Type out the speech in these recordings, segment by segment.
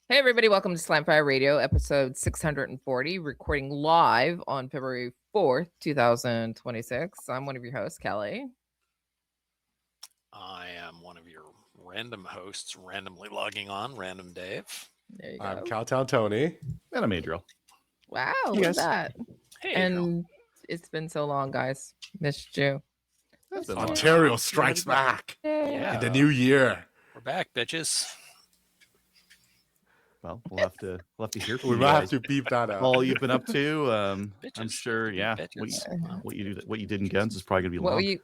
Hey, everybody, welcome to Slamfire Radio, episode 640, recording live on February 4th, 2026. I'm one of your hosts, Kelly. I am one of your random hosts, randomly logging on, Random Dave. There you I'm go. Cowtown Tony. And I'm Adriel. Wow, Hey, look at guys. that. Hey, Adriel. And it's been so long, guys. Missed you. That's been Missed long. you. Ontario strikes back Yay. in the new year. We're back, bitches. Well, we'll have to hear from We you might have guys. to beep that out. All you've been up to. I'm Bitches. sure. Yeah. Bitches. What you did in guns is probably gonna be long.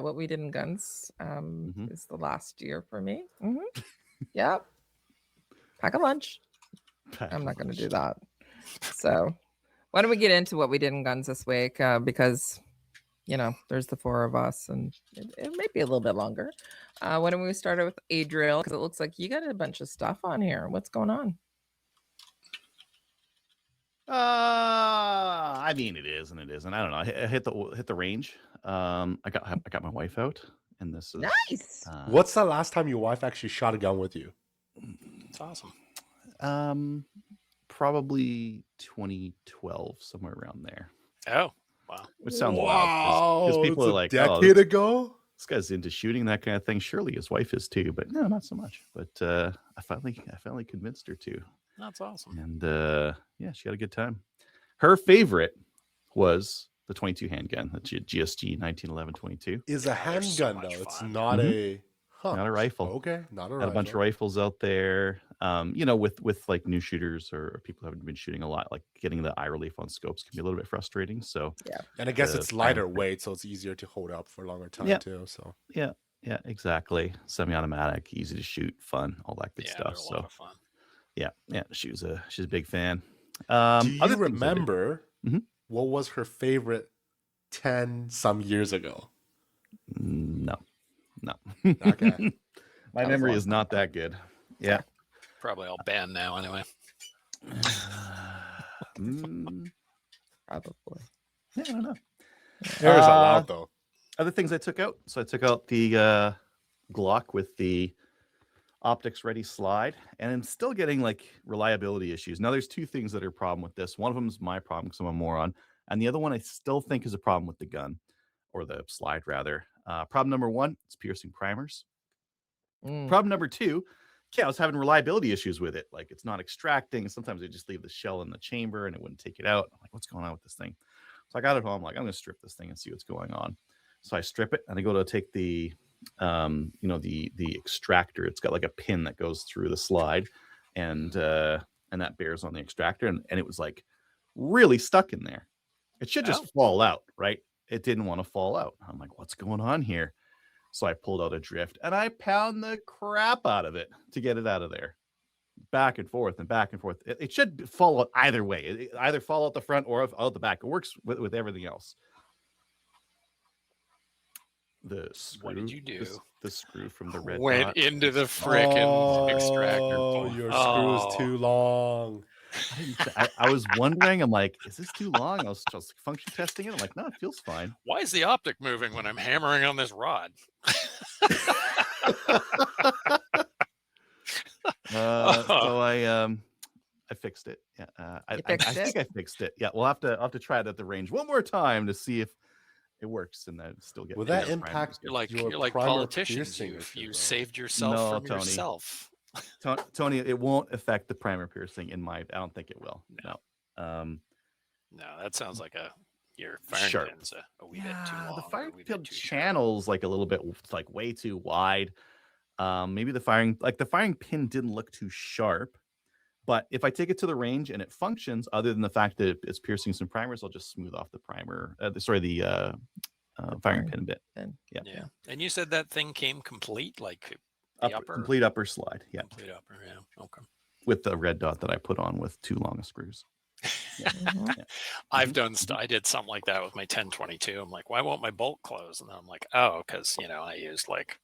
What we did in guns Mhm. is the last year for me. Yep. Pack a lunch. I'm not going to do that. So why don't we get into what we did in guns this week? Because, there's the four of us and it may be a little bit longer. Why don't we start with Adriel? Because it looks like you got a bunch of stuff on here. What's going on? I mean, it is and it isn't. I don't know. I hit the range. I got my wife out, and this is Nice. What's the last time your wife actually shot a gun with you? It's awesome. Probably 2012, somewhere around there. Oh, wow. Which sounds wild because people it's are like, decade ago. This guy's into shooting, that kind of thing. Surely his wife is too, but no, not so much. But I finally convinced her to. That's awesome. And yeah, she had a good time. Her favorite was the 22 handgun, the GSG 1911-22. Is a They're handgun so much though. It's fun. not a Not a rifle. Okay, not a Got rifle. a bunch of rifles out there. With like new shooters or people who haven't been shooting a lot, like getting the eye relief on scopes can be a little bit frustrating. So And I guess the it's lighter primary- weight, so it's easier to hold up for a longer time Yeah. too. So yeah, exactly. Semi-automatic, easy to shoot, fun, all that good Yeah, stuff. they're a So lot of fun. yeah, she's a big fan. do Other you things I did- remember Mhm. what was her favorite 10 some years ago? No. Okay. My That was memory long is not that good. Yeah. Probably all banned now, anyway. Probably. Yeah, I don't know. There's allowed though. Other things I took out. So I took out the Glock with the optics ready slide, and I'm still getting like reliability issues. Now there's two things that are a problem with this. One of them is my problem because I'm a moron, and the other one I still think is a problem with the gun, or the slide rather. Problem number one, it's piercing primers. Problem number two, I was having reliability issues with it. Like it's not extracting. Sometimes I just leave the shell in the chamber and it wouldn't take it out. I'm like, what's going on with this thing? So I got it home. Like, I'm going to strip this thing and see what's going on. So I strip it and I go to take the extractor. It's got like a pin that goes through the slide, and that bears on the extractor. And it was like really stuck in there. It should just fall out, right? It didn't want to fall out. I'm like, what's going on here? So I pulled out a drift and I pound the crap out of it to get it out of there. Back and forth and back and forth. It should fall out either way. It either fall out the front or out the back. It works with everything else. The screw, What did you do? The screw from the red Went dot. into the frickin' extractor. Oh, your screw is too long. I was wondering, I'm like, is this too long? I was just function testing it. I'm like, no, it feels fine. Why is the optic moving when I'm hammering on this rod? So I fixed it. Yeah, I think I fixed it. Yeah, we'll have to try it at the range one more time to see if it works, and then still get. Will that impact? You're like your politicians. piercing You issue, though? saved yourself No, from Tony. yourself. Tony, it won't affect the primer piercing. I don't think it will. No. No, that sounds like your firing Sharp. pin's a wee bit too long. The or a firing wee bit pin too sharp. channel's like a little bit like way too wide. Maybe the firing pin didn't look too sharp. But if I take it to the range and it functions, other than the fact that it's piercing some primers, I'll just smooth off the primer. The firing pin a bit. Yeah. And you said that thing came complete, like the upper? Complete upper slide. Yeah. Complete upper, yeah. Okay. With the red dot that I put on with too long of screws. Yeah. Yeah. I did something like that with my 1022. I'm like, why won't my bolt close? And then I'm like, oh, because I used like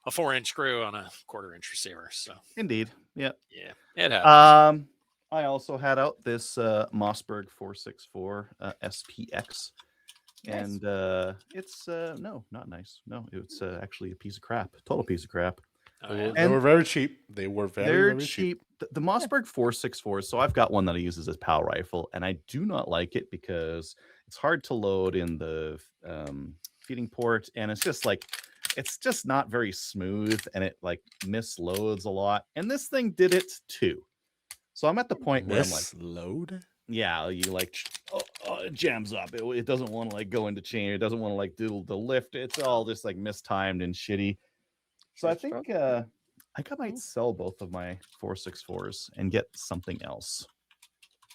a 4-inch screw on a 1/4-inch receiver. So Indeed. Yeah. Yeah. It happens. I also had out this Mossberg 464 SPX. Nice. And it's no, not nice. No, it's actually a piece of crap. Total piece of crap. Oh, yeah. They were very cheap. They were They're very cheap. The Mossberg 464s. So I've got one that I use as a PAL rifle, and I do not like it because it's hard to load in the feeding port, and it's just not very smooth, and it like misloads a lot. And this thing did it too. So I'm at the point where I'm like, load. yeah, you like, it jams up. It doesn't want to like go into chain. It doesn't want to like do the lift. It's all just like mistimed and shitty. So I think I might sell both of my 464s and get something else.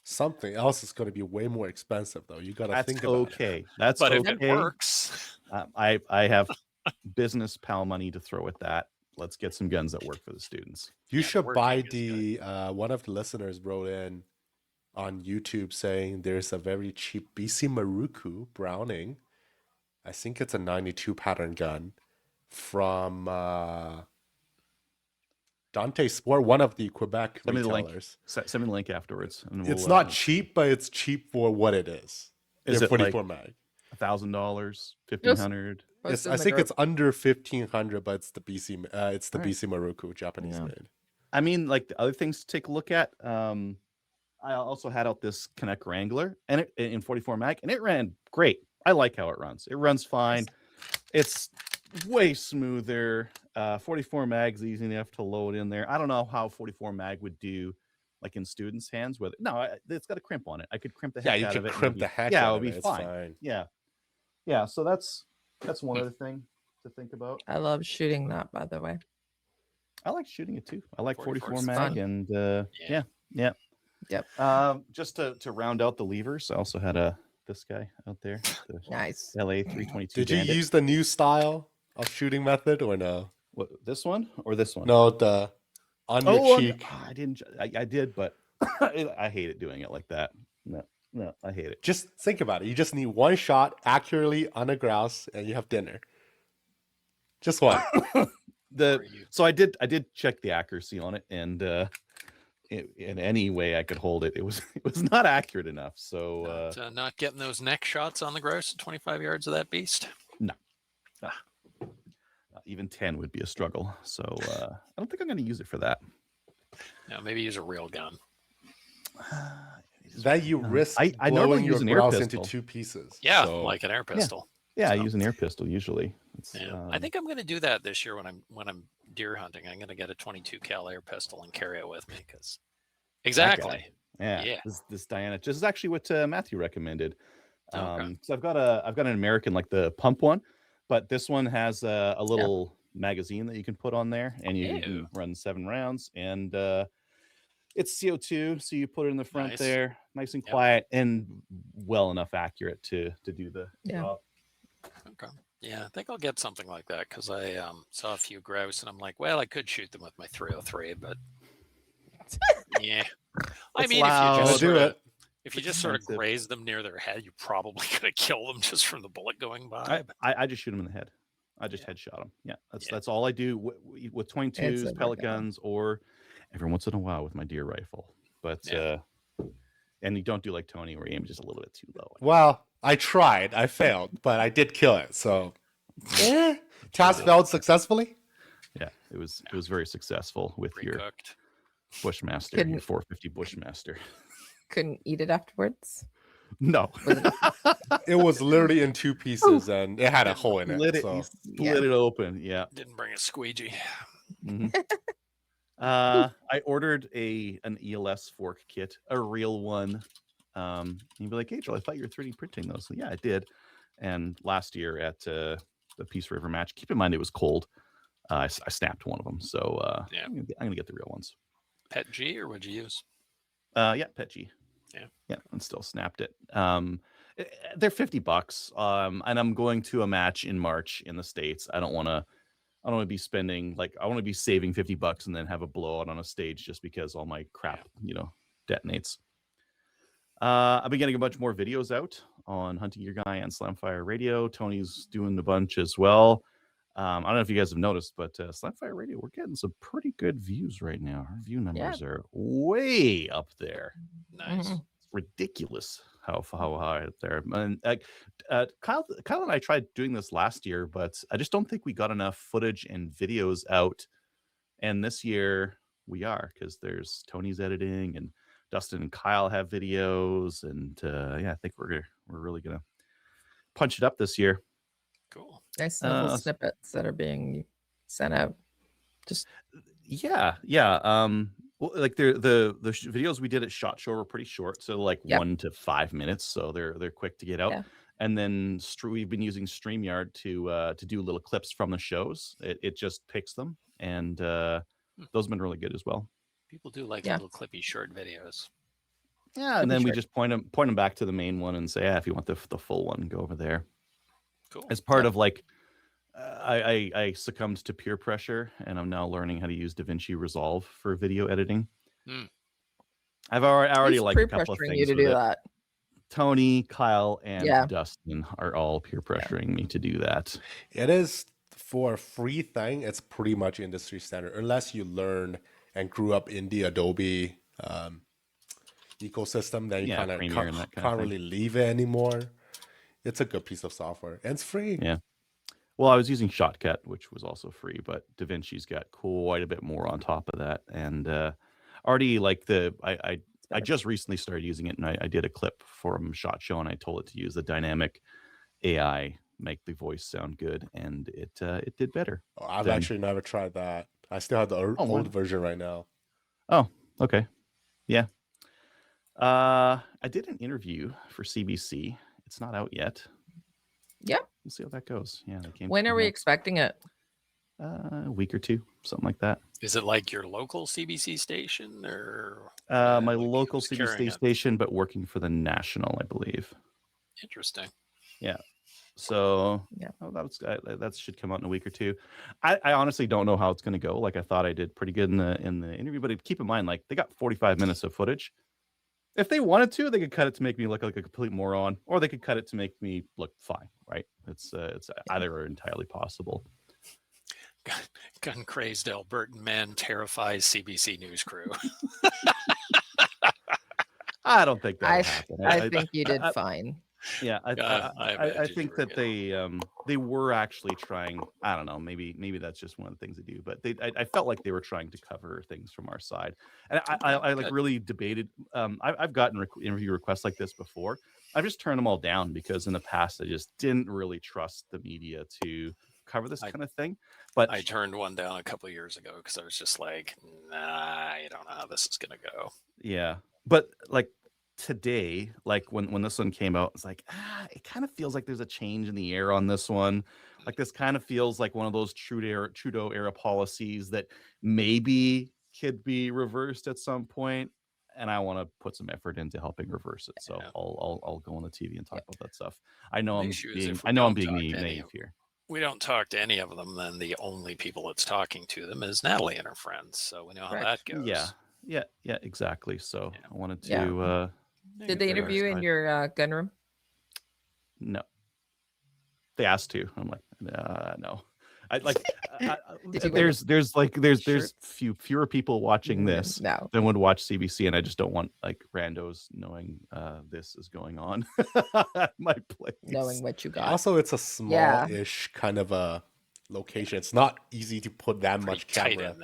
Something else is going to be way more expensive, though. You got to think about it. That's But okay. if it works, I have business PAL money to throw at that. Let's get some guns that work for the students. You should buy working is the one of the listeners wrote in on YouTube saying there's a very cheap BC Maruku Browning. I think it's a 92 pattern gun from Dante Sport, one of the Quebec retailers. Send me the link afterwards. And It's not cheap, but it's cheap for what it is. Is it 44 mag? $1,000, $1,500? I think it's under 1,500, but it's the BC. It's the BC Maruku, Japanese made. I mean, like the other things to take a look at. I also had out this Connect Wrangler and it in 44 mag, and it ran great. I like how it runs. It runs fine. It's way smoother. 44 mag's easy enough to load in there. I don't know how 44 mag would do like in students' hands with it. No, it's got a crimp on it. I could crimp the heck out of it. Yeah, you could crimp the heck out of it. Yeah, it would be fine. Yeah. So that's one other thing to think about. I love shooting that, by the way. I like shooting it too. I like 44 mag fun. And yeah. Yep. Just to round out the levers, I also had this guy out there. Nice. LA 322. Did you use the new style of shooting method or no? What, this one or this one? No, the on your cheek. I didn't. I did, but I hate it doing it like that. No, I hate it. Just think about it. You just need one shot accurately on a grouse, and you have dinner. Just one. So I did check the accuracy on it, and in any way I could hold it, it was not accurate enough. So not getting those neck shots on the grouse at 25 yards of that beast. No, even 10 would be a struggle. So I don't think I'm going to use it for that. No, maybe use a real gun. That you risk I normally use an air pistol into two pieces. Yeah, like an air pistol. Yeah, I use an air pistol usually. I think I'm going to do that this year when I'm deer hunting. I'm going to get a 22 cal air pistol and carry it with me because exactly. Yeah. This Diana. This is actually what Matthew recommended. Okay. So I've got an American like the pump one, but this one has a little magazine that you can put on there, and you can run 7 rounds, and it's CO2, so you put it in the front there, nice and quiet, and well enough accurate to do the job. Okay. Yeah, I think I'll get something like that because I saw a few grouse and I'm like, well, I could shoot them with my 303, but yeah. I mean, if you just sort of graze them near their head, you're probably going to kill them just from the bullet going by. I just shoot them in the head. I just headshot them. Yeah, that's all I do with 22s, pellet guns, or every once in a while with my deer rifle. But and you don't do like Tony where you aim just a little bit too low. Well, I tried. I failed, but I did kill it. So task failed successfully. Yeah, it was very successful with your Bushmaster, your 450 Bushmaster. Couldn't eat it afterwards. No, it was literally in 2 pieces, and it had a hole in it. Split it open. Yeah, didn't bring a squeegee. Mm-hmm. I ordered an ELS fork kit, a real one. You'd be like, Adriel, I thought you were 3D printing those. So yeah, I did. And last year at the Peace River match, keep in mind it was cold. I snapped one of them, so I'm gonna get the real ones. Pet G, or what'd you use? Pet G. Yeah, and still snapped it. They're $50, and I'm going to a match in March in the States. I don't want to be spending I want to be saving $50 and then have a blowout on a stage just because all my crap, detonates. I've been getting a bunch more videos out on Hunting Your Guy and Slamfire Radio. Tony's doing a bunch as well. I don't know if you guys have noticed, but Slamfire Radio, we're getting some pretty good views right now. Our view numbers are way up there. Nice. It's ridiculous how high up there. And Kyle and I tried doing this last year, but I just don't think we got enough footage and videos out And this year we are, because there's Tony's editing and Dustin and Kyle have videos, and I think we're really gonna punch it up this year. Cool. Nice little snippets that are being sent out. Just yeah. Well, like the videos we did at SHOT Show were pretty short, so like 1 to 5 minutes, so they're quick to get out. And then we've been using StreamYard to do little clips from the shows. It just picks them, and those have been really good as well. People do like little clippy short videos. Yeah, and then we just point them back to the main one and say, if you want the full one, go over there. Cool. As part of like, I succumbed to peer pressure, and I'm now learning how to use DaVinci Resolve for video editing. I've already like a couple of things you to do that. Tony, Kyle, and Dustin are all peer pressuring me to do that. It is, for a free thing, it's pretty much industry standard, unless you learn and grew up in the Adobe ecosystem, then you kind of can't really leave it anymore. It's a good piece of software, and it's free. Yeah. Well, I was using Shotcut, which was also free, but DaVinci's got quite a bit more on top of that. And already, like, I just recently started using it, and I did a clip from SHOT Show, and I told it to use the dynamic AI, make the voice sound good, and it did better. Oh, I've actually never tried that. I still have the old version right now. Oh, okay. Yeah. I did an interview for CBC. It's not out yet. Yeah. We'll see how that goes. Yeah. When are we expecting it? A week or two, something like that. Is it like your local CBC station, or my local CBC station, but working for the national, I believe. Interesting. Yeah. So that should come out in a week or two. I honestly don't know how it's going to go. Like, I thought I did pretty good in the interview, but keep in mind, like, they got 45 minutes of footage. If they wanted to, they could cut it to make me look like a complete moron, or they could cut it to make me look fine. Right? It's either or entirely possible. Gun crazed Albertan man terrifies CBC news crew. I don't think that'll happen. I think you did fine. Yeah, I think that they were actually trying. I don't know. Maybe that's just one of the things they do. But I felt like they were trying to cover things from our side, and I like really debated. I've gotten interview requests like this before. I've just turned them all down because in the past I just didn't really trust the media to cover this kind of thing. But I turned one down a couple of years ago because I was just like, nah, I don't know how this is gonna go. Yeah, but like today, like when this one came out, it's like, it kind of feels like there's a change in the air on this one. Like, this kind of feels like one of those Trudeau era policies that maybe could be reversed at some point, and I want to put some effort into helping reverse it. So I'll go on the TV and talk about that stuff. I know I'm being naive here. We don't talk to any of them, then the only people that's talking to them is Natalie and her friends. So we know how that goes. Yeah, exactly. So I wanted to. Did they interview in your gun room? No. They asked to. I'm like, no. There's fewer people watching this than would watch CBC, and I just don't want like randos knowing this is going on at my place. Knowing what you got. Also, it's a small-ish kind of a location. It's not easy to put that much camera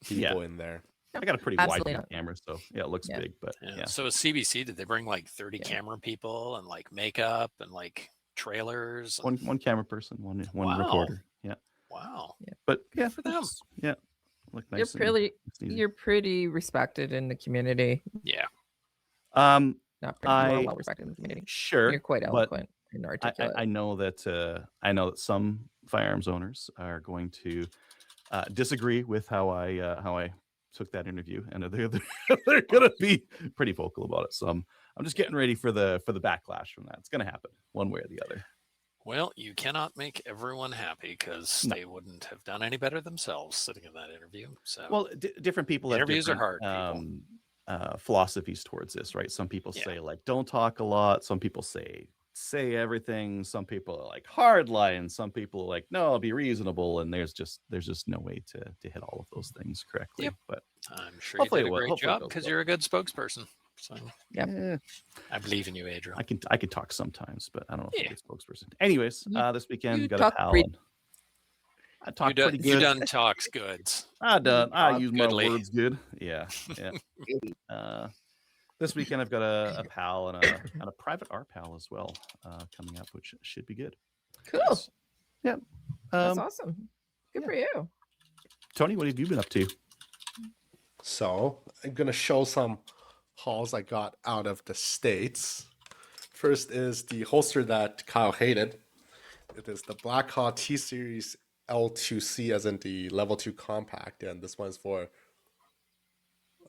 people in there. I got a pretty wide camera, so it looks big, but So with CBC, did they bring like 30 camera people and like makeup and like trailers? One camera person, one recorder. Yeah. Wow. Yeah. But for them. Yeah. Look nice. You're pretty respected in the community. Yeah. Not pretty well respected in the community. Sure. You're quite eloquent and articulate. I know that some firearms owners are going to disagree with how I took that interview, and they're gonna be pretty vocal about it. So I'm just getting ready for the backlash from that. It's gonna happen one way or the other. Well, you cannot make everyone happy, because they wouldn't have done any better themselves sitting in that interview. So well, different people interviews have are hard. Philosophies towards this, right? Some people say like don't talk a lot. Some people say everything. Some people are like hard line. Some people are like, no, be reasonable. And there's just no way to hit all of those things correctly. But I'm sure you did a great job because you're a good spokesperson. So I believe in you, Adriel. I can talk sometimes, but I don't know if I'm a good spokesperson. Anyways, this weekend got a pal. I talk pretty good. You done talks goods. I use my Goodly. words good. Yeah. This weekend I've got a pal and a private art pal as well coming up, which should be good. Cool. Yeah. That's awesome. Good for you. Tony, what have you been up to? So I'm gonna show some hauls I got out of the States. First is the holster that Kyle hated. It is the Blackhawk T-Series L2C, as in the level 2 compact, and this one's for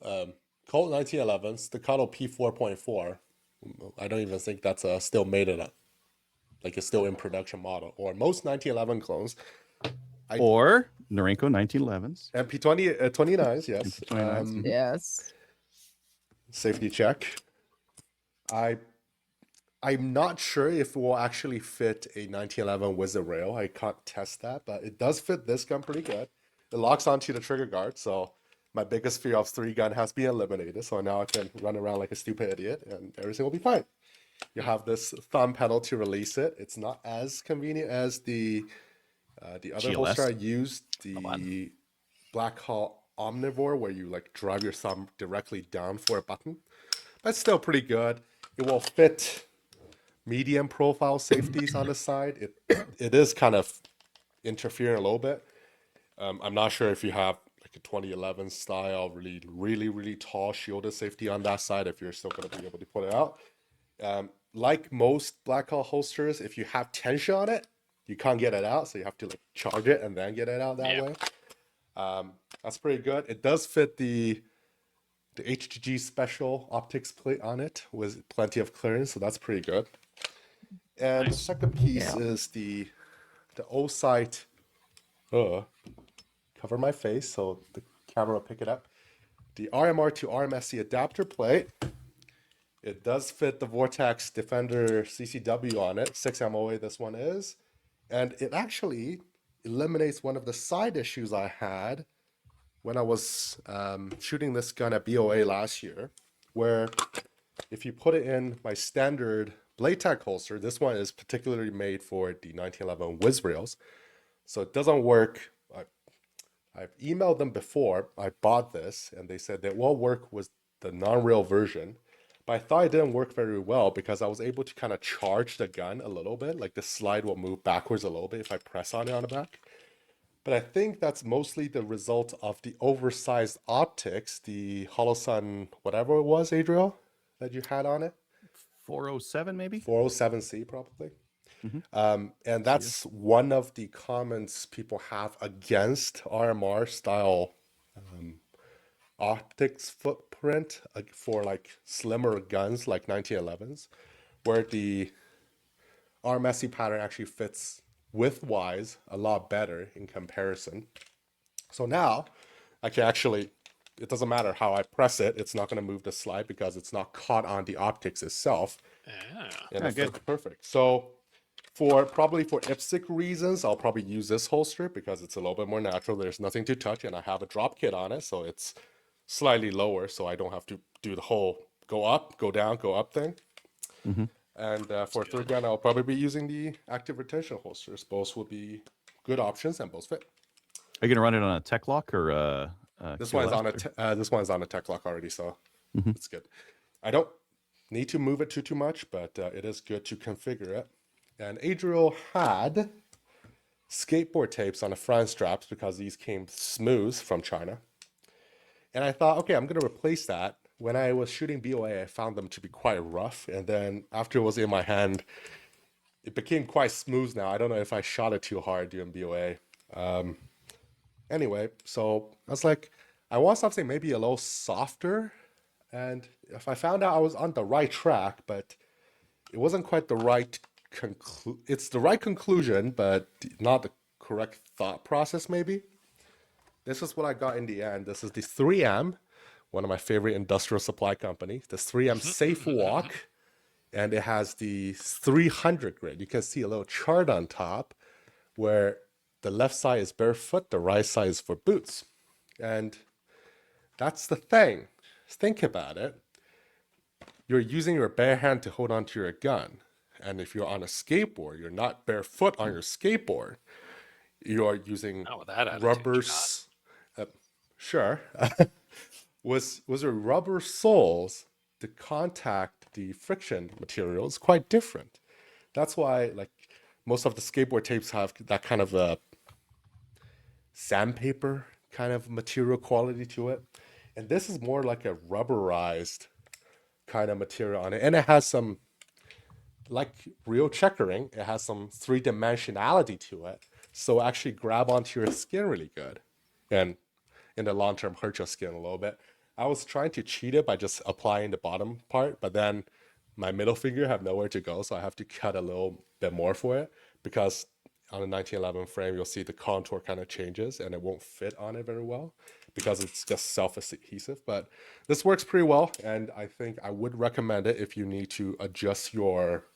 Colt 1911s, the Cotto P4.4. I don't even think that's still made it up. Like it's still in production model. Or most 1911 clones. Or Norinco 1911s. MP20 29s, yes. MP29s. Yes. Safety check. I'm not sure if it will actually fit a 1911 Wizard rail. I can't test that, but it does fit this gun pretty good. It locks onto the trigger guard, so my biggest fear of 3-gun has been eliminated. So now I can run around like a stupid idiot, and everything will be fine. You have this thumb pedal to release it. It's not as convenient as the other GLS? holster I used, the Blackhawk Omnivore, where you like drive your thumb directly down for a button. That's still pretty good. It will fit medium profile safeties on the side. It is kind of interfering a little bit. I'm not sure if you have like a 2011 style, really tall shielded safety on that side, if you're still going to be able to put it out. Like most Blackhawk holsters, if you have tension on it, you can't get it out, so you have to like charge it and then get it out that way. That's pretty good. It does fit the HGG special optics plate on it with plenty of clearance, so that's pretty good. And the second piece is the O-sight. Cover my face so the camera will pick it up. The RMR to RMSC adapter plate. It does fit the Vortex Defender CCW on it, 6 MOA this one is. And it actually eliminates one of the side issues I had when I was shooting this gun at BOA last year, where if you put it in my standard blade tag holster, this one is particularly made for the 1911 Wiz rails, so it doesn't work. I've emailed them before I bought this, and they said that will work with the non-rail version, but I thought it didn't work very well because I was able to kind of charge the gun a little bit, like the slide will move backwards a little bit if I press on it on the back. But I think that's mostly the result of the oversized optics, the Holosun, whatever it was, Adriel, that you had on it. 407 maybe? 407C probably. And that's one of the comments people have against RMR style optics footprint for like slimmer guns like 1911s, where the RMSC pattern actually fits width-wise a lot better in comparison. So now I can actually, it doesn't matter how I press it, it's not going to move the slide because it's not caught on the optics itself. And it fits perfect. So probably for IPSC reasons, I'll probably use this holster because it's a little bit more natural. There's nothing to touch, and I have a drop kit on it, so it's slightly lower, so I don't have to do the whole go up, go down, go up thing. And for third gun, I'll probably be using the active retention holsters. Both will be good options, and both fit. Are you going to run it on a tech lock or this one's on a tech lock already, so it's good. I don't need to move it too much, but it is good to configure it. And Adriel had skateboard tapes on the front straps because these came smooth from China. And I thought, okay, I'm going to replace that. When I was shooting BOA, I found them to be quite rough. And then after it was in my hand, it became quite smooth now. I don't know if I shot it too hard doing BOA. Anyway, so I was like, I want something maybe a little softer. And if I found out I was on the right track, but it wasn't quite the right it's the right conclusion, but not the correct thought process maybe. This is what I got in the end. This is the 3M, one of my favorite industrial supply companies, the 3M Safe Walk, and it has the 300 grit. You can see a little chart on top where the left side is barefoot, the right side is for boots. And that's the thing. Think about it. You're using your bare hand to hold onto your gun. And if you're on a skateboard, you're not barefoot on your skateboard. you are using Not with that attitude, rubbers. Sure. was your rubber soles to contact the friction material is quite different. That's why like most of the skateboard tapes have that kind of a sandpaper kind of material quality to it. And this is more like a rubberized kind of material on it. And it has some, like real checkering, it has some three-dimensionality to it. So actually grab onto your skin really good. And in the long term, hurt your skin a little bit. I was trying to cheat it by just applying the bottom part, but then my middle finger have nowhere to go. So I have to cut a little bit more for it because on a 1911 frame, you'll see the contour kind of changes and it won't fit on it very well because it's just self-adhesive. But this works pretty well, and I think I would recommend it if you need to adjust your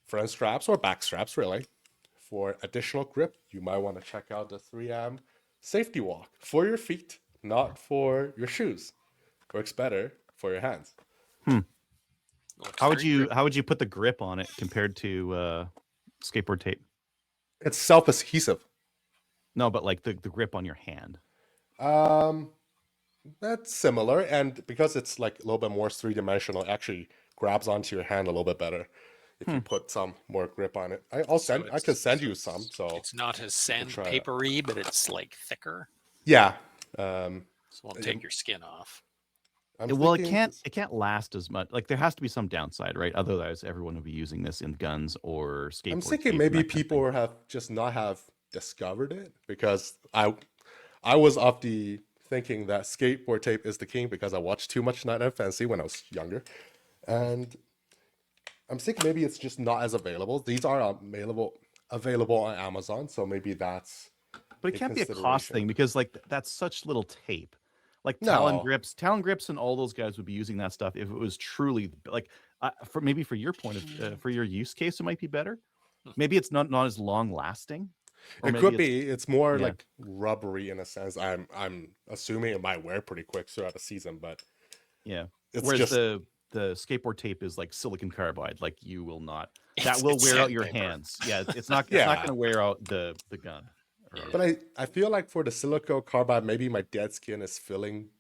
front straps or back straps, really. For additional grip, you might want to check out the 3M Safety Walk for your feet, not for your shoes. Works better for your hands. How would you put the grip on it compared to skateboard tape? It's self-adhesive. No, but like the grip on your hand. That's similar, and because it's like a little bit more three-dimensional, it actually grabs onto your hand a little bit better if you put some more grip on it. I can send you some. So it's not as sandpapery, but it's like thicker. Yeah. So it won't take your skin off. Well, it can't last as much. Like there has to be some downside, right? Otherwise, everyone would be using this in guns or skateboard. I'm thinking maybe people have just not have discovered it, because I was of the thinking that skateboard tape is the king because I watched too much Night Night Fantasy when I was younger, and I'm thinking maybe it's just not as available. These are available on Amazon, so maybe that's. But it can't be a cost thing because like that's such little tape. Like Talon grips, and all those guys would be using that stuff if it was truly like for your point of for your use case, it might be better. Maybe it's not as long lasting. It could be. It's more like rubbery in a sense. I'm assuming it might wear pretty quick throughout the season, but yeah. Whereas the skateboard tape is like silicon carbide. Like you will not. That will wear out your hands. Yeah, it's not. It's not going to wear out the gun. But I feel like for the silicon carbide, maybe my dead skin is filling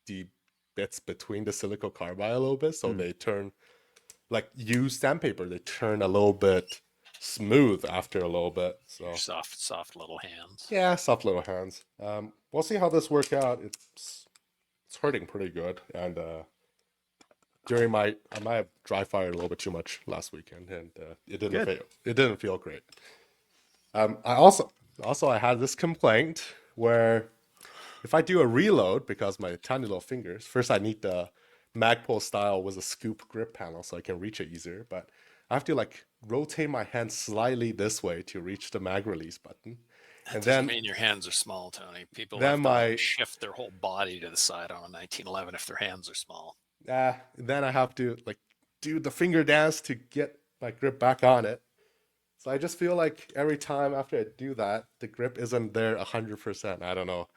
the bits between the silicon carbide a little bit, so they turn like used sandpaper. They turn a little bit smooth after a little bit. So soft little hands. Yeah, soft little hands. We'll see how this works out. It's hurting pretty good, and I might have dry fired a little bit too much last weekend, and it didn't feel great. I had this complaint where if I do a reload, because my tiny little fingers, first I need the Magpul style with a scoop grip panel so I can reach it easier, but I have to like rotate my hand slightly this way to reach the mag release button. That doesn't mean your hands are small, Tony. People have to shift their whole body to the side on a 1911 if their hands are small. Then I have to like do the finger dance to get my grip back on it. So I just feel like every time after I do that, the grip isn't there 100%. I don't know.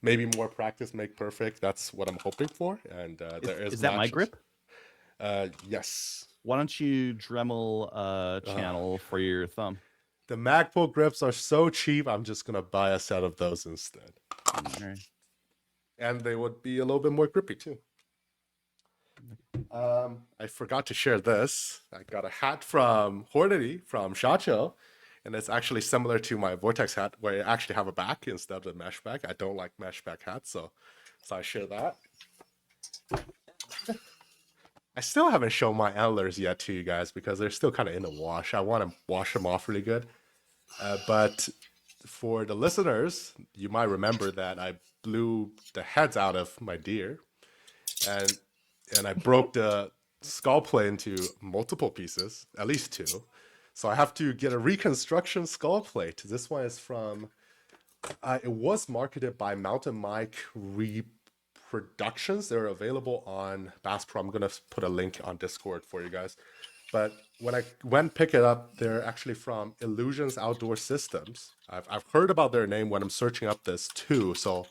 Maybe more practice make perfect. That's what I'm hoping for. And is that my grip? Yes. Why don't you Dremel channel for your thumb? The Magpul grips are so cheap. I'm just gonna buy a set of those instead. Right. And they would be a little bit more grippy too. I forgot to share this. I got a hat from Hordity from Shacho, and it's actually similar to my Vortex hat, where I actually have a back instead of a mesh back. I don't like mesh back hats, so I share that. I still haven't shown my antlers yet to you guys because they're still kind of in the wash. I want to wash them off really good. But for the listeners, you might remember that I blew the heads out of my deer, and I broke the skull plate into multiple pieces, at least 2. So I have to get a reconstruction skull plate. This one is from, it was marketed by Mountain Mike Reproductions. They're available on Bass Pro. I'm going to put a link on Discord for you guys. But when I went pick it up, they're actually from Illusions Outdoor Systems. I've heard about their name when I'm searching up this too. So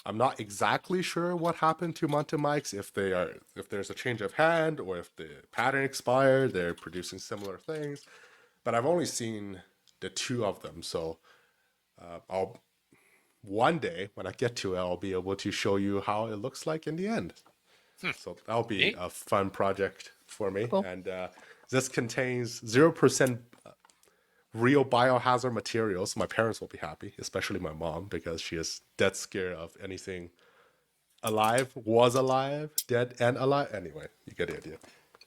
I'm not exactly sure what happened to Mountain Mikes, if there's a change of hand or if the pattern expired. They're producing similar things, but I've only seen the 2 of them. So I'll one day when I get to it, I'll be able to show you how it looks like in the end. So that'll be a fun project for me. Cool. And this contains 0% real biohazard materials. My parents will be happy, especially my mom, because she is dead scared of anything alive, was alive, dead and alive. Anyway, you get the idea.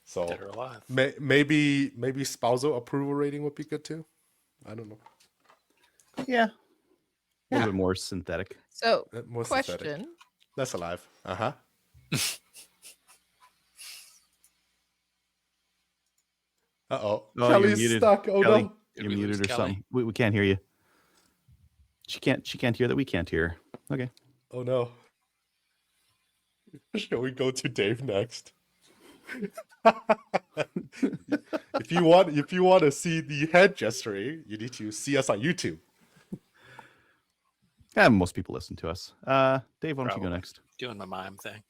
So Dead or alive. maybe spousal approval rating would be good too. I don't know. Yeah. A little bit more synthetic. So, More question. synthetic. Less alive. Uh-huh. Uh-oh. Oh, Kelly's you're muted. stuck. Oh Kelly, no. Did you're we lose muted or Kelly? something. We can't hear you. She can't hear that we can't hear her. Okay. Oh no. Shall we go to Dave next? If you want to see the head gesturing, you need to see us on YouTube. Yeah, most people listen to us. Dave, why don't you go Probably. next? Doing the mime thing.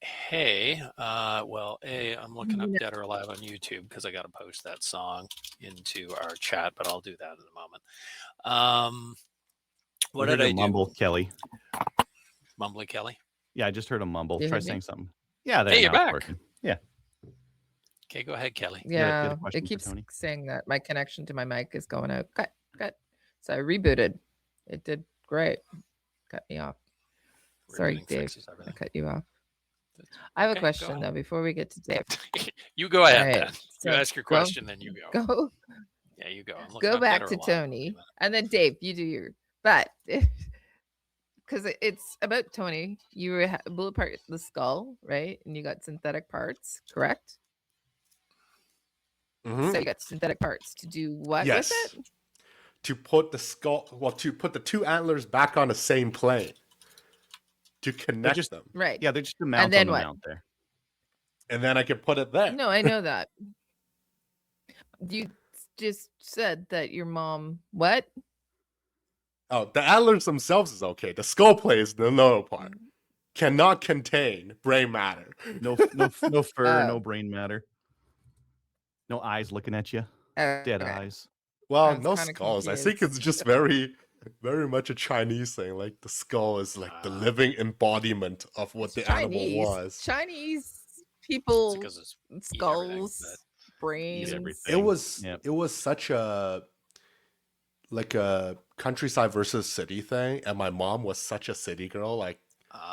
Hey, well, I'm looking up Dead or Alive on YouTube because I got to post that song into our chat, but I'll do that in a moment. What did I do? Mumble, Kelly. Mumbly Kelly? Yeah, I just heard a mumble. You Try heard me? saying something. Yeah, there Hey, you're now it's back. working. Yeah. Okay, go ahead, Kelly. You had a Yeah, question it for keeps Tony? saying that my connection to my mic is going out. Cut. So I rebooted. It did great. Cut me off. Sorry, Rebooting Dave. fixes I everything. cut you off. I have Okay, a go question ahead. though before we get to Dave. You go ahead, All right, then. so You ask your question, then you go. Go Yeah, you go. I'm looking go up Dead back or to Alive. Tony, and then Dave, you do your. But because it's about Tony, you were bullet part the skull, right? And you got synthetic parts, correct? Mhm. So you got synthetic parts to do what Yes. with it? To put the skull, to put the two antlers back on the same plane. To connect just- them. Right. Yeah, they're just a mount then on the what? mount there. And then I can put it there. No, I know that. You just said that your mom what? Oh, the antlers themselves is okay. The skull plate is the lower part. Cannot contain brain matter. No fur, Oh. no brain matter. No eyes looking at you. Dead Okay. eyes. Well, I was no kinda skulls. I think it's confused. just very, very much a Chinese thing. Like the skull is like the living embodiment of what the animal was. Chinese people because it's eat everything, skulls, but brains. everything. It was Yep. it was such a like a countryside versus city thing, and my mom was such a city girl. Like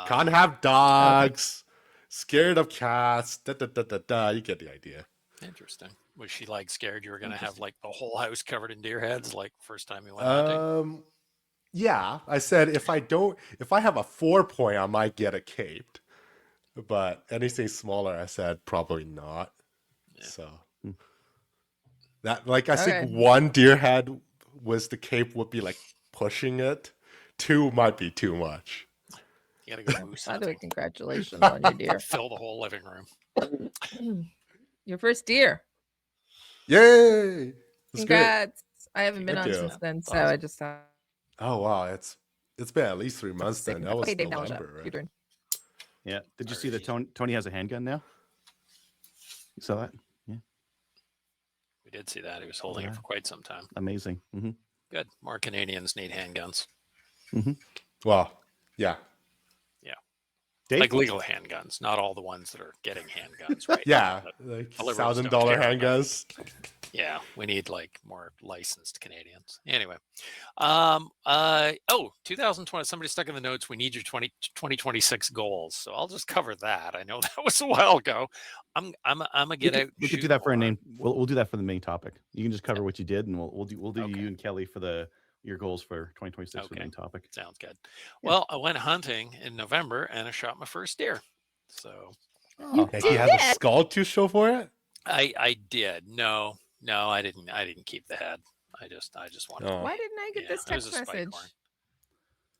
can't have dogs, scared of cats. Da da da da da. You get the idea. Interesting. Was she like scared you were going to have like the whole house covered in deer heads like first time you went hunting? Yeah, I said if I have a 4-point, I might get it caped. But anything smaller, I said probably not. Yeah. So that like I think Okay. 1 deer head was the cape would be like pushing it. 2 might be too much. You got to go moose By the way, hunting. congratulations on your deer. Fill the whole living room. Your first deer. Yay! It's great. Congrats. I haven't been Thank on you. since then, so Awesome. I just Oh wow, it's been at least 3 months then. That was okay, Dave, now shut up. November, Your right? turn. Yeah. Did you I see that Tony has a handgun now? You saw that? Yeah. We did see that. He was holding it for quite some time. Amazing. Mm-hmm. Good. More Canadians need handguns. Well, yeah. Dave? Like legal handguns, not all the ones that are getting handguns, right? Yeah, now, like the liberals $1,000 don't care about handguns. Yeah, we need like more licensed Canadians. Anyway, 2020. Somebody stuck in the notes. We need your 2026 goals. So I'll just cover that. I know that was a while ago. I'm gonna get out. We could do that for a name. We'll do that for the main topic. You can just cover what you did, and we'll do Okay. you and Kelly for your goals for 2026 for the main topic. Sounds good. Well, I went hunting in November and I shot my first deer. So You He has a skull to show for it. I did. No, I didn't. I didn't keep the head. I just wanted. Oh. Why didn't I get this it was text a spike message? horn.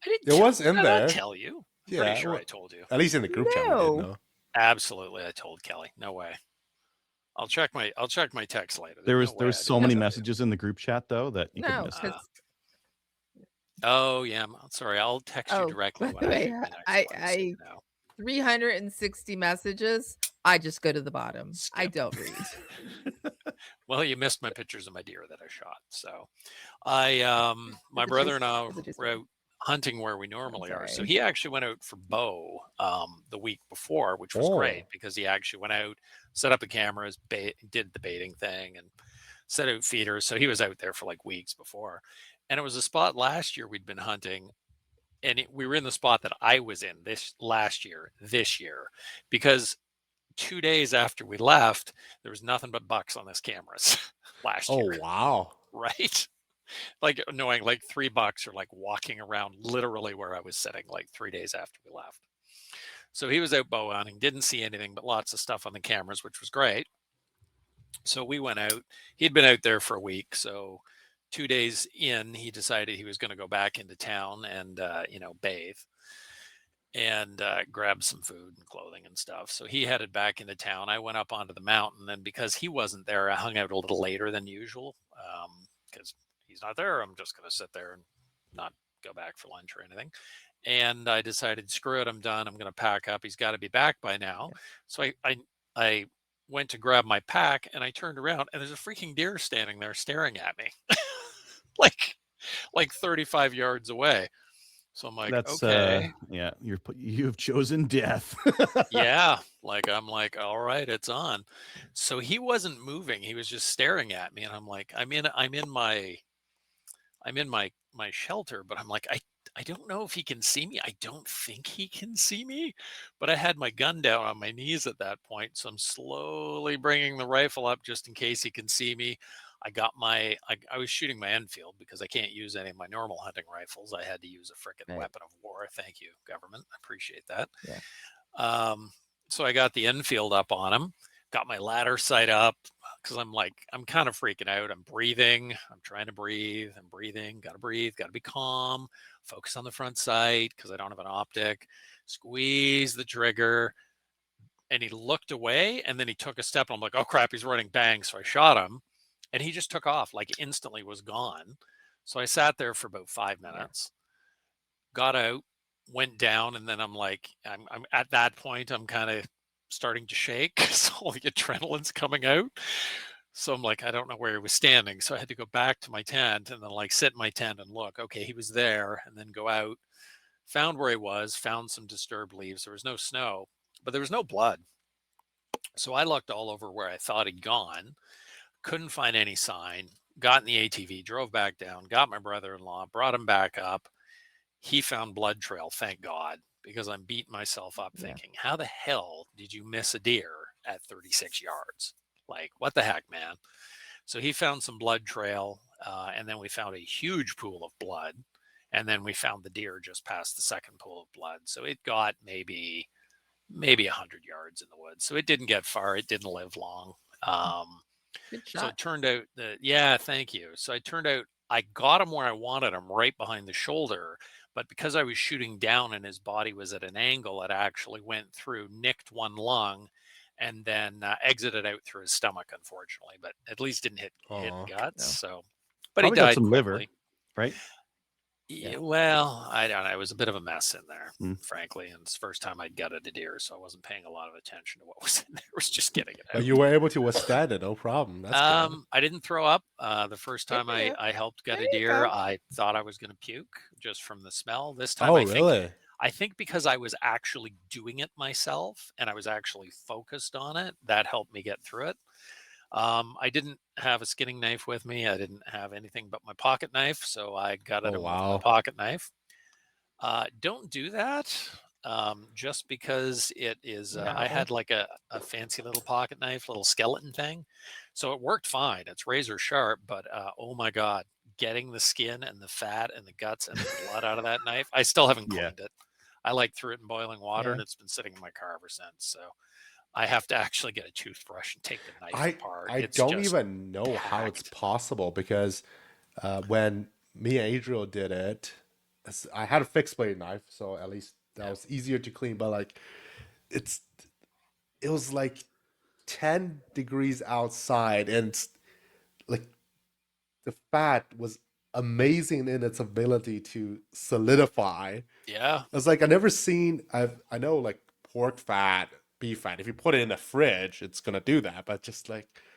I didn't. It was in did I there. not tell you. Yeah, Pretty sure well, I told you. At least in the group chat, we No. did know. Absolutely, I told Kelly. No way. I'll check my text later. There There's was no way I so didn't many tell you. messages in the group chat though that you No, could miss. because Oh yeah, I'm sorry. I'll text you Oh, directly by when the I way, shoot my next I- one, so you know. 360 messages. I just go to the bottom. I Skip. don't read. Well, you missed my pictures of my deer that I shot. So I my brother and I were out hunting where we normally are. So he actually went out for bow the week before, which was great because he actually went out, set up the cameras, did the baiting thing, and set out feeders. So he was out there for like weeks before. And it was a spot last year we'd been hunting, and we were in the spot that I was in this year, because 2 days after we left, there was nothing but bucks on this cameras last year. Oh, wow. Right? Like knowing like 3 bucks are like walking around literally where I was sitting like 3 days after we left. So he was out bow hunting, didn't see anything but lots of stuff on the cameras, which was great. So we went out. He'd been out there for a week. So 2 days in, he decided he was going to go back into town and, bathe and grab some food and clothing and stuff. So he headed back into town. I went up onto the mountain, and because he wasn't there, I hung out a little later than usual because he's not there. I'm just going to sit there and not go back for lunch or anything. And I decided, screw it, I'm done. I'm going to pack up. He's got to be back by now. So I went to grab my pack, and I turned around, and there's a freaking deer standing there staring at me, like 35 yards away. So I'm like, okay, yeah, you've chosen death. yeah, I'm like, all right, it's on. So he wasn't moving; he was just staring at me, and I'm like, I'm in my shelter, but I'm like, I don't know if he can see me. I don't think he can see me, but I had my gun down on my knees at that point, so I'm slowly bringing the rifle up just in case he can see me. I got I was shooting my Enfield because I can't use any of my normal hunting rifles. I had to use a frickin' weapon of war. Thank you, government. I appreciate that. Yeah. So I got the Enfield up on him, got my ladder sight up because I'm kind of freaking out. I'm breathing. I'm trying to breathe. I'm breathing. Got to breathe. Got to be calm. Focus on the front sight because I don't have an optic. Squeeze the trigger. And he looked away, and then he took a step, and I'm like, oh crap, he's running. Bang. So I shot him. And he just took off, like instantly was gone. So I sat there for about 5 minutes, got out, went down, and then I'm like, I'm at that point, I'm kind of starting to shake. So all the adrenaline's coming out. So I'm like, I don't know where he was standing. So I had to go back to my tent and then sit in my tent and look. Okay, he was there, and then go out, found where he was, found some disturbed leaves. There was no snow, but there was no blood. So I looked all over where I thought he'd gone. Couldn't find any sign, got in the ATV, drove back down, got my brother-in-law, brought him back up. He found blood trail, thank God, because I'm beating myself up thinking, how the hell did you miss a deer at 36 yards? Like, what the heck, man? So he found some blood trail, and then we found a huge pool of blood, and then we found the deer just past the second pool of blood. So it got maybe 100 yards in the woods. So it didn't get far. It didn't live long. Good shot. So it turned out that, thank you. So it turned out I got him where I wanted him, right behind the shoulder. But because I was shooting down and his body was at an angle, it actually went through, nicked one lung, and then exited out through his stomach, unfortunately. But at least didn't hit guts. No. So, but Probably he died got some quickly. liver, right? Yeah, well, I don't know. It was a bit of a mess in there, frankly. And it's the first time I'd gutted a deer, so I wasn't paying a lot of attention to what was in there. I was just getting it out. But you were able to withstand it, no problem. That's good. I didn't throw up. The first time I helped gut a deer, I thought I was going to puke just from the smell. This time, I think because I was actually doing it myself and I was actually focused on it, that helped me get through it. I didn't have a skinning knife with me. I didn't have anything but my pocket knife, so I gutted him with my pocket knife. Don't do that. Just because it is, I had like a fancy little pocket knife, little skeleton thing. So it worked fine. It's razor sharp, but oh my God, getting the skin and the fat and the guts and the blood out of that knife. I still haven't cleaned it. I threw it in boiling water and it's been sitting in my car ever since. So I have to actually get a toothbrush and take the knife apart. I don't even know how it's possible because when me and Adriel did it, I had a fixed blade knife, so at least that was easier to clean. But it was like 10 degrees outside, and the fat was amazing in its ability to solidify. Yeah, it's like I know pork fat, beef fat. If you put it in the fridge, it's gonna do that. But just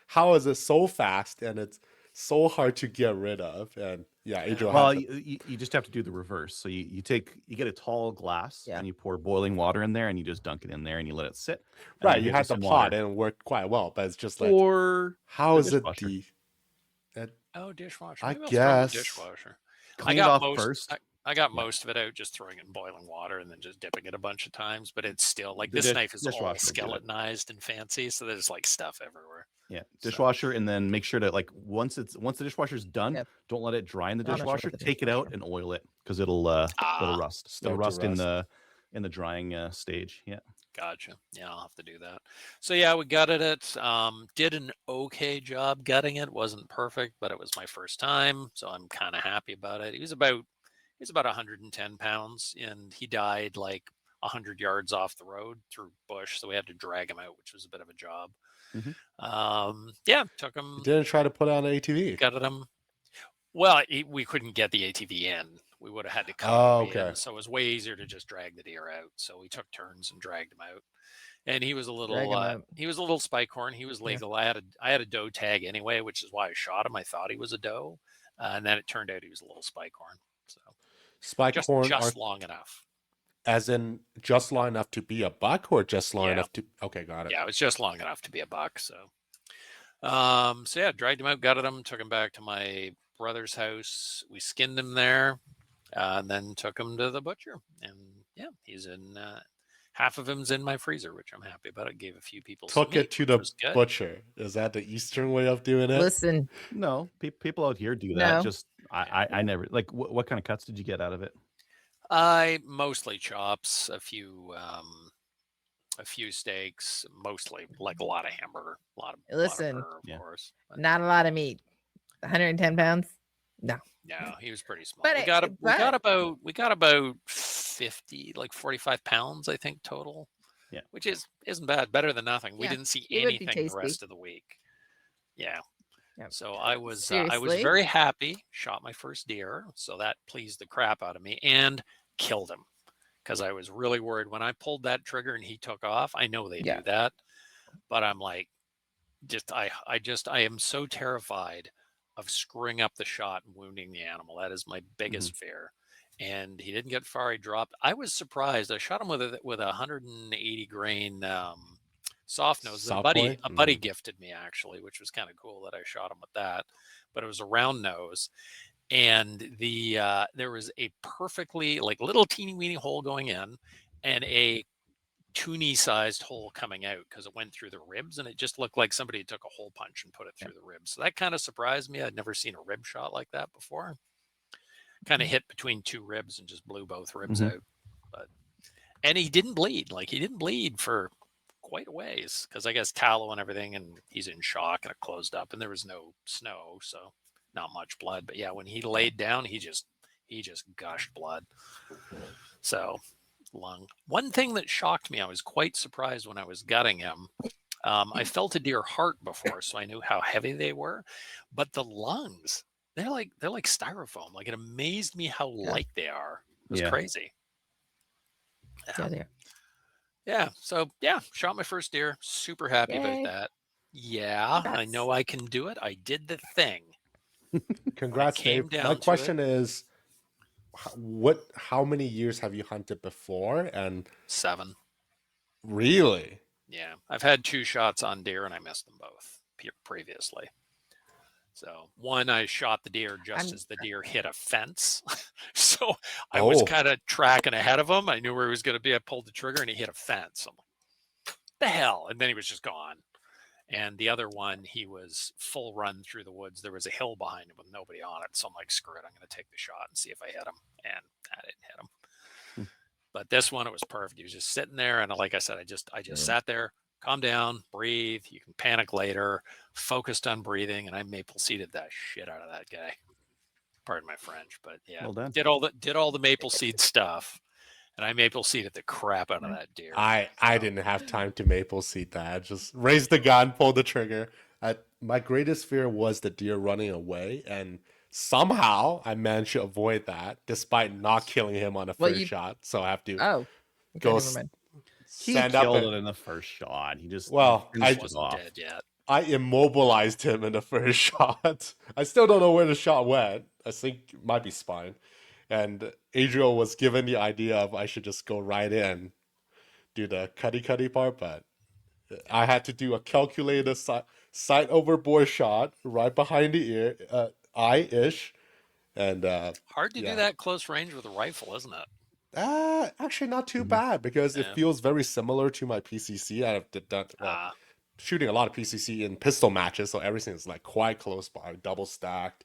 how is it so fast and it's so hard to get rid of? And yeah, Adriel. Well, you just have to do the reverse. So you get a tall glass and you pour boiling water in there and you just dunk it in there and you let it sit. Right, you had the pot and it worked quite well, but it's just like, how is it dishwasher? I Maybe I'll throw it in the dishwasher. Clean it off first. I got most of it out just throwing it in boiling water and then just dipping it a bunch of times, but it's still like this knife is all skeletonized and fancy, so there's like stuff everywhere. Yeah, dishwasher, and then make sure to like once the dishwasher's done, don't let it dry in the dishwasher. Take it out and oil it because it'll rust. It'll rust in the drying stage. Yeah. Gotcha. Yeah, I'll have to do that. So yeah, we gutted it. Did an okay job gutting it. Wasn't perfect, but it was my first time, so I'm kind of happy about it. He was about 110 pounds, and he died like 100 yards off the road through bush, so we had to drag him out, which was a bit of a job. Yeah, took him. You didn't try to put on an ATV. Gutted him. Well, we couldn't get the ATV in. We would have had to cut him in, so it was way easier to just drag the deer out. So we took turns and dragged him out. And he was a little spike horn. He was legal. Yeah. I had a doe tag anyway, which is why I shot him. I thought he was a doe, and then it turned out he was a little spike horn. So spike horn just long enough. As in just long enough to be a buck, or just long enough to? Okay, got it. Yeah, it was just long enough to be a buck. So, so yeah, dragged him out, gutted him, took him back to my brother's house. We skinned him there, and then took him to the butcher. And yeah, he's in. Half of him's in my freezer, which I'm happy about. It gave a few people. Took it to the butcher. Is that the Eastern way of doing it? Listen, no, people out here do that. No. Just I never like. What kind of cuts did you get out of it? I mostly chops, a few steaks, mostly like a lot of hamburger, a lot of burger, of course. But not a lot of meat. 110 pounds? No, he was pretty small. We got about 50, like 45 pounds, I think, total. Yeah, which isn't bad. Better than nothing. We didn't see anything the rest of the week. Yeah. Yep. So I was very happy, shot my first deer, so that pleased the crap out of me, and killed him, because I was really worried when I pulled that trigger and he took off. I know they do that, but I'm like, I am so terrified of screwing up the shot and wounding the animal. That is my biggest fear. And he didn't get far. He dropped. I was surprised. I shot him with a 180 grain soft nose. A buddy gifted me, actually, which was kind of cool that I shot him with that. But it was a round nose, and there was a perfectly like little teeny weeny hole going in, and a toonie sized hole coming out, because it went through the ribs, and it just looked like somebody took a hole punch and put it through the ribs. So that kind of surprised me. I'd never seen a rib shot like that before. Kind of hit between two ribs and just blew both ribs out. And he didn't bleed. Like, he didn't bleed for quite a ways, because I guess tallow and everything, and he's in shock, and it closed up, and there was no snow, so not much blood. But yeah, when he laid down, he just gushed blood. So one thing that shocked me, I was quite surprised when I was gutting him. I felt a deer heart before, so I knew how heavy they were, but the lungs, they're like styrofoam. Like, it amazed me how light they are. It was crazy. Yeah. So yeah, shot my first deer. Super happy about that. Yeah, I know I can do it. I did the thing. Congrats, Dave. My question is, how many years have you hunted before? And 7. Really? Yeah, I've had 2 shots on deer, and I missed them both previously. So one, I shot the deer just as the deer hit a fence. So I was kind of tracking ahead of him. I knew where he was going to be. I pulled the trigger and he hit a fence. I'm like, the hell? And then he was just gone. And the other one, he was full run through the woods. There was a hill behind him with nobody on it. So I'm like, screw it. I'm going to take the shot and see if I hit him. And I didn't hit him. But this one, it was perfect. He was just sitting there. And like I said, I just sat there. Calm down, breathe. You can panic later. Focused on breathing, and I maple seeded that shit out of that guy. Pardon my French, but yeah, well done. Did all the maple seed stuff, and I maple seeded the crap out of that deer. I didn't have time to maple seed that. I just raised the gun, pulled the trigger. My greatest fear was the deer running away, and somehow I managed to avoid that, despite not killing him on a first shot. So I have to go. He killed it in the first shot. He just I wasn't dead yet. I immobilized him in the first shot. I still don't know where the shot went. I think it might be spine. And Adriel was given the idea of I should just go right in, do the cutty part, but I had to do a calculated side overboard shot right behind the ear, eye-ish. And hard to do that close range with a rifle, isn't it? Actually not too bad because it feels very similar to my PCC. I've done shooting a lot of PCC in pistol matches, so everything is like quite close by, double stacked,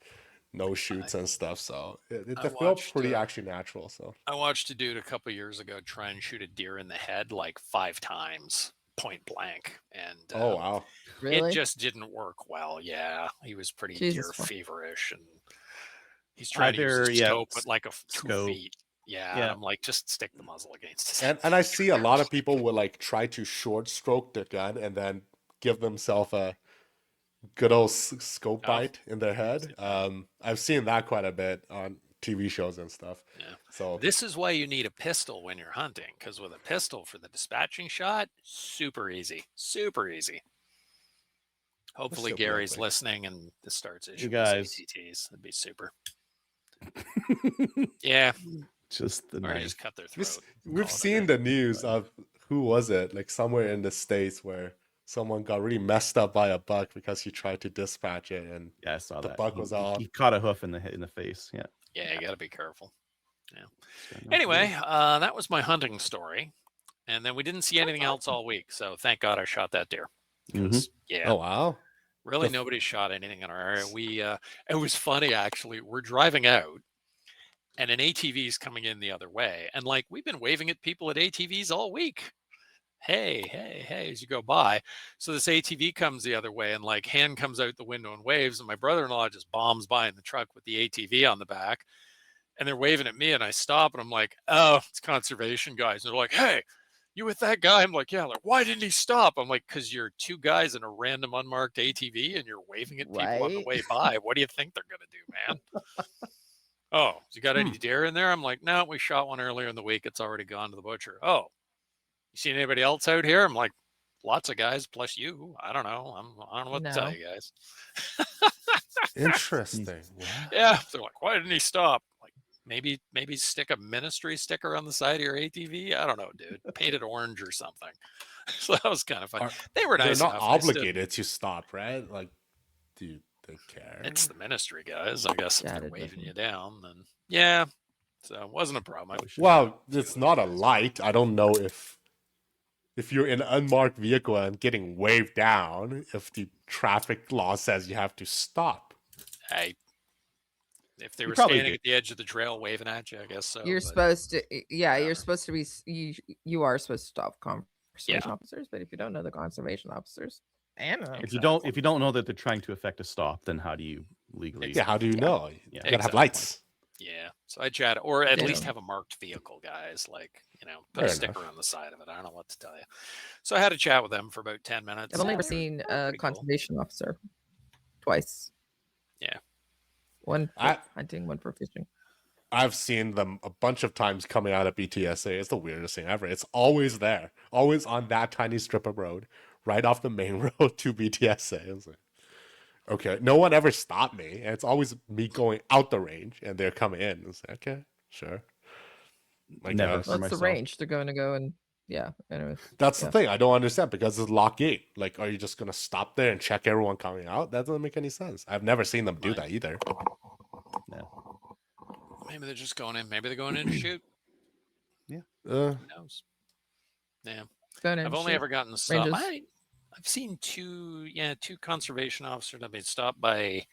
no shoots and stuff. So it felt pretty actually natural. So I watched a dude a couple years ago try and shoot a deer in the head like 5 times point blank, and oh wow, Really? it just didn't work well. Yeah, he was pretty deer feverish, and he's trying to use his scope at like 2 feet. Yeah, I'm like, just stick the muzzle against his head. And I see a lot of people will like try to short stroke the gun and then give themselves a good old scope bite in their head. I've seen that quite a bit on TV shows and stuff. Yeah. So this is why you need a pistol when you're hunting, because with a pistol for the dispatching shot, super easy, super easy. Hopefully Gary's listening and this starts issuing ATTs. That'd be super. Yeah. Just the or just cut their throat. We've seen the news of who was it, like somewhere in the States where someone got really messed up by a buck because he tried to dispatch it, and I saw the that. buck was off. He caught a hoof in the face. Yeah, you got to be careful. Yeah. Anyway, that was my hunting story, and then we didn't see anything else all week. So thank God I shot that deer. Yeah. Oh wow. Really, nobody shot anything in our area. We it was funny actually. We're driving out, and an ATV is coming in the other way, and like we've been waving at people at ATVs all week. Hey, as you go by. So this ATV comes the other way, and like hand comes out the window and waves, and my brother-in-law just bombs by in the truck with the ATV on the back, and they're waving at me, and I stop, and I'm like, oh, it's conservation guys. And they're like, hey, you with that guy? I'm like, yeah. Like, why didn't he stop? I'm like, because you're 2 guys in a random unmarked ATV, and you're waving at people on the way by. What do you think they're gonna do, man? Oh, you got any deer in there? I'm like, no, we shot one earlier in the week. It's already gone to the butcher. Oh, you seen anybody else out here? I'm like, lots of guys plus you. I don't know. I don't know what to tell you guys. Interesting. Yeah. They're like, why didn't he stop? Like, maybe stick a ministry sticker on the side of your ATV. I don't know, dude. Paint it orange or something. So that was kind of fun. They were nice. They're not obligated to stop, right? Like, do they care? It's the ministry guys, I guess. If they're waving you down, then yeah. So it wasn't a problem. Well, it's not a light. I don't know if you're in an unmarked vehicle and getting waved down, if the traffic law says you have to stop. If they were standing at the edge of the trail waving at you, I guess so. You're supposed to, you're supposed to be, you are supposed to stop conservation officers, but if you don't know the conservation officers, if you don't know that they're trying to effect a stop, then how do you legally? Yeah, how do you know? You gotta have lights. Yeah, so I chat, or at least have a marked vehicle, guys. Like, put a sticker on the side of it. I don't know what to tell you. So I had a chat with them for about 10 minutes. I've only ever seen a conservation officer twice. Yeah, one for hunting, one for fishing. I've seen them a bunch of times coming out of BTSA. It's the weirdest thing ever. It's always there, always on that tiny strip of road, right off the main road to BTSA. It's like, okay, no one ever stopped me. And it's always me going out the range and they're coming in. It's like, okay, sure. Never. Well, it's the range. They're going to go and anyway. That's the thing. I don't understand because it's lock gate. Like, are you just gonna stop there and check everyone coming out? That doesn't make any sense. I've never seen them do that either. No. Maybe they're just going in. Maybe they're going in to shoot. Yeah. Who knows? Yeah. I've only ever gotten stopped. I've seen two conservation officers have been stopped by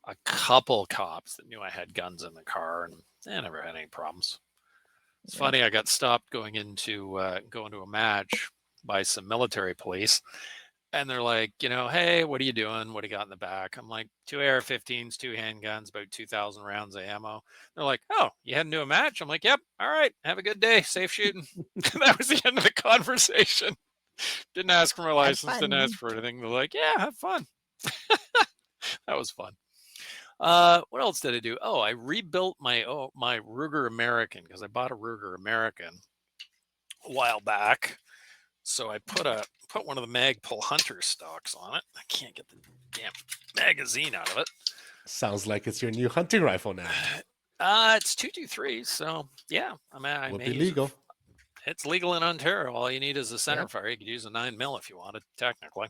a couple cops that knew I had guns in the car, and I never had any problems. It's funny. I got stopped going to a match by some military police, and they're like, hey, what are you doing? What do you got in the back? I'm like, 2 AR-15s, 2 handguns, about 2,000 rounds of ammo. They're like, oh, you heading to a match? I'm like, yep. All right. Have a good day. Safe shooting. That was the end of the conversation. Didn't ask for my license. Didn't ask for anything. They're like, yeah, have fun. That was fun. What else did I do? Oh, I rebuilt my Ruger American because I bought a Ruger American a while back. So I put one of the Magpul Hunter stocks on it. I can't get the damn magazine out of it. Sounds like it's your new hunting rifle now. It's 223, so yeah. I Would may be use legal. It's legal in Ontario. All you need is a center Yep. fire. You could use a 9mm if you wanted, technically.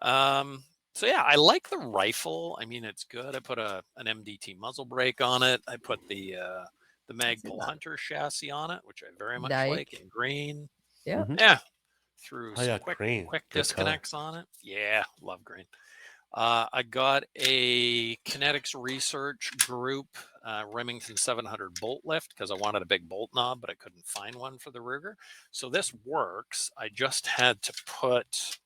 So yeah, I like the rifle. I mean, it's good. I put an MDT muzzle brake on it. I put the Magpul Hunter chassis on it, which I very much like, in green. Yeah. Yeah. Threw Oh, yeah, some green. quick Good disconnects on it. Yeah, love green. I got a Kinetics Research Group Remington 700 bolt lift because I wanted a big bolt knob, but I couldn't find one for the Ruger. So this works. I just had to put...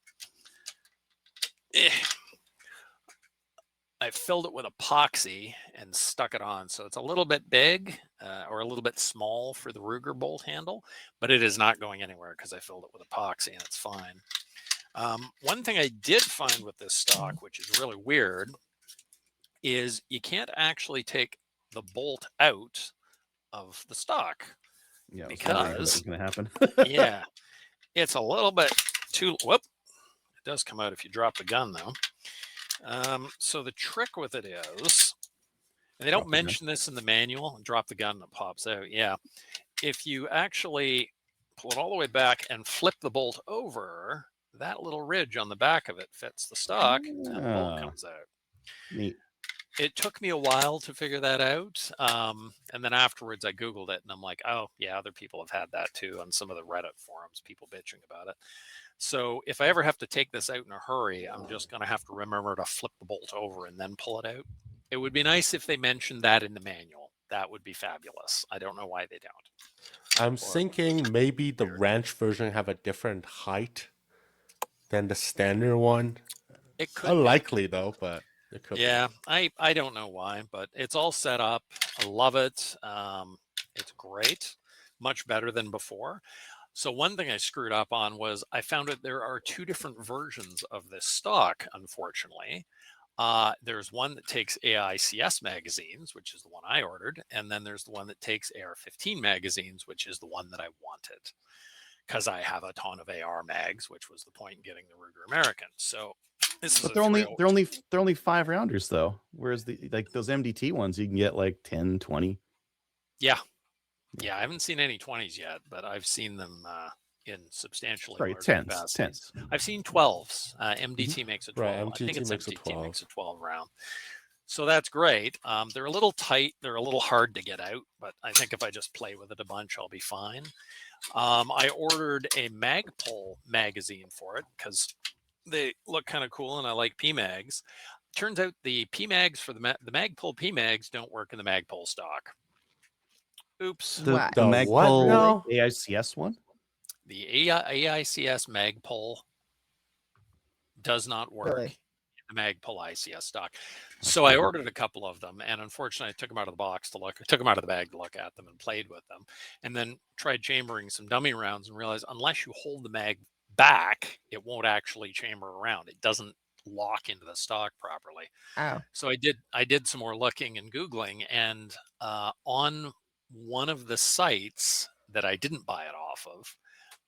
I filled it with epoxy and stuck it on. So it's a little bit big or a little bit small for the Ruger bolt handle, but it is not going anywhere because I filled it with epoxy and it's fine. One thing I did find with this stock, which is really weird, is you can't actually take the bolt out of the stock. Yeah, because what's going to happen. Yeah, it's a little bit too. Whoop! It does come out if you drop the gun, though. So the trick with it is, and they don't mention this in the manual, and drop the gun and it pops out. Yeah, if you actually pull it all the way back and flip the bolt over, that little ridge on the back of it fits the stock and the bolt comes out. Neat. It took me a while to figure that out. And then afterwards I Googled it and I'm like, oh yeah, other people have had that too on some of the Reddit forums, people bitching about it. So if I ever have to take this out in a hurry, I'm just going to have to remember to flip the bolt over and then pull it out. It would be nice if they mentioned that in the manual. That would be fabulous. I don't know why they don't. I'm thinking maybe the ranch version have a different height than the standard one. It could unlikely though, but it could yeah, be. I don't know why, but it's all set up. I love it. It's great. Much better than before. So one thing I screwed up on was I found that there are two different versions of this stock, unfortunately. There's one that takes AICS magazines, which is the one I ordered. And then there's the one that takes AR-15 magazines, which is the one that I wanted. Because I have a ton of AR mags, which was the point in getting the Ruger American. So this is they're only 5 rounders though. Whereas those MDT ones, you can get like 10, 20. Yeah. Yeah, I haven't seen any 20s yet, but I've seen them in substantially larger capacities. I've seen 12s. MDT makes a 12. Right, I think it's makes MDT makes a 12 round. So that's great. They're a little tight. They're a little hard to get out, but I think if I just play with it a bunch, I'll be fine. I ordered a Magpul magazine for it because they look kind of cool and I like PMags. Turns out the PMags for the Magpul PMags don't work in the Magpul stock. Oops. The Magpul AICS one? The AICS Magpul does not work in the Magpul ICS stock. So I ordered a couple of them, and unfortunately I took them out of the box to look. I took them out of the bag to look at them and played with them, and then tried chambering some dummy rounds and realized unless you hold the mag back, it won't actually chamber around. It doesn't lock into the stock properly. Oh. So I did some more looking and Googling, and on one of the sites that I didn't buy it off of,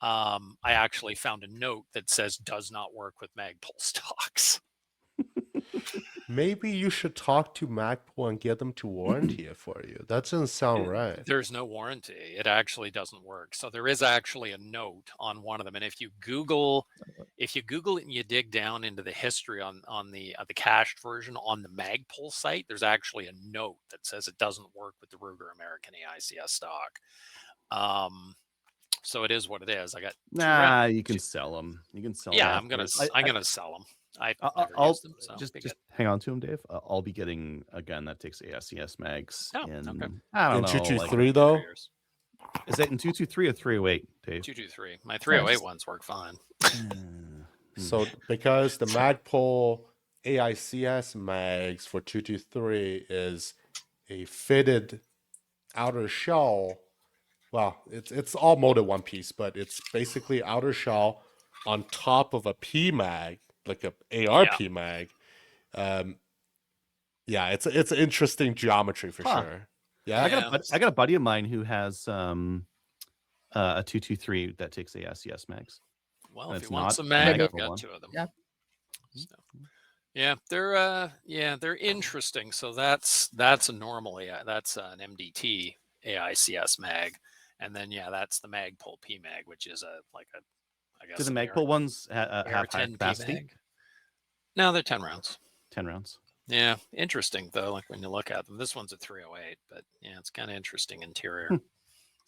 I actually found a note that says does not work with Magpul stocks. Maybe you should talk to Magpul and get them to warranty it for you. That doesn't sound right. There's no warranty. It actually doesn't work. So there is actually a note on one of them. And if you Google it and you dig down into the history on the cached version on the Magpul site, there's actually a note that says it doesn't work with the Ruger American AICS stock. So it is what it is. I got you can sell them. You can sell them. Yeah, I'm gonna sell them. I'll them, so just hang on to them, Dave. I'll be getting a gun that takes AICS mags in I don't know, 223 though. Is that in 223 or 308, Dave? 223. My 308 ones work fine. So because the Magpul AICS mags for 223 is a fitted outer shell. Well, it's all molded one piece, but it's basically outer shell on top of a P mag, like a ARP mag. Yeah, it's an interesting geometry for sure. Yeah, I got a buddy of mine who has a 223 that takes AICS mags. Well, And if it's you want not some a mag, mag I've for got one. 2 of them. Yeah. So, they're interesting. So that's a normally that's an MDT AICS mag, and then that's the Magpul P mag, which is I guess Do the an Magpul ones have high 10 P capacity? mag. No, they're 10 rounds. 10 rounds. Yeah, interesting though. Like when you look at them, this one's a 308, but it's kind of interesting interior.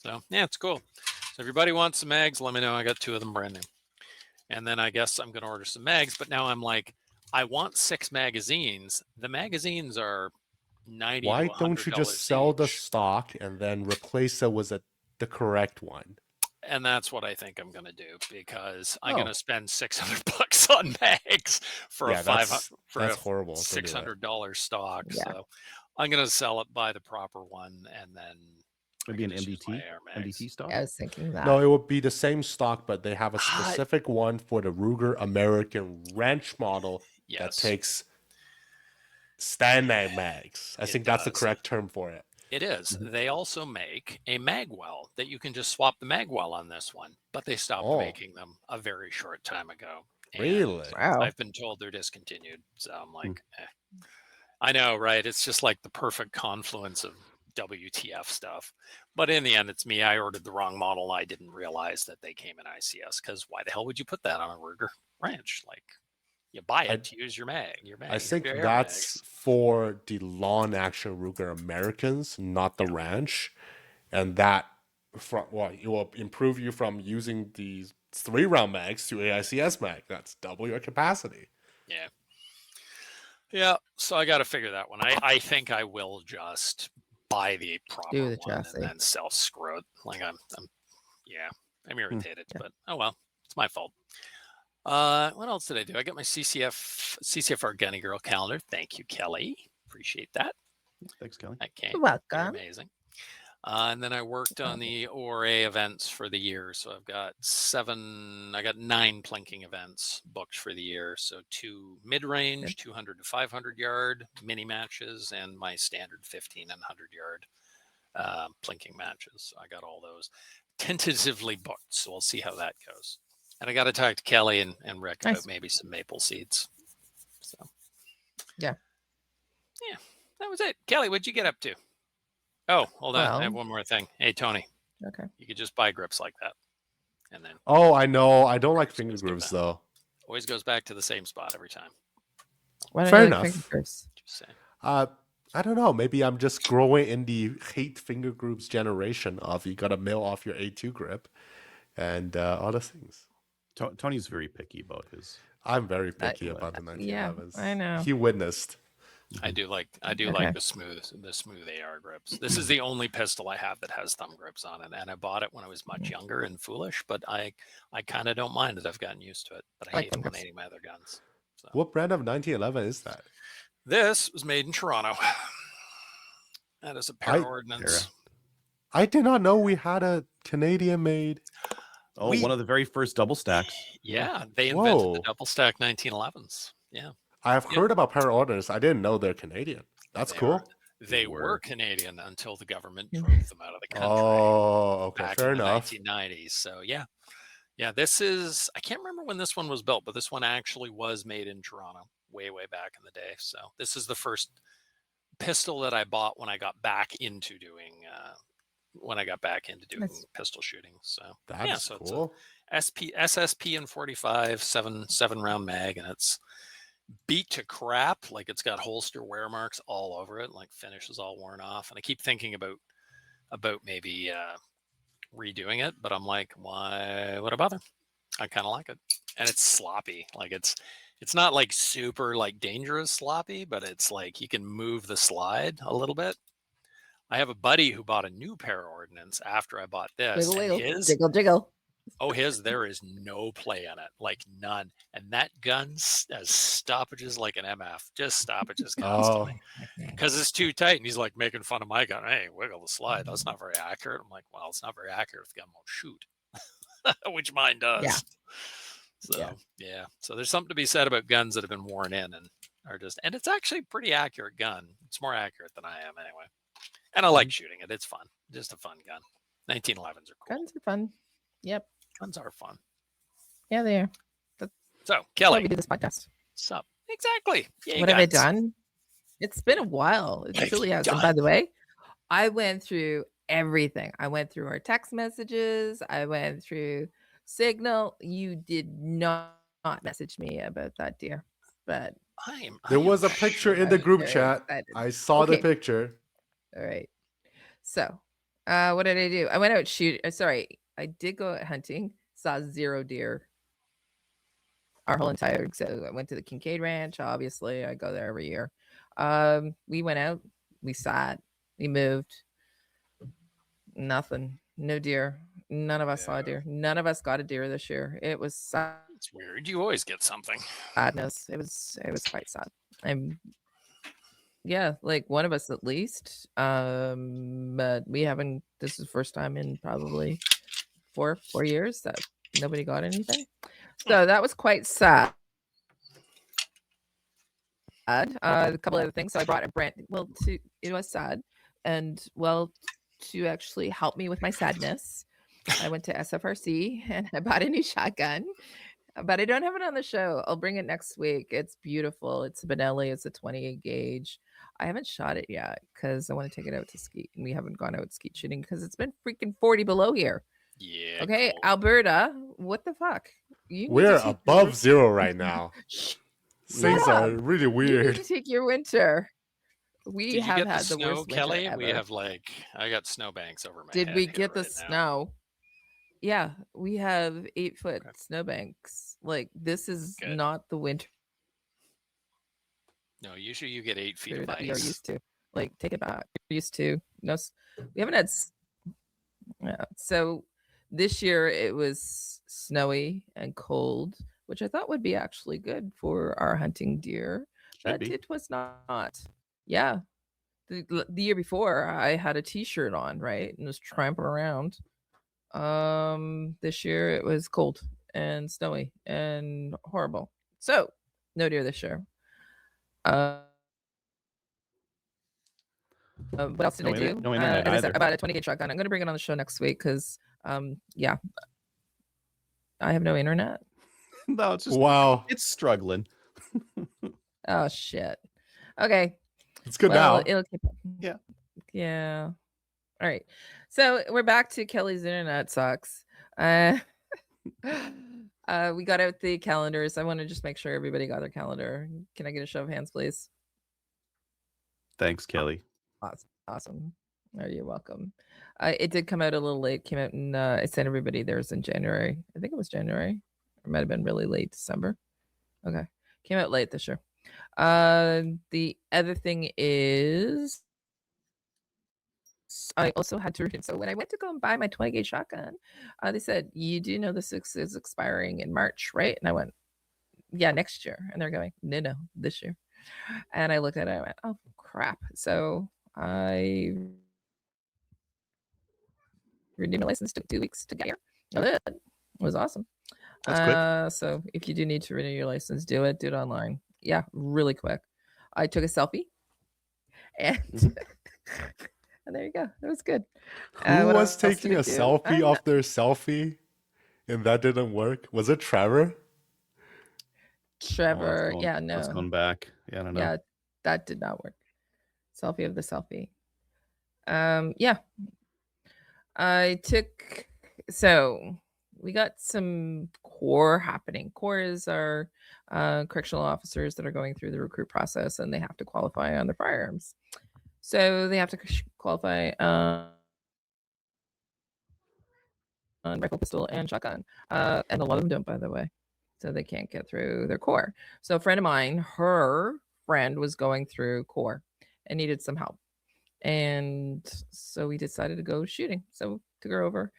So it's cool. So everybody wants some mags, let me know. I got 2 of them brand new. And then I guess I'm going to order some mags, but now I'm like, I want 6 magazines. The magazines are $90 Why to $100 don't you just sell the each. stock and then replace it with the correct one? And that's what I think I'm going to do, because I'm Oh. going to spend $600 on mags for Yeah, a that's $500 horrible. Don't do that. $600 stock. Yeah. So I'm going to sell it, buy the proper one, and then Maybe an just use my MDT? Air Mags. MDT stock? I was thinking that. No, it would be the same stock, but they have a Ah. specific one for the Ruger American Ranch model that Yes, takes standard mags. I It think that's the does. correct term for it. it is. Mhm. They also make a magwell that you can just swap the magwell on this one, but they stopped Oh. making them a very short time ago. And Really? Wow. I've been told they're discontinued. So I'm like, I know, right? It's just like the perfect confluence of WTF stuff. But in the end, it's me. I ordered the wrong model. I didn't realize that they came in ICS, because why the hell would you put that on a Ruger Ranch? Like, you buy it to use your mag. I think your Air that's Mags. for the long action Ruger Americans, not the Ranch. And that it will improve you from using these 3-round mags to AICS mag. That's double your capacity. Yeah, so I got to figure that one. I think I will just buy the proper Do the one chassis. and then self-screw it. Like I'm irritated, Yeah. but oh well, it's my fault. What else did I do? I got my CCF Gunny Girl calendar. Thank you, Kelly. Appreciate that. Thanks, Kelly. Okay, You're you're welcome. amazing. And then I worked on the ORA events for the year. So I got 9 plinking events booked for the year. So 2 mid-range, 200 to 500 yard mini matches, and my standard 15 and 100 yard plinking matches. I got all those tentatively booked. So we'll see how that goes. And I got to talk to Kelly and Rick Nice. about maybe some maple seeds. So Yeah, that was it. Kelly, what'd you get up to? Oh, hold on. I have Well- one more thing. Hey, Tony, okay. you could just buy grips like that. And then Oh, I know. I don't like finger Let's get grooves that. though. always goes back to the same spot every time. Why don't Fair you like enough. fingers? Just saying. I don't know. Maybe I'm just growing in the hate finger grooves generation of you got to mill off your A2 grip and other things. Tony's very picky about his. I'm very picky about the 1911s. I know. He witnessed. I do like Okay. the smooth AR grips. This is the only pistol I have that has thumb grips on it, and I bought it when I was much younger and foolish. But I kind of don't mind it. I've gotten used to it. But I Like hate thumb grips. 180 my other guns. So What brand of 1911 is that? this was made in Toronto. That is a para ordnance. I did not know we had a Canadian made. Oh, one of the very first double stacks. Yeah, they invented Whoa. the double stack 1911s. Yeah. I have heard about para ordnance. I didn't know they're Canadian. That's They cool. are- They They were were. Canadian until the government Mm. drove them out of the country. Oh, okay. Back Fair in the enough. 1990s. So yeah. This is, I can't remember when this one was built, but this one actually was made in Toronto way back in the day. So this is the first pistol that I bought when I got back into doing Nice. pistol shooting. So That's so cool. it's a SSP and 45 seven round mag, and it's beat to crap. Like it's got holster wear marks all over it, like finish is all worn off. And I keep thinking about maybe redoing it, but I'm like, why would I bother? I kind of like it, and it's sloppy. Like it's not like super like dangerous sloppy, but it's like you can move the slide a little bit. I have a buddy who bought a new para ordnance after I bought this, Wiggle, and wiggle, his jiggle, jiggle. there is no play in it, like none. And that gun has stoppages like an MF, just stoppages constantly because it's too tight. And he's like making fun of my gun. Hey, wiggle the slide. That's not very accurate. I'm like, well, it's not very accurate if the gun won't shoot, which mine does. Yeah. So yeah. So there's something to be said about guns that have been worn in and are just, and it's actually a pretty accurate gun. It's more accurate than I am anyway. And I like shooting it. It's fun. Just a fun gun. 1911s are cool. Guns are fun. Yep. Guns are fun. Yeah, they are. So, That's why Kelly, we do this podcast. sup? Exactly. Yeah, What have I done? It's been a while. It truly has. And by the way, I went through everything. I went through our text messages. I went through Signal. You did not message me about that, dear. But there was a picture in the group chat. I saw the picture. All right. So, what did I do? I went out shooting. Sorry, I did go out hunting. Saw 0 deer. Our whole entire. So I went to the Kincaid Ranch. Obviously, I go there every year. We went out. We sat. We moved. Nothing. No deer. None of us saw a deer. None of us got a deer this year. It was sad. It's weird. You always get something. Sadness. It was quite sad. Yeah, like one of us at least. But we haven't. This is the first time in probably 4 years that nobody got anything. So that was quite sad. A couple other things. So I brought a brand. It was sad, and to actually help me with my sadness, I went to SFRC and I bought a new shotgun. But I don't have it on the show. I'll bring it next week. It's beautiful. It's a Benelli. It's a 28 gauge. I haven't shot it yet because I want to take it out to skeet. And we haven't gone out skeet shooting because it's been freaking 40 below here. Yeah. Okay, cool. Alberta, what the fuck? We're above 0 right now. Things are really weird. You need to take your winter. We Did have you get had the the snow, worst Kelly? winter ever. We have I got snowbanks over my Did head we get the right snow? Now. Yeah, we have 8-foot snowbanks. Like, this is not the winter. No, usually you get 8 feet of ice. You're used to. Like, take it back. You're used to. No, we haven't had. Yeah. So this year it was snowy and cold, which I thought would be actually good for our hunting deer, but it was not. Yeah. The year before I had a t-shirt on, right, and was tramping around. This year it was cold and snowy and horrible. So no deer this year. What else did I do? As I said, I bought a 20 gauge shotgun. I'm going to bring it on the show next week because, yeah, I have no internet. No, it's just it's struggling. Oh shit. Okay. It's good now. It'll keep up. Yeah. All right. So we're back to Kelly's internet sucks. We got out the calendars. I want to just make sure everybody got their calendar. Can I get a show of hands, please? Thanks, Kelly. Awesome. Oh, you're welcome. It did come out a little late. Came out and I sent everybody theirs in January. I think it was January. It might have been really late December. Okay. Came out late this year. The other thing is I also had to. So when I went to go and buy my 20 gauge shotgun, they said, "You do know this is expiring in March, right?" And I went, "Yeah, next year." And they're going, "No, this year." And I looked at it. I went, "Oh crap!" So I renewed my license. Took 2 weeks to get here. It was awesome. That's quick. So if you do need to renew your license, do it online. Yeah, really quick. I took a selfie, and and there you go. It was good. Who was taking a selfie off their selfie, and that didn't work? Was it Trevor? Trevor, no. That's going back. Yeah, I don't know. Yeah, that did not work. Selfie of the selfie. Yeah. I took. So we got some core happening. Core is our correctional officers that are going through the recruit process, and they have to qualify on their firearms. So they have to qualify on rifle, pistol, and shotgun. And a lot of them don't, by the way. So they can't get through their core. So a friend of mine, her friend was going through core and needed some help. And so we decided to go shooting. So took her over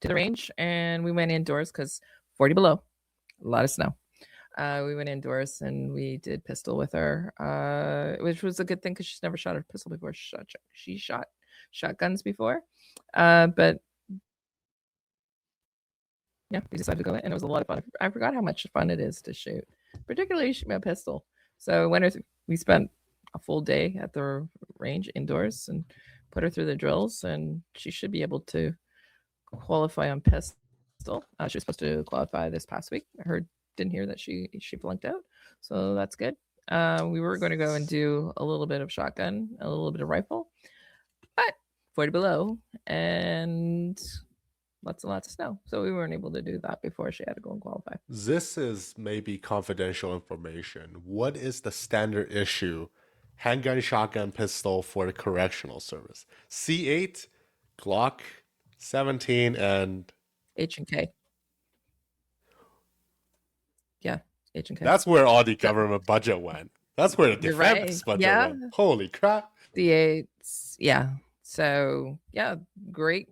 to the range and we went indoors because 40 below, a lot of snow. We went indoors and we did pistol with her, which was a good thing because she's never shot a pistol before. She shot shotguns before, but yeah, we decided to go in, and it was a lot of fun. I forgot how much fun it is to shoot, particularly shooting a pistol. So we spent a full day at the range indoors and put her through the drills, and she should be able to qualify on pistol. pistol. She was supposed to qualify this past week. Didn't hear that she flunked out, so that's good. We were going to go and do a little bit of shotgun, a little bit of rifle, but 40 below and lots and lots of snow, so we weren't able to do that before she had to go and qualify. This is maybe confidential information. What is the standard issue handgun, shotgun, pistol for the correctional service? C8, Glock 17, and H&K. Yeah, H&K. That's where all the government budget went. That's where the defense budget went. Holy crap. The 8s, yeah. So yeah, great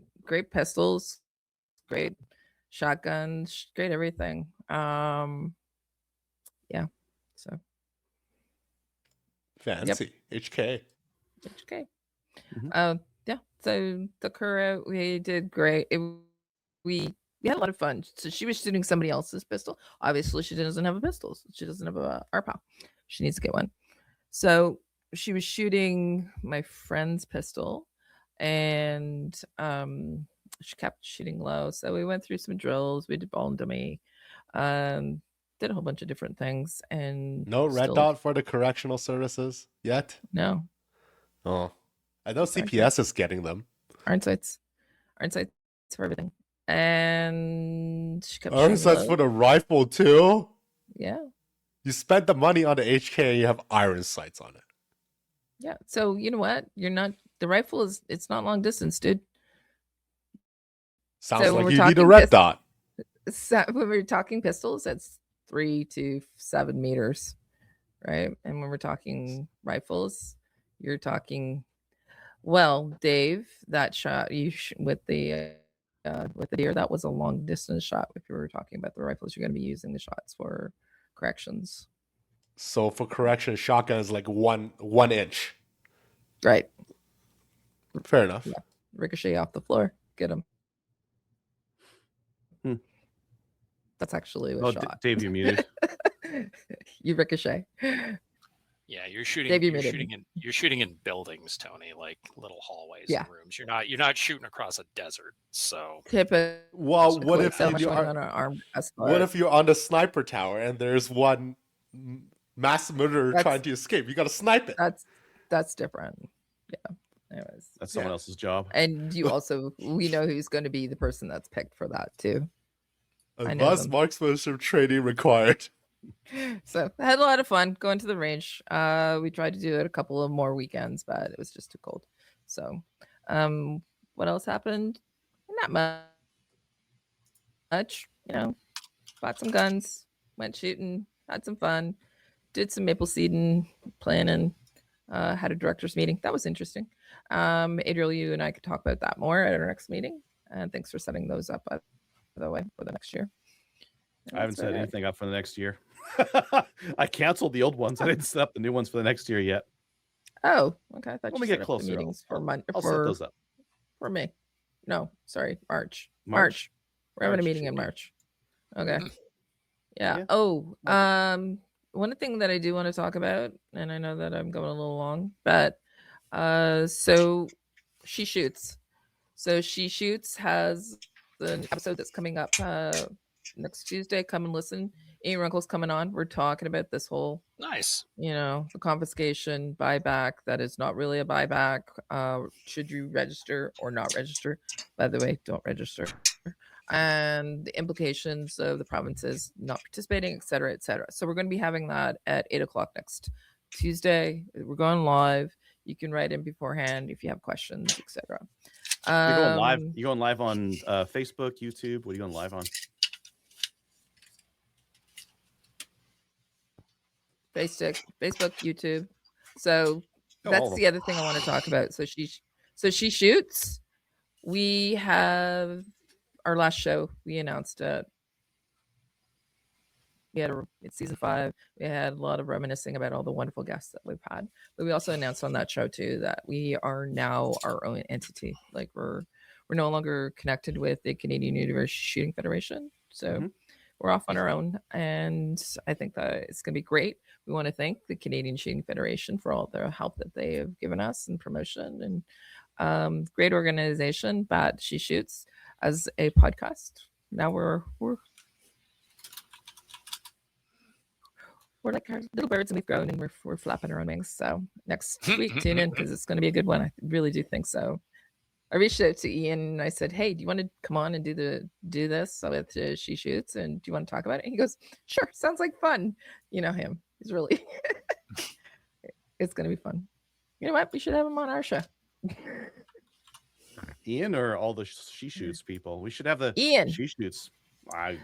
pistols, great shotguns, great everything. Yeah. So fancy. Yep. HK. Yeah. So took her out. We did great. We had a lot of fun. So she was shooting somebody else's pistol. Obviously, she doesn't have a pistol. She doesn't have a RPOW. She needs to get one. So she was shooting my friend's pistol, and she kept shooting low. So we went through some drills. We did ball and dummy, did a whole bunch of different things. And no red dot for the correctional services yet? No. Oh, I know CPS is getting them. Iron sights for everything. And she kept iron sights for the rifle too? Yeah. You spent the money on the HK and you have iron sights on it. Yeah. So you know what? The rifle it's not long distance, dude. Sounds like you need a red dot. So when we're talking pistols, that's 3 to 7 meters, right? And when we're talking rifles, you're talking, well, Dave, that shot with the deer, that was a long distance shot. If you were talking about the rifles, you're going to be using the shots for corrections. So for correction, shotgun is like one inch. Right. Fair enough. Yeah. Ricochet off the floor. Get him. That's actually a shot. Dave, you're muted. You ricochet. Yeah, you're shooting. Dave, you're shooting in buildings, Tony, like little hallways and rooms. You're not shooting across a desert. So well, what if you're on the sniper tower and there's one mass murderer trying to escape? You got to snipe it. That's different. Yeah. Anyways, that's someone else's job. And we know who's going to be the person that's picked for that too. Thus, marksmanship training required. So I had a lot of fun going to the range. We tried to do it a couple of more weekends, but it was just too cold. So what else happened? Not much. Bought some guns, went shooting, had some fun, did some maple seeding, planning, had a director's meeting. That was interesting. Adriel, you and I could talk about that more at our next meeting. And thanks for setting those up, by the way, for the next year. I haven't set anything up for the next year. I canceled the old ones. I didn't set up the new ones for the next year yet. Oh, okay. I thought when we get closer, meetings I'll set those up. For May. No, sorry, March. We're having a meeting in March. Okay. Yeah. Oh, one thing that I do want to talk about, and I know that I'm going a little long, but so She Shoots. So She Shoots has an episode that's coming up next Tuesday. Come and listen. Ian Runkle's coming on. We're talking about this whole the confiscation buyback that is not really a buyback. Should you register or not register? By the way, don't register. And the implications of the provinces not participating, et cetera, et cetera. So we're going to be having that at 8:00 next Tuesday. We're going live. You can write in beforehand if you have questions, et cetera. You're going live. You're going live on Facebook, YouTube. What are you going live on? Facebook, YouTube. So that's the other thing I want to talk about. So she shoots. We have our last show. We announced it. It's season 5. We had a lot of reminiscing about all the wonderful guests that we've had. But we also announced on that show too that we are now our own entity. Like we're no longer connected with the Canadian University Shooting Federation. So we're off on our own, and I think that it's going to be great. We want to thank the Canadian Shooting Federation for all their help that they have given us and promotion, and great organization. But She Shoots as a podcast now we're like our little birds, and we've grown, and we're flapping our own wings. So next week, tune in because it's going to be a good one. I really do think so. I reached out to Ian and I said, "Hey, do you want to come on and do this with She Shoots? And do you want to talk about it?" And he goes, "Sure, sounds like fun." You know him; he's really. It's going to be fun. You know what? We should have him on our show. Ian or all the She Shoots people? We should have the Ian. She Shoots.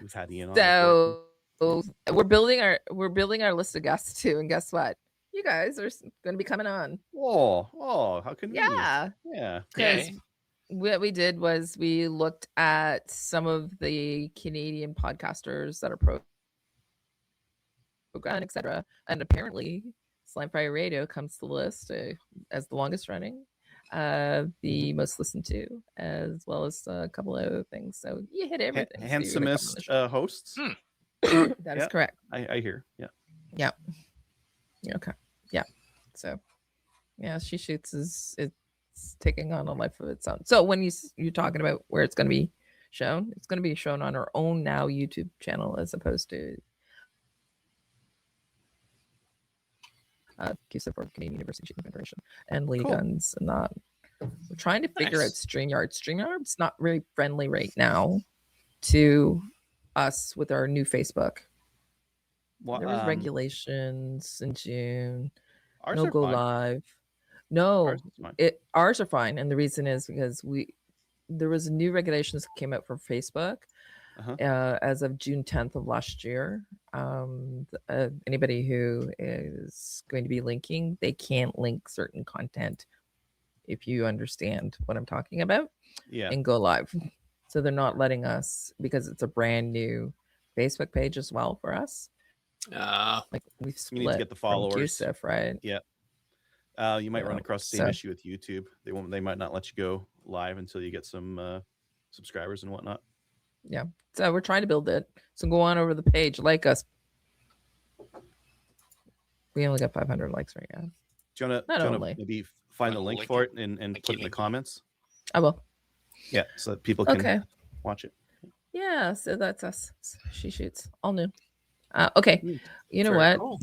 We've had Ian on. So we're building our list of guests too, and guess what? You guys are going to be coming on. Oh, how convenient. Yeah. Because what we did was we looked at some of the Canadian podcasters that are pro gun, etc., and apparently Slimefire Radio comes to the list as the longest running, the most listened to, as well as a couple of other things. So you hit everything. Handsomest hosts. That is correct. I hear. Yeah. Okay. Yeah. So, yeah, She Shoots it's taking on a life of its own. So when you're talking about where it's going to be shown, it's going to be shown on our own now YouTube channel as opposed to QSIP for Canadian University Shooting Federation and Lee Guns and that. We're trying to figure out StreamYard. StreamYard's not very friendly right now to us with our new Facebook. There was regulations in June. Ours no are go fine. Live. No, ours are fine, and the reason is because there was new regulations that came out from Facebook as of June 10th of last year. Anybody who is going to be linking, they can't link certain content, if you understand what I'm talking about. And go live. So they're not letting us, because it's a brand new Facebook page as well for us. Like we've split. You need to get the followers, QSIF, right? Yeah. You might run across the same issue with YouTube. They might not let you go live until you get some subscribers and whatnot. Yeah. So we're trying to build it. So go on over the page, like us. We only got 500 likes right now. Do you want to maybe find the link for it and put it in the comments? I will. Yeah, so that people can watch it. Yeah, so that's us. She Shoots. All new. Okay. You know what? Cool.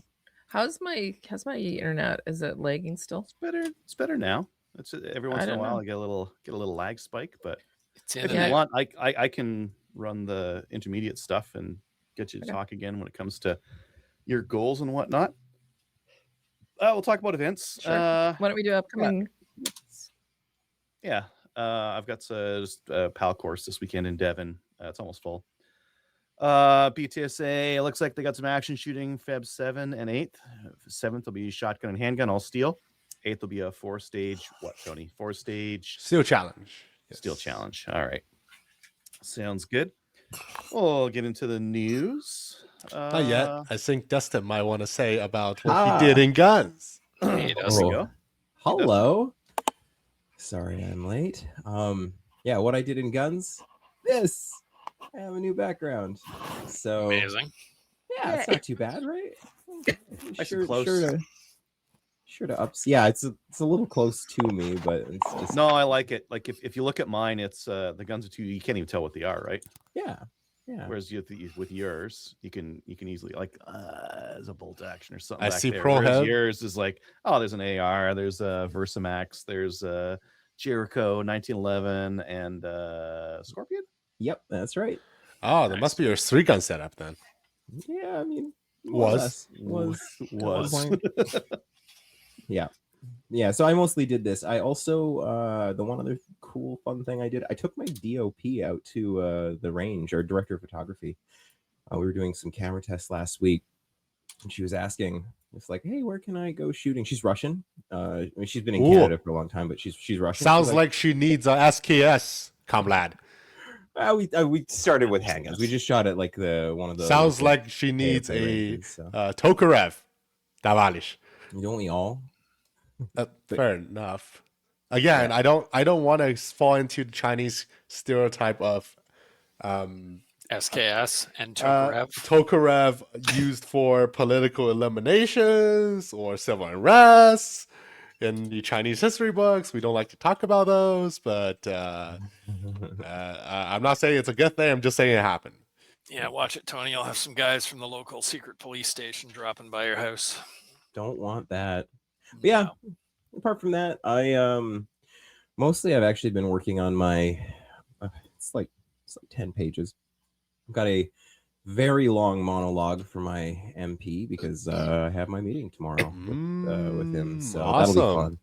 How's my internet? Is it lagging still? It's better now. It's every once in a while I get a little lag spike, but if you want, I can run the intermediate stuff and get you to talk again when it comes to your goals and whatnot. We'll talk about events. Sure. Why don't we do upcoming? Yeah. I've got just a PAL course this weekend in Devon. It's almost full. BTSA, it looks like they got some action shooting Feb 7 and 8th. 7th will be shotgun and handgun, all steel. 8th will be a 4-stage, what, Tony? 4-stage steel challenge. Yes. Steel challenge. All right. Sounds good. We'll get into the news. Not yet. I think Dustin might want to say about what he did in guns. Hey, Dustin. Go. Hello. Sorry I'm late. Yeah, what I did in guns. This. I have a new background. So amazing. Yeah, it's not too bad, right? Sure to ups. Yeah, it's a little close to me, but it's just no. I like it. Like if you look at mine, it's the guns are too. You can't even tell what they are, right? Yeah. Whereas with yours, you can easily like there's a bolt action or something. I back see there. pro head. Yours is like, oh, there's an AR, there's a Versamax, there's a Jericho 1911, and Scorpion. Yep, that's right. Oh, that must be your 3-gun setup then. Yeah, I mean, was. Yeah. So I mostly did this. I also the one other cool fun thing I did, I took my DOP out to the range, or director of photography. We were doing some camera tests last week, and she was asking, it's like, hey, where can I go shooting? She's Russian. I mean, she's been in Canada for a long time, but she's Russian. Sounds like she needs a SKS, comrade. We started with handguns. We just shot at like one of the. Sounds like she needs a Tokarev, Davalish. Don't we all? Fair enough. Again, I don't want to fall into the Chinese stereotype of SKS and Tokarev. Tokarev used for political eliminations or civil unrest. in the Chinese history books. We don't like to talk about those, but I'm not saying it's a good thing. I'm just saying it happened. Yeah, watch it, Tony. You'll have some guys from the local secret police station dropping by your house. Don't want that. But yeah, apart from that, mostly I've actually been working on my it's like 10 pages. I've got a very long monologue for my MP because I have my meeting tomorrow with him, so awesome. that'll be fun.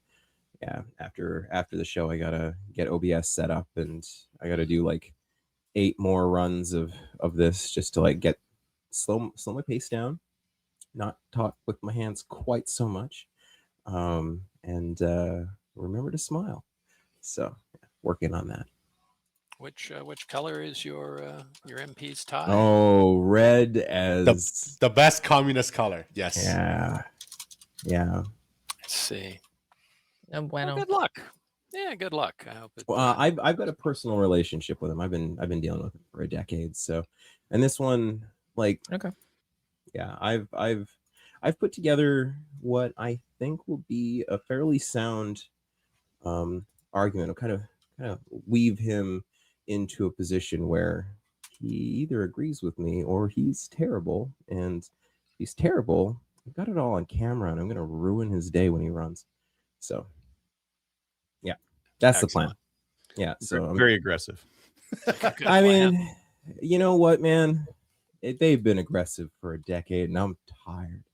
Yeah, after the show, I gotta get OBS set up, and I gotta do like 8 more runs of this just to like get slow my pace down, not talk with my hands quite so much, and remember to smile. So working on that. Which color is your MP's tie? Oh, red as the best communist color. Yes. Yeah. Let's see. Bueno. Well, good luck. Yeah, good luck. I hope it. I've got a personal relationship with him. I've been dealing with him for a decade. So, and this one, like, okay, yeah, I've put together what I think will be a fairly sound argument. I'll kind of weave him into a position where he either agrees with me or he's terrible. And if he's terrible, I've got it all on camera, and I'm going to ruin his day when he runs. So, yeah, that's excellent. the plan. Yeah, so I'm very aggressive. I mean, you know what, man? They've been aggressive for a decade, and I'm tired.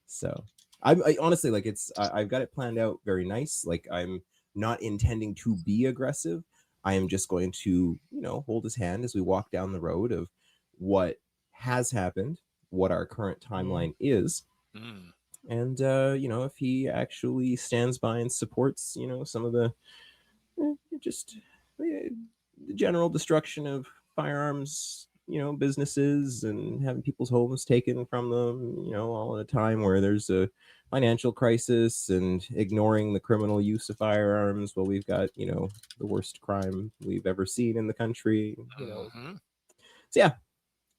So, I honestly, like, I've got it planned out very nice. Like, I'm not intending to be aggressive. I am just going to, hold his hand as we walk down the road of what has happened, what our current timeline is. And, if he actually stands by and supports, some of the the general destruction of firearms, businesses, and having people's homes taken from them, all at a time where there's a financial crisis, and ignoring the criminal use of firearms while we've got, the worst crime we've ever seen in the country. So yeah,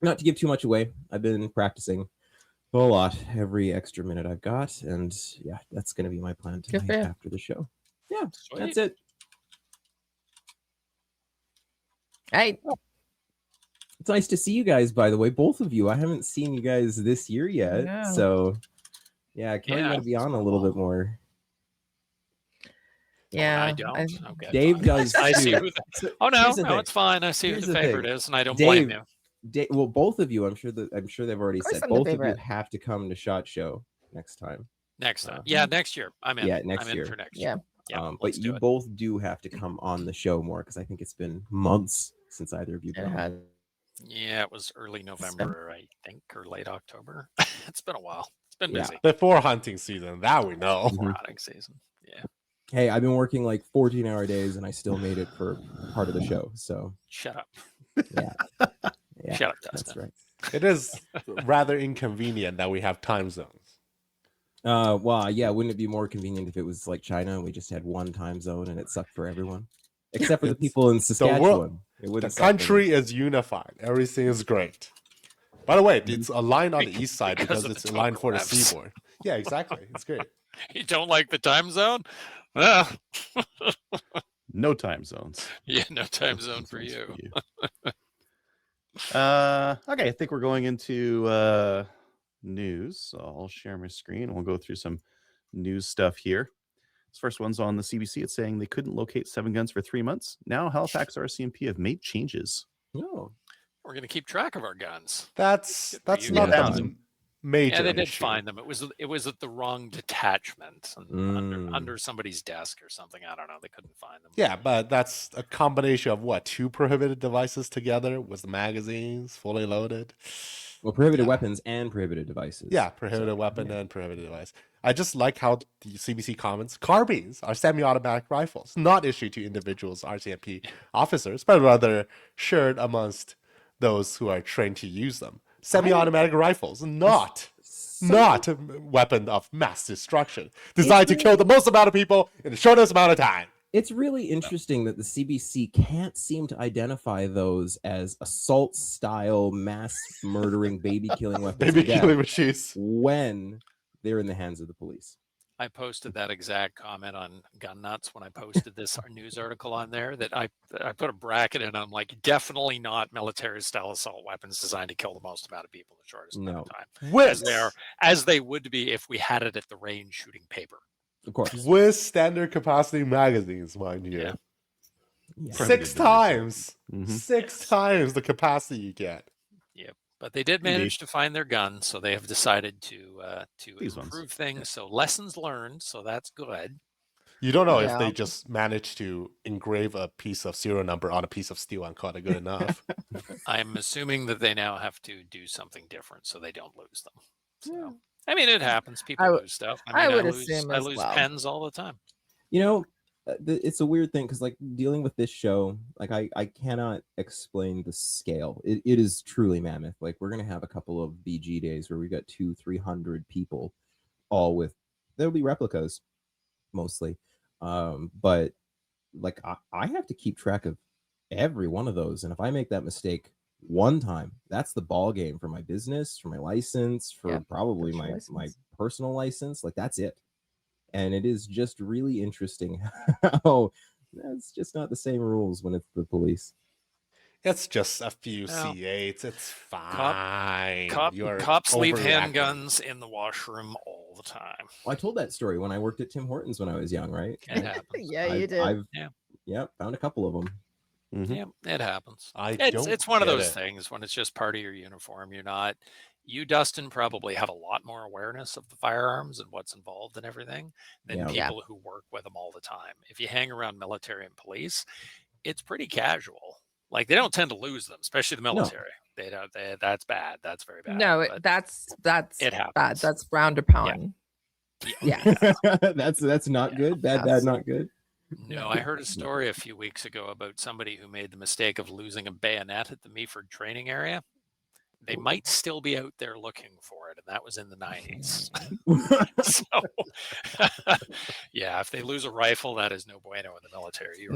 not to give too much away, I've been practicing a lot every extra minute I've got, and yeah, that's going to be my plan tonight after the show. Yeah, sweet. That's it. Hey, it's nice to see you guys, by the way, both of you. I haven't seen you guys this year yet, so yeah, Kelly got to be on a little bit more. Yeah, I don't. Okay, Dave fine. does. I see who no, it's fine. I see who the favorite is, and I don't blame you. Well, both of you, I'm sure they've already said. Both of you have to come to SHOT Show next time. Next time, next year. I'm in. Yeah, next year. For next year. Yeah, but you both do have to come on the show more, because I think it's been months since either of you have. Yeah, it was early November, I think, or late October. It's been a while. It's been busy. Before hunting season, that we know. Before hunting season, yeah. Hey, I've been working like 14-hour days, and I still made it for part of the show. So shut up. Yeah. Shut up, Dustin. That's right. It is rather inconvenient that we have time zones. Well, yeah, wouldn't it be more convenient if it was like China and we just had one time zone and it sucked for everyone, except for the people in Saskatchewan? The country is unified. Everything is great. By the way, it's aligned on the east side because it's aligned for the seaboard. Yeah, exactly. It's great. You don't like the time zone? Well, no time zones. Yeah, no time zone for you. Okay, I think we're going into news. So I'll share my screen and we'll go through some news stuff here. This first one's on the CBC. It's saying they couldn't locate 7 guns for 3 months. Now Halifax RCMP have made changes. Oh, we're going to keep track of our guns. That's not the major. Yeah, they did issue. find them. It was at the wrong detachment under somebody's desk or something. I don't know. They couldn't find them. Yeah, but that's a combination of what? 2 prohibited devices together with the magazines fully loaded. Well, prohibited weapons and prohibited devices. Yeah, prohibited weapon and prohibited device. I just like how the CBC comments, carbines are semi-automatic rifles, not issued to individuals, RCMP officers, but rather shared amongst those who are trained to use them. Semi-automatic rifles, not a weapon of mass destruction, designed to kill the most amount of people in the shortest amount of time. It's really interesting that the CBC can't seem to identify those as assault-style, mass-murdering, baby-killing weapons. Baby-killing machines. When they're in the hands of the police. I posted that exact comment on Gun Nuts when I posted this news article on there, that I put a bracket in. I'm like, definitely not military-style assault weapons designed to kill the most amount of people in the shortest amount of time. As they would be if we had it at the range shooting paper. Of course. With standard capacity magazines, mind you. Yeah. Yeah. 6 times. Mhm. 6 times the capacity you get. Yep. But they did manage to find their gun, so they have decided to These ones. improve things. So lessons learned, so that's good. You don't know if Yeah. they just managed to engrave a piece of serial number on a piece of steel and call it good enough. I'm assuming that they now have to do something different so they don't lose them. So, I mean, it happens. People lose stuff. I would lose, assume I as lose well. pens all the time. You know, it's a weird thing because, like, dealing with this show, like, I cannot explain the scale. It is truly mammoth. Like, we're gonna have a couple of BG days where we got 200-300 people, all with, there'll be replicas mostly, but like I have to keep track of every one of those, and if I make that mistake one time, that's the ball game for my business, for my license, for probably my personal license. Like, that's it. And it is just really interesting how that's just not the same rules when it's the police. It's just a few C8s. It's fine. Cops leave handguns in the washroom all the time. Well, I told that story when I worked at Tim Hortons when I was young, right? It happens. You did. Found a couple of them. Mm-hmm. Yeah, it happens. It's one of those things when it's just part of your uniform. You, Dustin, probably have a lot more awareness of the firearms and what's involved and everything than people who work with them all the time. If you hang around military and police, it's pretty casual. Like, they don't tend to lose them, especially the military. No. They don't. That's bad. That's very bad. No, that's it happens. bad. That's round to pound. Yeah. that's not good. Bad, not good. No, I heard a story a few weeks ago about somebody who made the mistake of losing a bayonet at the Meaford training area. They might still be out there looking for it, and that was in the 90s. So, if they lose a rifle, that is no bueno in the military.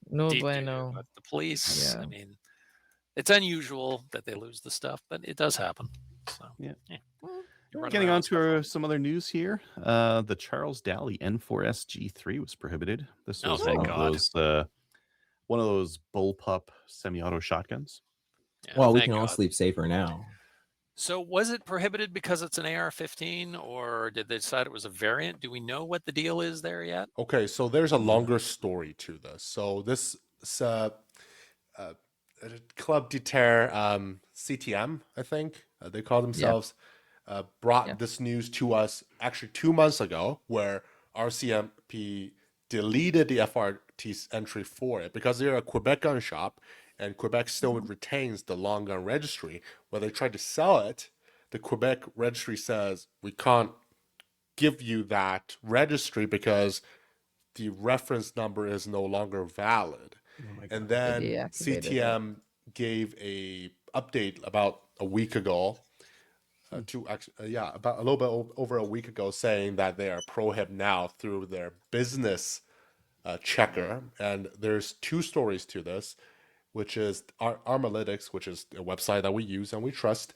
No bueno. But the police, I mean, it's unusual that they lose the stuff, but it does happen. So, Getting on to some other news here. The Charles Daly N4S G3 was prohibited. This was one of those bullpup semi-auto shotguns. Yeah, well, we can all sleep safer now. So was it prohibited because it's an AR-15, or did they decide it was a variant? Do we know what the deal is there yet? Okay, so there's a longer story to this. So this Club de Terre, CTM, I think they call themselves, brought this news to us actually 2 months ago, where RCMP deleted the FRT's entry for it because they're a Quebec gun shop. And Quebec still retains the long gun registry. When they tried to sell it, the Quebec registry says, we can't give you that registry because the reference number is no longer valid. And then CTM gave a update about a week ago, about a little bit over a week ago, saying that they are prohib now through their business checker. And there's 2 stories to this, which is Armalytics, which is a website that we use and we trust.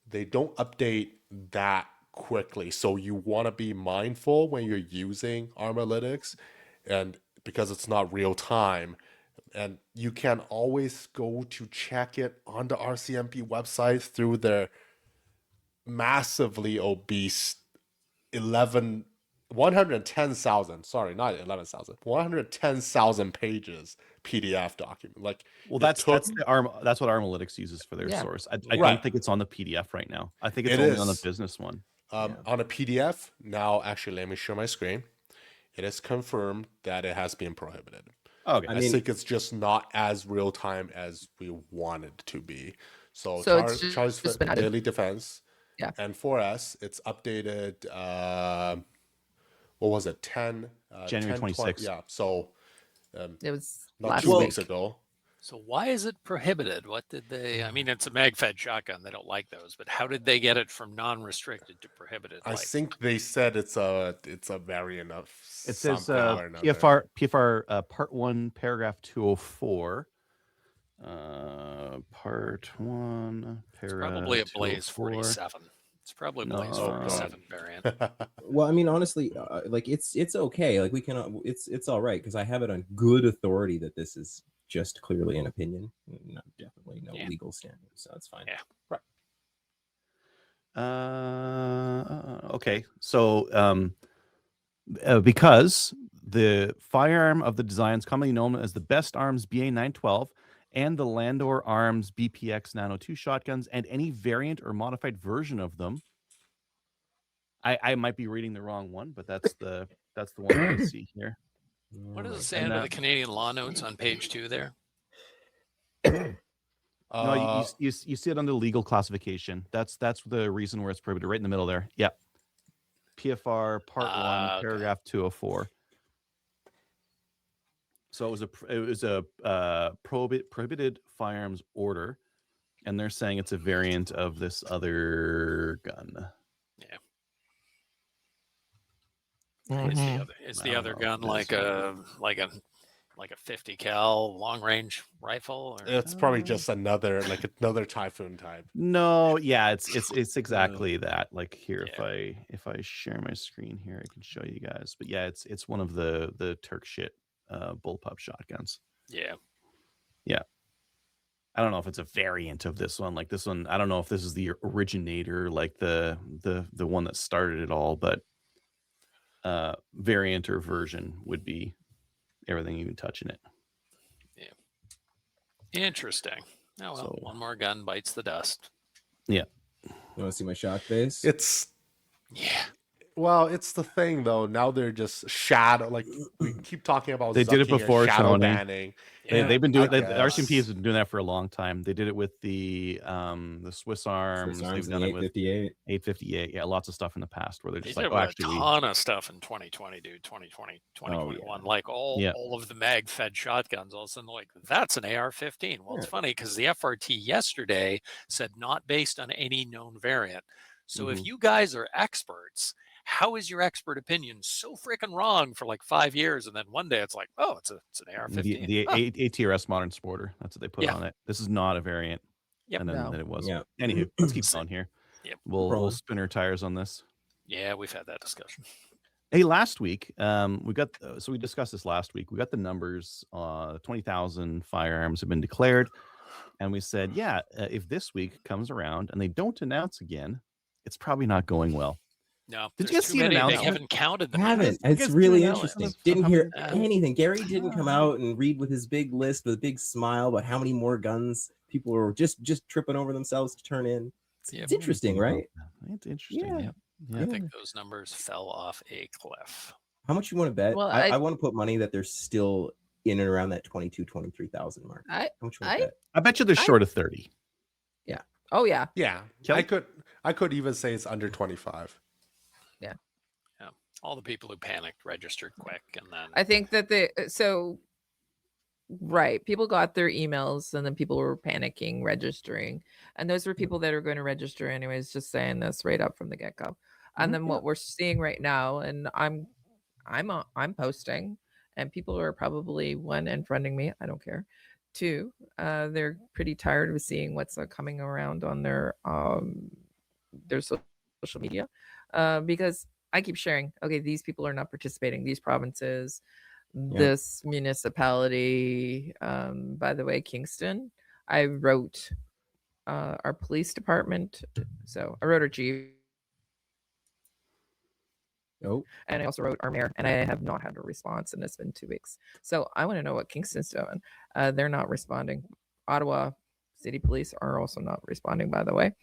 They don't update that quickly. So you want to be mindful when you're using Armalytics, and because it's not real time. And you can always go to check it on the RCMP website through their massively obese 110,000 pages PDF document. Like, that's what Armalytics uses for their source. I don't think it's on the PDF right now. I think it's only on the business one. On a PDF now. Actually, let me share my screen. It is confirmed that it has been prohibited. Okay, I think it's just not as real time as we want it to be. So Charles for Daily Defense, and for us, it's updated. What was it? January 26th. Yeah, so it was not 2 weeks ago. So why is it prohibited? What did they? I mean, it's a mag-fed shotgun. They don't like those, but how did they get it from non-restricted to prohibited? I think they said it's a variant of. It says PFR Part 1, Paragraph 204. Part 1, Paragraph. It's probably a Blaze 47. It's probably No. Blaze Oh, 47 variant. Well, I mean, honestly, like it's okay. Like we can, it's all right because I have it on good authority that this is just clearly an opinion, definitely no legal standing, so that's fine. Yeah. Right. Okay, so because the firearm of the designs commonly known as the Best Arms BA 912 and the Landor Arms BPX 902 shotguns and any variant or modified version of them. I might be reading the wrong one, but that's the one that I see here. What does it say under the Canadian law notes on page 2 there? No, you see it under legal classification. That's the reason where it's prohibited, right in the middle there. Yep. PFR Part 1, Paragraph 204. So it was a prohibited firearms order, and they're saying it's a variant of this other gun. Yeah. Mhm. Is the other gun like a 50 cal long range rifle? Or? It's probably just another Typhoon type. No, yeah, it's exactly that. Like here, if I share my screen here, I can show you guys. But yeah, it's one of the Turk shit bullpup shotguns. Yeah. I don't know if it's a variant of this one. Like this one, I don't know if this is the originator, like the one that started it all, but variant or version would be everything you can touch in it. Yeah. Interesting. Oh well, so, one more gun bites the dust. Yeah. You want to see my shock face? It's Well, it's the thing though. Now they're just shadow. Like we keep talking about. They did it before shadow banning. They've been doing. RCMP has been doing that for a long time. They did it with the Swiss Arms. They've done the it with 858. Yeah, lots of stuff in the past where they're just did like, a ton of stuff in 2020, dude. 2020, 2021. Like all of the mag-fed shotguns. All of a sudden, like that's an AR-15. Well, it's funny because the FRT yesterday said not based on any known variant. So if you guys are experts, how is your expert opinion so freaking wrong for like 5 years, and then one day it's like, oh, it's an AR-15. The ATRS Modern Sporter. That's what they put on it. This is not a variant. Yep. And then it was. Anywho, let's keep going here. Yep. We'll spin our tires on this. Yeah, we've had that discussion. Hey, last week we discussed this last week. We got the numbers. 20,000 firearms have been declared, and we said, if this week comes around and they don't announce again, it's probably not going well. No, did you see an announcement? They haven't counted them. Haven't. It's really interesting. Didn't hear anything. Gary didn't come out and read with his big list with a big smile about how many more guns people were just tripping over themselves to turn in. It's interesting, right? It's interesting. Yeah. I think those numbers fell off a cliff. How much you want to bet? Well, I want to put money that they're still in and around that 23,000 mark. How much you want to bet? I bet you they're short of 30. Yeah. Oh yeah. Yeah. I could even say it's under 25. Yeah. All the people who panicked registered quick, and then I think that people got their emails, and then people were panicking, registering, and those were people that are going to register anyways. Just saying this right up from the get go. And then what we're seeing right now, and I'm posting, and people are probably one unfriending me. I don't care. Two, they're pretty tired of seeing what's coming around on their social media, because I keep sharing, okay, these people are not participating, these provinces, this municipality, by the way, Kingston, I wrote our police department, so I wrote our chief, and I also wrote our mayor, and I have not had a response, and it's been 2 weeks. So I want to know what Kingston's doing. They're not responding. Ottawa City Police are also not responding, by the way.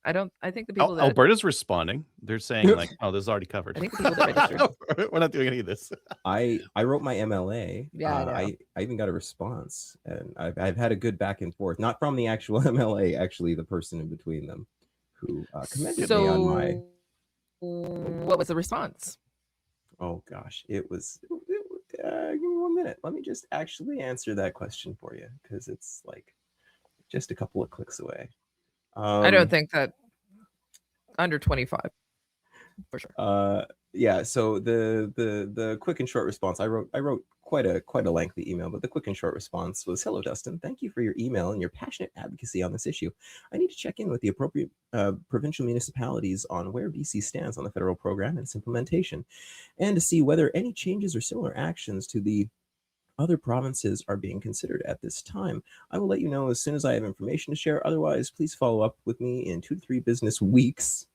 I think the people that Alberta's responding. They're saying like, "Oh, this is already covered." I think the people that registered. We're not doing any of this. I wrote my MLA. I even got a response, and I've had a good back and forth. Not from the actual MLA, actually, the person in between them, who commended me on my. What was the response? Oh gosh, it was. Give me 1 minute. Let me just actually answer that question for you, because it's like just a couple of clicks away. I don't think that under 25 for sure. Yeah, so the quick and short response, I wrote quite a lengthy email, but the quick and short response was, "Hello, Dustin. Thank you for your email and your passionate advocacy on this issue. I need to check in with the appropriate provincial municipalities on where BC stands on the federal program and its implementation, and to see whether any changes or similar actions to the other provinces are being considered at this time. I will let you know as soon as I have information to share. Otherwise, please follow up with me in 2 to 3 business weeks."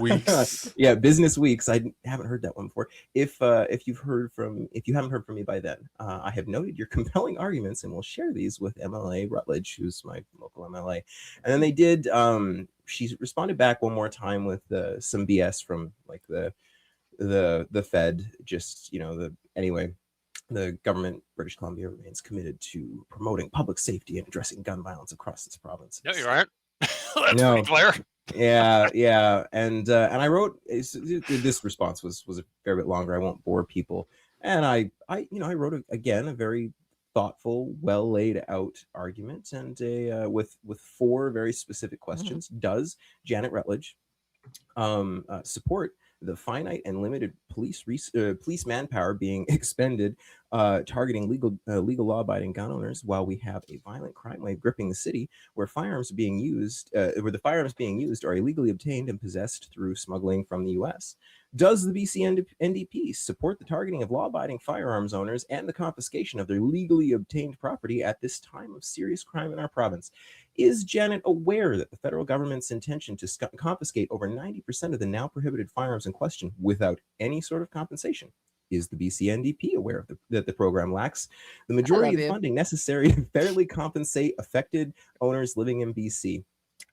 Weeks. Yeah, business weeks. I haven't heard that one before. If you haven't heard from me by then, I have noted your compelling arguments and will share these with MLA Rutledge, who's my local MLA. And then they did. She responded back one more time with some BS from like the Fed. Just anyway. The government, British Columbia, remains committed to promoting public safety and addressing gun violence across its province. No, you aren't. That's No. pretty clear. Yeah, and I wrote this response was a fair bit longer. I won't bore people, and I wrote a very thoughtful, well laid out argument, and with 4 very specific questions. Mm-hmm. Does Janet Rutledge support the finite and limited police manpower being expended targeting legal law-abiding gun owners while we have a violent crime wave gripping the city where the firearms being used are illegally obtained and possessed through smuggling from the U.S.? Does the BC NDP support the targeting of law-abiding firearms owners and the confiscation of their legally obtained property at this time of serious crime in our province? Is Janet aware that the federal government's intention to confiscate over 90% of the now prohibited firearms in question without any sort of compensation? Is the BC NDP aware that the program lacks the majority of funding necessary to fairly compensate affected owners living in BC?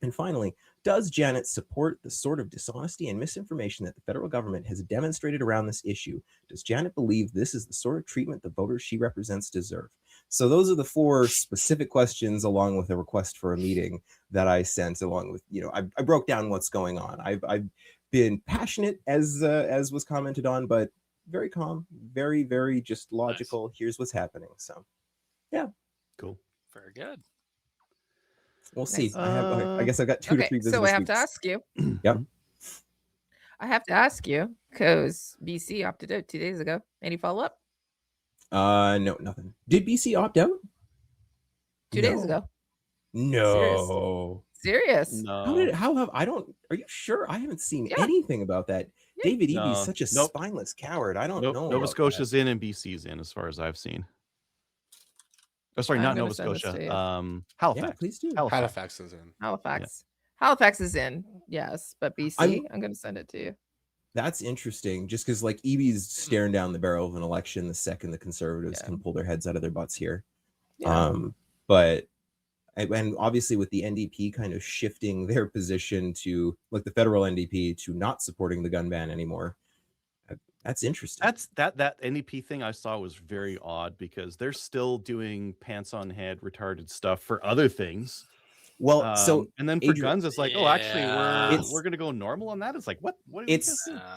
And finally, does Janet support the sort of dishonesty and misinformation that the federal government has demonstrated around this issue? Does Janet believe this is the sort of treatment the voters she represents deserve? So those are the 4 specific questions, along with a request for a meeting that I sent, along with, I broke down what's going on. I've been passionate, as was commented on, but very calm, very, very just logical. Nice. Here's what's happening. So, yeah. Cool. Very good. We'll see. I guess I've got 2 to 3 business so I have weeks. to ask you. Yep. I have to ask you because BC opted out 2 days ago. Any follow up? No, nothing. Did BC opt out? 2 days ago. No. Serious? No. Are you sure? I haven't seen anything about that. Yeah. David Eby is such a spineless coward. I don't know. Nova Scotia's in and BC's in, as far as I've seen. Oh, sorry, not Nova Scotia. Halifax. Yeah, please do. Halifax is in. Halifax is in, yes, but BC, I'm going to send it to you. That's interesting, just because like Eby's staring down the barrel of an election the second the Conservatives can pull their heads out of their butts here. Yeah. But and obviously with the NDP kind of shifting their position to, like, the federal NDP to not supporting the gun ban anymore. That's interesting. That NDP thing I saw was very odd, because they're still doing pants on head retarded stuff for other things. Well, and then for guns, it's like, actually, we're gonna go normal on that. It's like, what?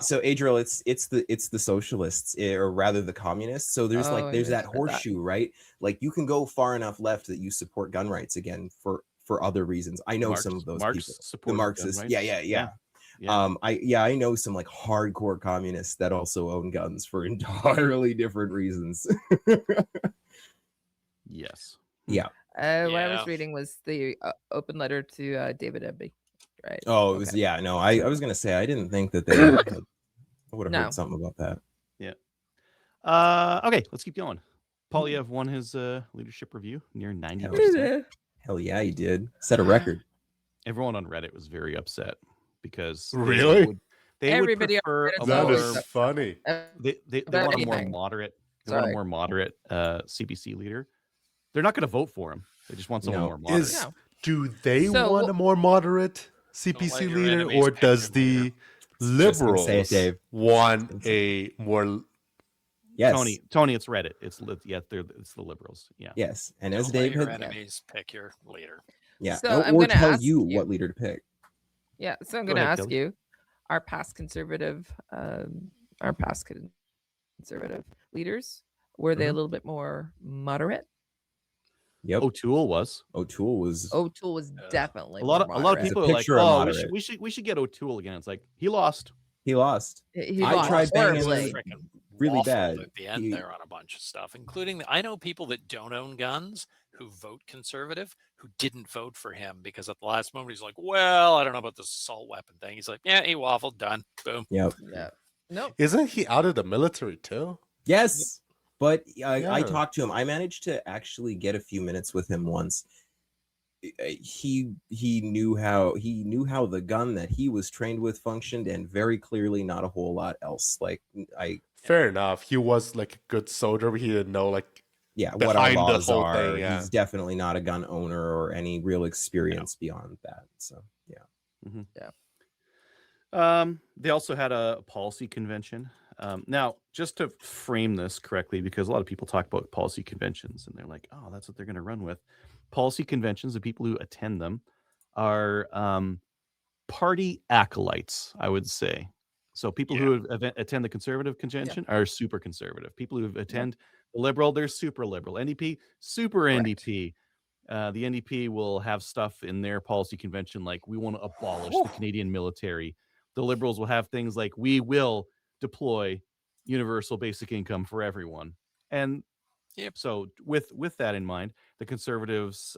So Adriel, it's the socialists, or rather the communists. So there's there's that horseshoe, right? Like, you can go far enough left that you support gun rights again for other reasons. I know some of those people, the Marxists. Yeah. I know some like hardcore communists that also own guns for entirely different reasons. Yes. Yeah. What I was reading was the open letter to David Eby, right? Oh, it was, no, I was going to say, I didn't think that they I would have heard something about that. Yeah. Okay, let's keep going. Polyev won his leadership review, near 90%. Hell yeah, he did. Set a record. Everyone on Reddit was very upset because everybody would prefer that is funny. They want a more moderate. They want a more moderate CBC leader. They're not going to vote for him. They just want someone more moderate. Do they want a more moderate CPC leader, or does the Liberals want a more? Yes, Tony, it's Reddit. It's the Liberals. Yeah. Yes, and as Dave had enemies, pick your leader. Yeah, so or tell you what leader to pick. Yeah, so I'm going to ask you, our past conservative leaders, were they a little bit more moderate? Yep. O'Toole was definitely a lot of people are like, we should get O'Toole again. It's like, he lost. He lost. He I lost tried banging horribly. him Frickin' really waffled bad. at the end there on a bunch of stuff, including I know people that don't own guns who vote conservative who didn't vote for him because at the last moment he's like, well, I don't know about this assault weapon thing. He's like, yeah, he waffled, done, boom. Yep. Yeah. Nope. Isn't he out of the military too? Yes. But I Yeah. talked to him. I managed to actually get a few minutes with him once. He knew how the gun that he was trained with functioned, and very clearly not a whole lot else. Like Fair enough. He was like a good soldier, but he didn't know like what our behind the laws whole are. thing, yeah. He's definitely not a gun owner or any real experience beyond that. So yeah. They also had a policy convention. Now, just to frame this correctly, because a lot of people talk about policy conventions and they're like, oh, that's what they're going to run with. Policy conventions, the people who attend them are party acolytes, I would say. So people who attend the conservative convention are super conservative. People who attend the liberal, they're super liberal. NDP, super NDP. The NDP will have stuff in their policy convention like, we want to abolish the Canadian military. The Liberals will have things like, we will deploy universal basic income for everyone. And so with that in mind, the Conservatives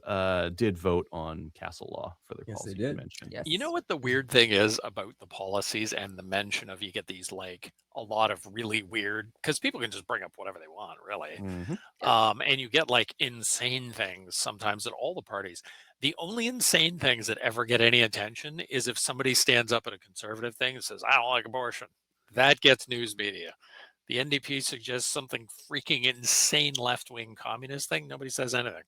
did vote on Castle Law for their policy convention. Yes. You know what the weird thing is about the policies and the mention of, you get these like a lot of really weird, because people can just bring up whatever they want, really. And you get like insane things sometimes at all the parties. The only insane things that ever get any attention is if somebody stands up at a conservative thing and says, I don't like abortion. That gets news media. The NDP suggests something freaking insane left-wing communist thing. Nobody says anything.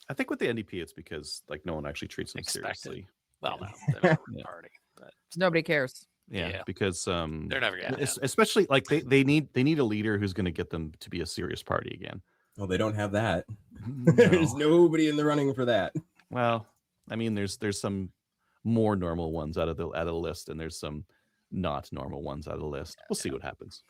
I think with the NDP, it's because like no one actually treats them seriously. Well, no, they're not a party, but nobody cares. Yeah, because they're never going to. Especially like they need a leader who's going to get them to be a serious party again. Well, they don't have that. No. There's nobody in the running for that. Well, I mean, there's some more normal ones out of the list, and there's some not normal ones out of the list. We'll see what happens.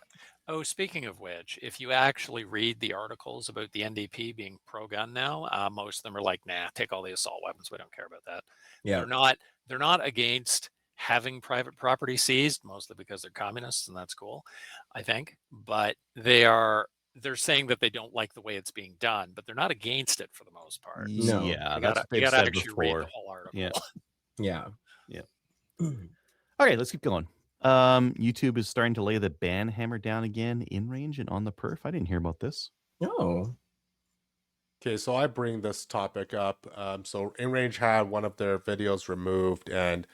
Oh, speaking of which, if you actually read the articles about the NDP being pro-gun now, most of them are like, nah, take all the assault weapons. We don't care about that. Yeah. They're not against having private property seized, mostly because they're communists, and that's cool, I think. But they're saying that they don't like the way it's being done, but they're not against it for the most part. No. Yeah, you that's gotta actually read the whole article. Yeah. Okay, let's keep going. YouTube is starting to lay the ban hammer down again in range and on the perf. I didn't hear about this. No. Okay, so I bring this topic up. So InRange had one of their videos removed, and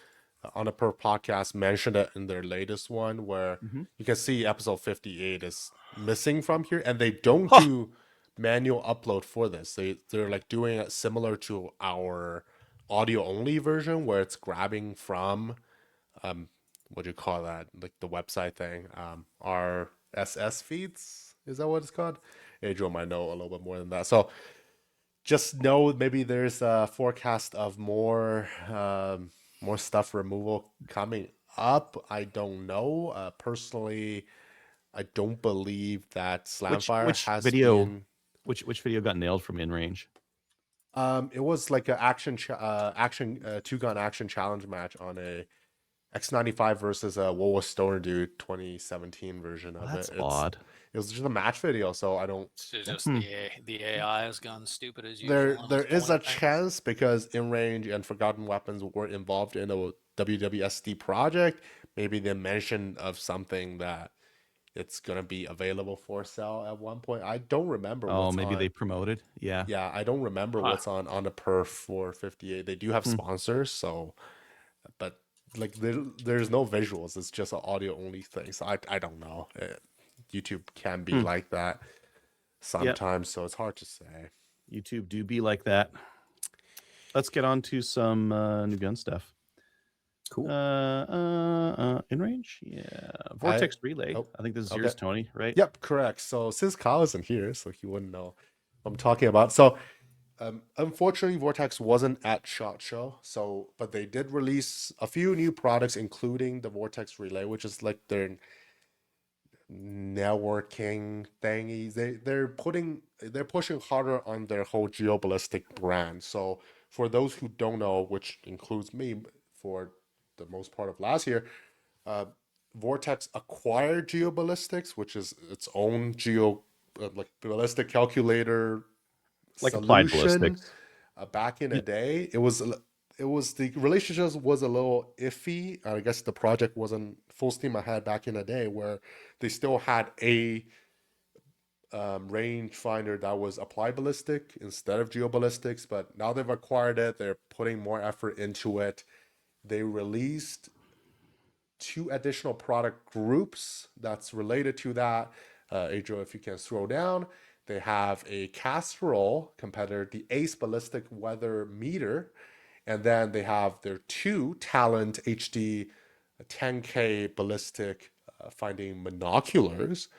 on the perf podcast mentioned it in their latest one, where you can see episode 58 is missing from here, and they don't do manual upload for this. They're like doing it similar to our audio only version, where it's grabbing from what do you call that? Like the website thing. RSS feeds? Is that what it's called? Adriel might know a little bit more than that. So just know maybe there's a forecast of more stuff removal coming up. I don't know. Personally, I don't believe that Slamfire has video. been... Which video got nailed from InRange? It was like an two-gun action challenge match on a X95 versus a What Was Stoner Dude 2017 version of That's it. odd. It was just a match video, so I don't... It's just the AI has gone stupid as usual. There is a chance, because InRange and Forgotten Weapons were involved in a WWSD project. Maybe they mentioned of something that it's going to be available for sale at one point. I don't remember. Maybe they promoted. Yeah. Yeah, I don't remember what's on the perf for 58. They do have sponsors, so... But like there's no visuals. It's just an audio only thing. So I don't know. YouTube can be like that sometimes, so it's hard to say. YouTube do be like that. Let's get on to some new gun stuff. Cool. InRange? Yeah. Vortex Relay. I think this is yours, Tony, right? Yep, correct. So since Kyle isn't here, so he wouldn't know what I'm talking about. So unfortunately, Vortex wasn't at SHOT Show, but they did release a few new products, including the Vortex Relay, which is like their networking thingies. They're pushing harder on their whole geoballistic brand. So for those who don't know, which includes me for the most part of last year, Vortex acquired GeoBallistics, which is its own like ballistic calculator Like applied solution. ballistics. Back in the day, it was the relationship was a little iffy. I guess the project wasn't full steam ahead back in the day, where they still had a rangefinder that was applied ballistic instead of geoballistics, but now they've acquired it. They're putting more effort into it. They released 2 additional product groups that's related to that. Adriel, if you can scroll down, they have a casserole competitor, the Ace Ballistic Weather Meter, and then they have their 2 Talent HD 10K ballistic finding binoculars.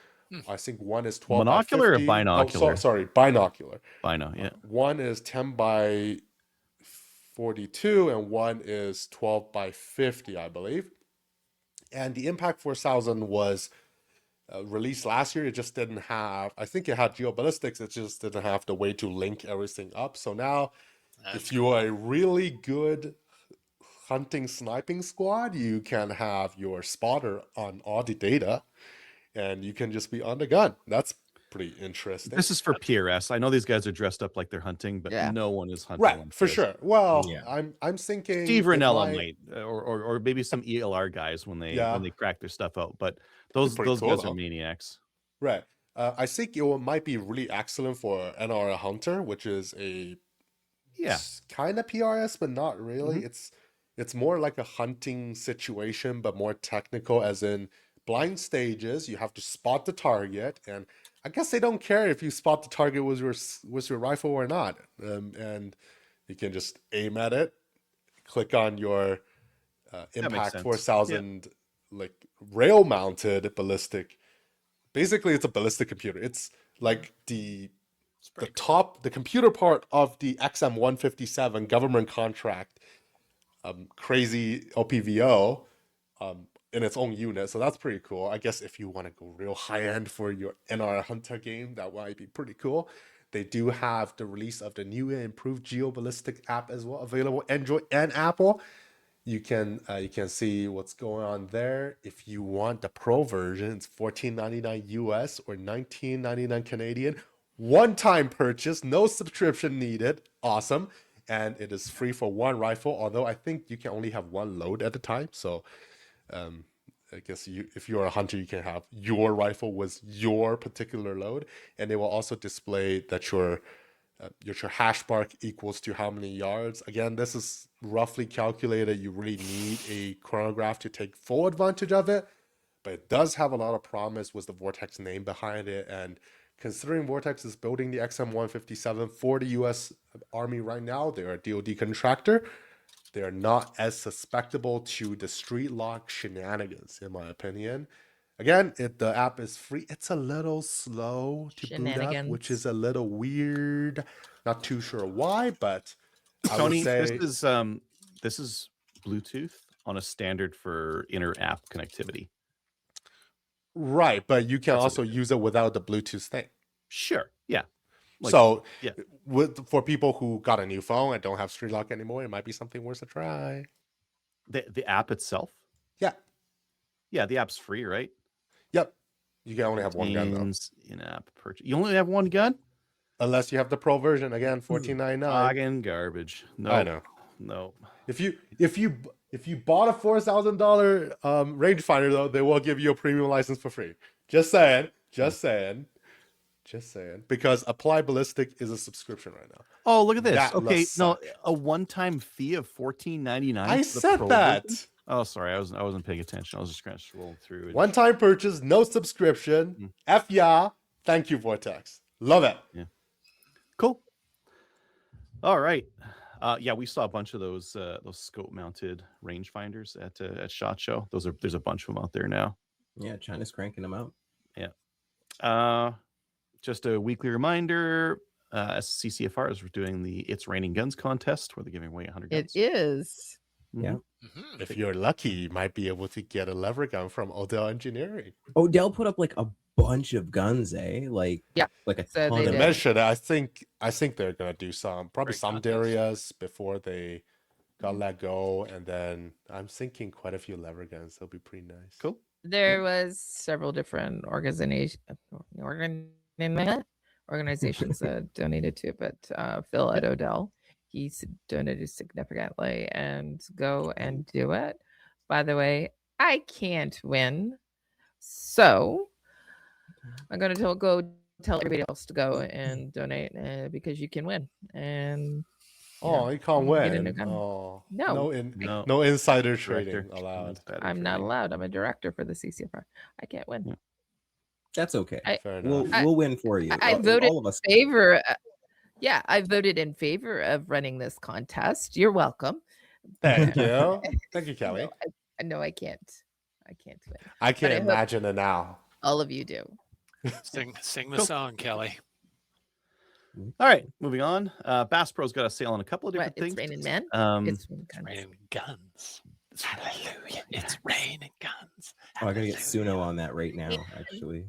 I think one is 12 Monocular by 50. or binocular? Oh, sorry, binocular. Bino, yeah. One is 10 by 42 and one is 12 by 50, I believe. And the Impact 4000 was released last year. It just didn't have, I think it had geoballistics, it just didn't have the way to link everything up. So now, if you are a really good hunting sniping squad, you can have your spotter on all the data and you can just be on the gun. That's pretty interesting. This is for PRS. I know these guys are dressed up like they're hunting, but no one is hunting. Right, like for this. sure. Well, I'm thinking Steve Ranella might, or maybe some ELR guys when they crack their stuff out. But those cool, guys though. are maniacs. Right. I think it might be really excellent for NR Hunter, which is a kind of PRS, but not really. It's more like a hunting situation, but more technical, as in blind stages. You have to spot the target, and I guess they don't care if you spot the target with your rifle or not. And you can just aim at it, click on your Impact 4000 like rail mounted ballistic. Basically, it's a ballistic computer. It's like the computer part of the XM157 government contract, crazy LPVO, in its own unit. So that's pretty cool. I guess if you want to go real high end for your NR Hunter game, that might be pretty cool. They do have the release of the new and improved GeoBallistic app as well, available Android and Apple. You can see what's going on there. If you want the pro version, it's $14.99 US or $19.99 Canadian. One-time purchase, no subscription needed. Awesome. And it is free for one rifle, although I think you can only have one load at a time. So I guess if you're a hunter, you can have your rifle with your particular load. And it will also display that your hash mark equals to how many yards. Again, this is roughly calculated. You really need a chronograph to take full advantage of it, but it does have a lot of promise with the Vortex name behind it. And considering Vortex is building the XM157 for the US Army right now, they're a DoD contractor. They are not as susceptible to the street lock shenanigans, in my opinion. Again, the app is free. It's a little slow to boot up, which is a little weird. Not too sure why, but I Tony, would say this is Bluetooth on a standard for inter-app connectivity. Right, but you can also use it without the Bluetooth thing. Sure, yeah. For people who got a new phone and don't have street lock anymore, it might be something worth a try. The app itself? Yeah, the app's free, right? Yep. You can only have one gun, though. In-app purchase. You only have one gun? Unless you have the pro version, again, $14.99. Fucking garbage. No, I know. No. If you bought a $4,000 rangefinder, though, they will give you a premium license for free. Just saying. Because Applied Ballistic is a subscription right now. Oh, look at this. A one-time fee of $14.99. I said that. Version? Oh, sorry, I wasn't paying attention. I was just kind of scrolling through. One-time purchase, no subscription. F yeah. Thank you, Vortex. Love it. Yeah. Cool. All right. We saw a bunch of those scope-mounted rangefinders at SHOT Show. There's a bunch of them out there now. Yeah, China's cranking them out. Yeah. Just a weekly reminder. CCFR is doing the It's Raining Guns contest where they're giving away 100 guns. It is. Yeah. If you're lucky, you might be able to get a lever gun from Odell Engineering. Odell put up like a bunch of guns, like a ton of They mentioned, I think they're gonna do some Darius before they got let go, and then I'm thinking quite a few lever guns. They'll be pretty nice. Cool. There was several different organizations that donated to it, but Phil at Odell, he's donated significantly, and go and do it. By the way, I can't win, so I'm going to go tell everybody else to go and donate because you can win. And you can't win. Oh, no, no insider Director. trading allowed. I'm not allowed. I'm a director for the CCFR. I can't win. Yeah. That's okay. Fair enough. We'll win for you. I voted all of us. in favor. Yeah, I voted in favor of running this contest. You're welcome. Thank you. Thank you, Kelly. No, I can't. I can't win. I can't imagine it now. All of you do. Sing the song, Kelly. All right, moving on. Bass Pro's got a sale on a couple of different things. It's raining men. It's raining guns. Hallelujah! It's raining guns. Oh, I gotta get Suno on that right now. Actually,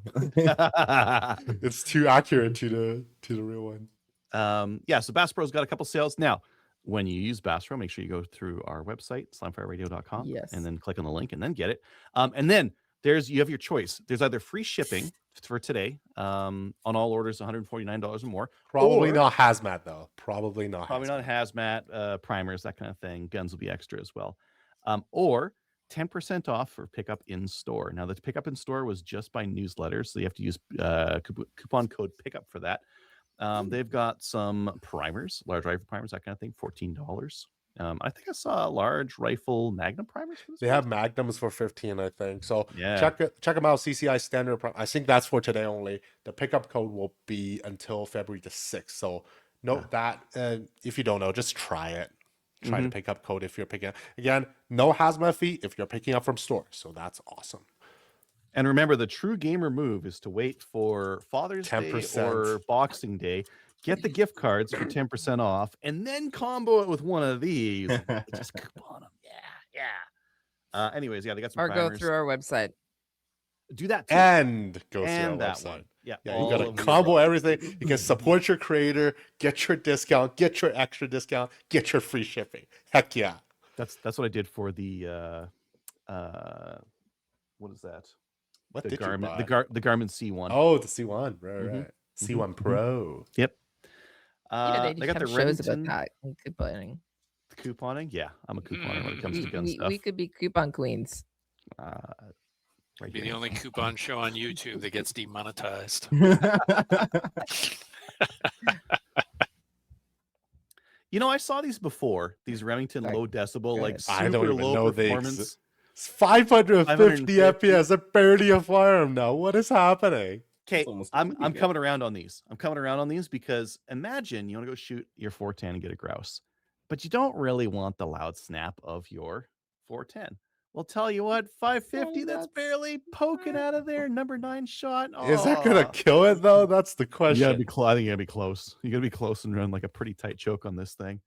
it's too accurate to the real one. So Bass Pro's got a couple sales now. When you use Bass Pro, make sure you go through our website, slamfireradio.com, and then click on the link and then get it. And then you have your choice. There's either free shipping for today on all orders $149 or more. Probably not hazmat though. Probably not hazmat, primers, that kind of thing. Guns will be extra as well. Or 10% off for pickup in store. Now the pickup in store was just by newsletters, so you have to use coupon code pickup for that. They've got some primers, large rifle primers, that kind of thing, $14. I think I saw a large rifle Magnum primers. They have Magnums for $15, I think. So check them out. CCI standard. I think that's for today only. The pickup code will be until February the 6th. So note that. If you don't know, just try it. Try the pickup code if you're picking up. Again, no hazmat fee if you're picking up from store. So that's awesome. And remember, the true gamer move is to wait for Father's 10%. Day or Boxing Day. Get the gift cards for 10% off, and then combo it with one of these. Just coupon them. Yeah. Anyways, they got some or primers. Go through our website. Do that too. And go through our website. One. Yeah, you got to combo everything. You can support your creator, get your discount, get your extra discount, get your free shipping. Heck yeah. That's what I did for the what is that? What the did Garmin, you buy? The Garmin C1. Oh, the C1. Right. C1 Pro. Yep. They got the shows Remington. about that couponing. Couponing? Yeah, I'm a couponer when it comes to gun stuff. We could be coupon queens. Be the only coupon show on YouTube that gets demonetized. I saw these before. These Remington low decibel, like super I don't even low know performance. It's 550 FPS. They're barely a firearm now. What is happening? Okay, I'm coming around on these. I'm coming around on these because imagine you want to go shoot your 410 and get a grouse, but you don't really want the loud snap of your 410. Well, tell you what, 550, that's barely poking out of there. Number 9 shot. Oh. Is that gonna kill it though? That's the question. I think you gotta be close. You gotta be close and run like a pretty tight choke on this thing.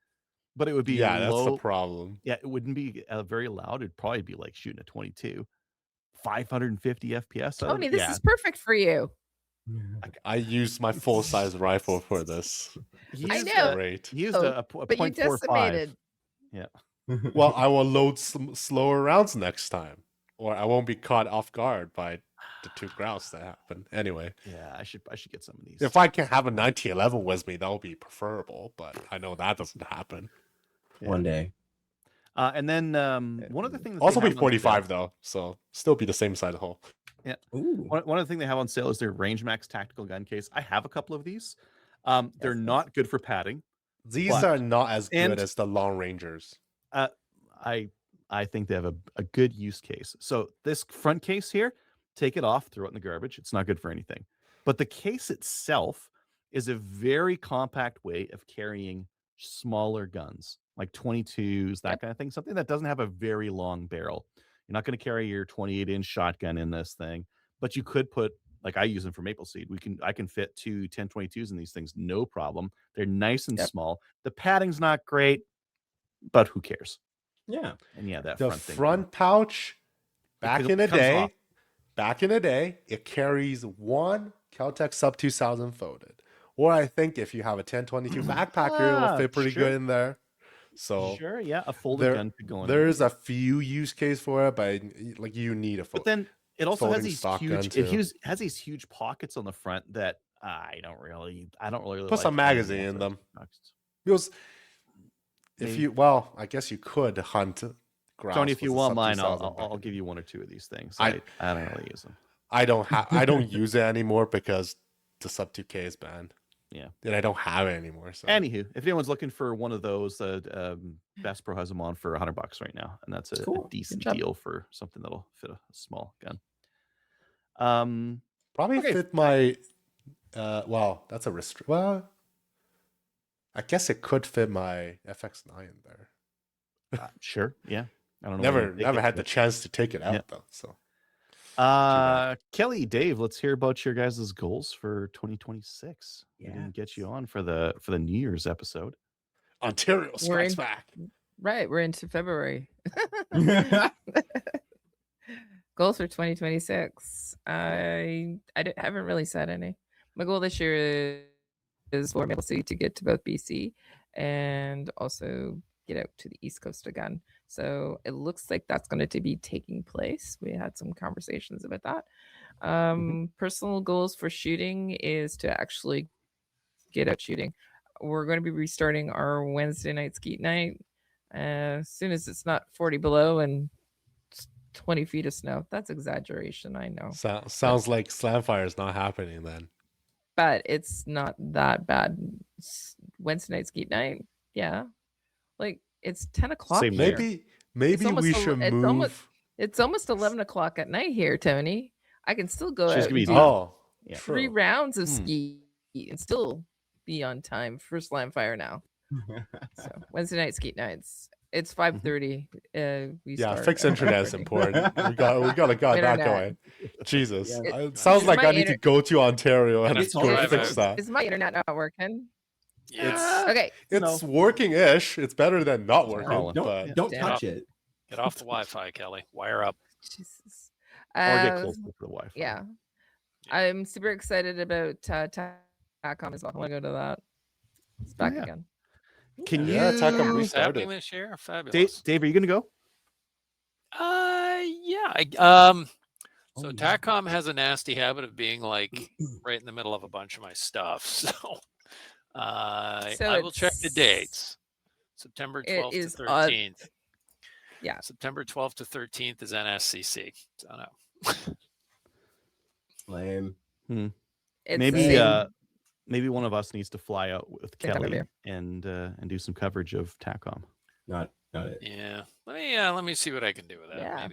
But it would be that's the problem. Yeah, it wouldn't be very loud. It'd probably be like shooting a 22. 550 FPS. Tony, this is perfect for you. I used my full size rifle for this. I know. Great. He used a but you 0.45. decimated. Yeah. Well, I will load some slower rounds next time, or I won't be caught off guard by the 2 grouse that happen. Anyway. Yeah, I should get some of these. If I can have a 1911 with me, that would be preferable, but I know that doesn't happen. One day. And then one other thing. Also be 45 though, so still be the same side of the hole. Yeah. One of the things they have on sale is their Range Max tactical gun case. I have a couple of these. They're not good for padding. These are not as good as the Long Rangers. I think they have a good use case. So this front case here, take it off, throw it in the garbage. It's not good for anything. But the case itself is a very compact way of carrying smaller guns, like 22s, that kind of thing. Something that doesn't have a very long barrel. You're not going to carry your 28-inch shotgun in this thing, but you could put, like I use them for maple seed. I can fit 2 10-22s in these things, no problem. They're nice and small. The padding's not great, but who cares? Yeah. And yeah, that the front pouch back in the day, it carries 1 Cal-Tec Sub 2000 folded. Or I think if you have a 10-22 backpacker, it will fit pretty good in there. So a folded gun could go in There's a few use case for it, but like you need a fold. But then It also has folding these stock gun, huge. too. It has these huge pockets on the front that I don't really Put like some magazine in them. Because if Maybe. you, well, I guess you could hunt grass. Tony, if with you a want sub mine, 2000 I'll back. give you one or two of these things. I don't really use them. I don't use it anymore because the sub 2K is banned. Yeah. And I don't have it anymore. So Anywho, if anyone's looking for one of those, Bass Pro has them on for $100 right now, and that's a Cool. decent job. deal for something that'll fit a small gun. probably okay. fit my well, that's a well, I guess it could fit my FX9 there. Sure, yeah. I don't know. Never had the chance to take it out though. So Kelly, Dave, let's hear about your guys' goals for 2026. Yeah. We can get you on for the New Year's episode. Ontario strikes back. Right, we're into February. Goals for 2026. I haven't really set any. My goal this year is for Maple to get to both BC and also get out to the East Coast again. So it looks like that's going to be taking place. We had some conversations about that. Personal goals for shooting is to actually get out shooting. We're going to be restarting our Wednesday night skeet night as soon as it's not 40 below and 20 feet of snow. That's exaggeration, I know. Sounds like Slamfire is not happening then. But it's not that bad. Wednesday night skeet night, yeah. Like it's 10 o'clock. Same here. Maybe we should move. It's almost 11 o'clock at night here, Tony. I can still go out and do 3 rounds of ski and still be on time for Slamfire now. So Wednesday night skeet nights. It's 5:30. We start fix internet is important. We gotta got that going. Jesus, it sounds like I need to go to Ontario and go fix that. Is my internet not working? Yes. Okay. It's working-ish. It's better than not working. Don't touch it. Get off the Wi-Fi, Kelly. Wire up. Jesus. Or get close to the Wi-Fi. Yeah. I'm super excited about TACOM as well. I want to go to that. It's back again. Can you? TACOM restarted happening this year. Fabulous. Dave, are you going to go? Yeah. So TACOM has a nasty habit of being like right in the middle of a bunch of my stuff. So I will check the dates. September 12th to 13th. Yeah. September 12th to 13th is NSCC. So no. Lame. Maybe one of us needs to fly out with Kelly and do some coverage of TACOM. Not it. Yeah. Let me see what I can do with that. Yeah.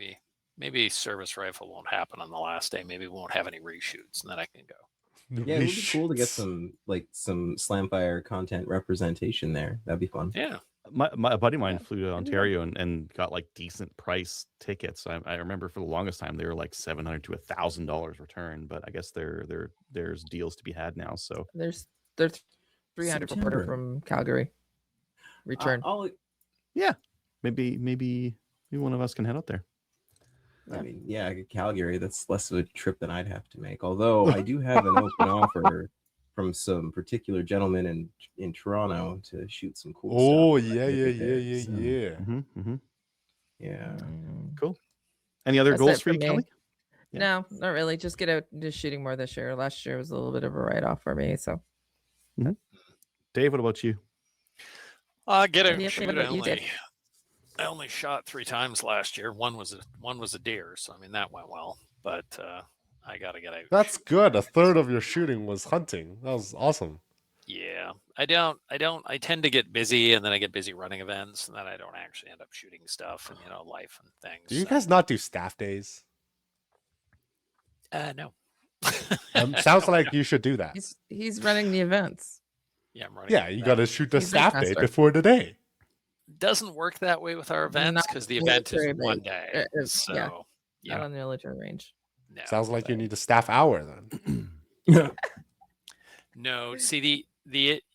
Maybe service rifle won't happen on the last day. Maybe we won't have any reshoots, and then I can go. Yeah, it would be cool to get some Slamfire content representation there. That'd be fun. Yeah. My buddy of mine flew to Ontario and got like decent price tickets. I remember for the longest time they were like $700 to $1,000 return, but I guess there's deals to be had now. So there's 300 reporter from Calgary return. Maybe one of us can head out there. I mean, Calgary, that's less of a trip than I'd have to make. Although I do have an open offer from some particular gentlemen in Toronto to shoot some cool stuff. Yeah. Cool. Any other goals for you, Kelly? No, not really. Just get out just shooting more this year. Last year was a little bit of a write-off for me. So, Dave, what about you? Get out and shoot. I only shot 3 times last year. One was a deer, so I mean that went well. But I gotta get out. That's good. A third of your shooting was hunting. That was awesome. Yeah, I tend to get busy, and then I get busy running events, and then I don't actually end up shooting stuff and life and things. Do you guys not do staff days? No. Sounds like you should do that. He's running the events. Yeah, I'm running. Yeah, you got to shoot the staff day before the day. Doesn't work that way with our events because the event is one day. So not on the military range. No, sounds like you need a staff hour then. No, see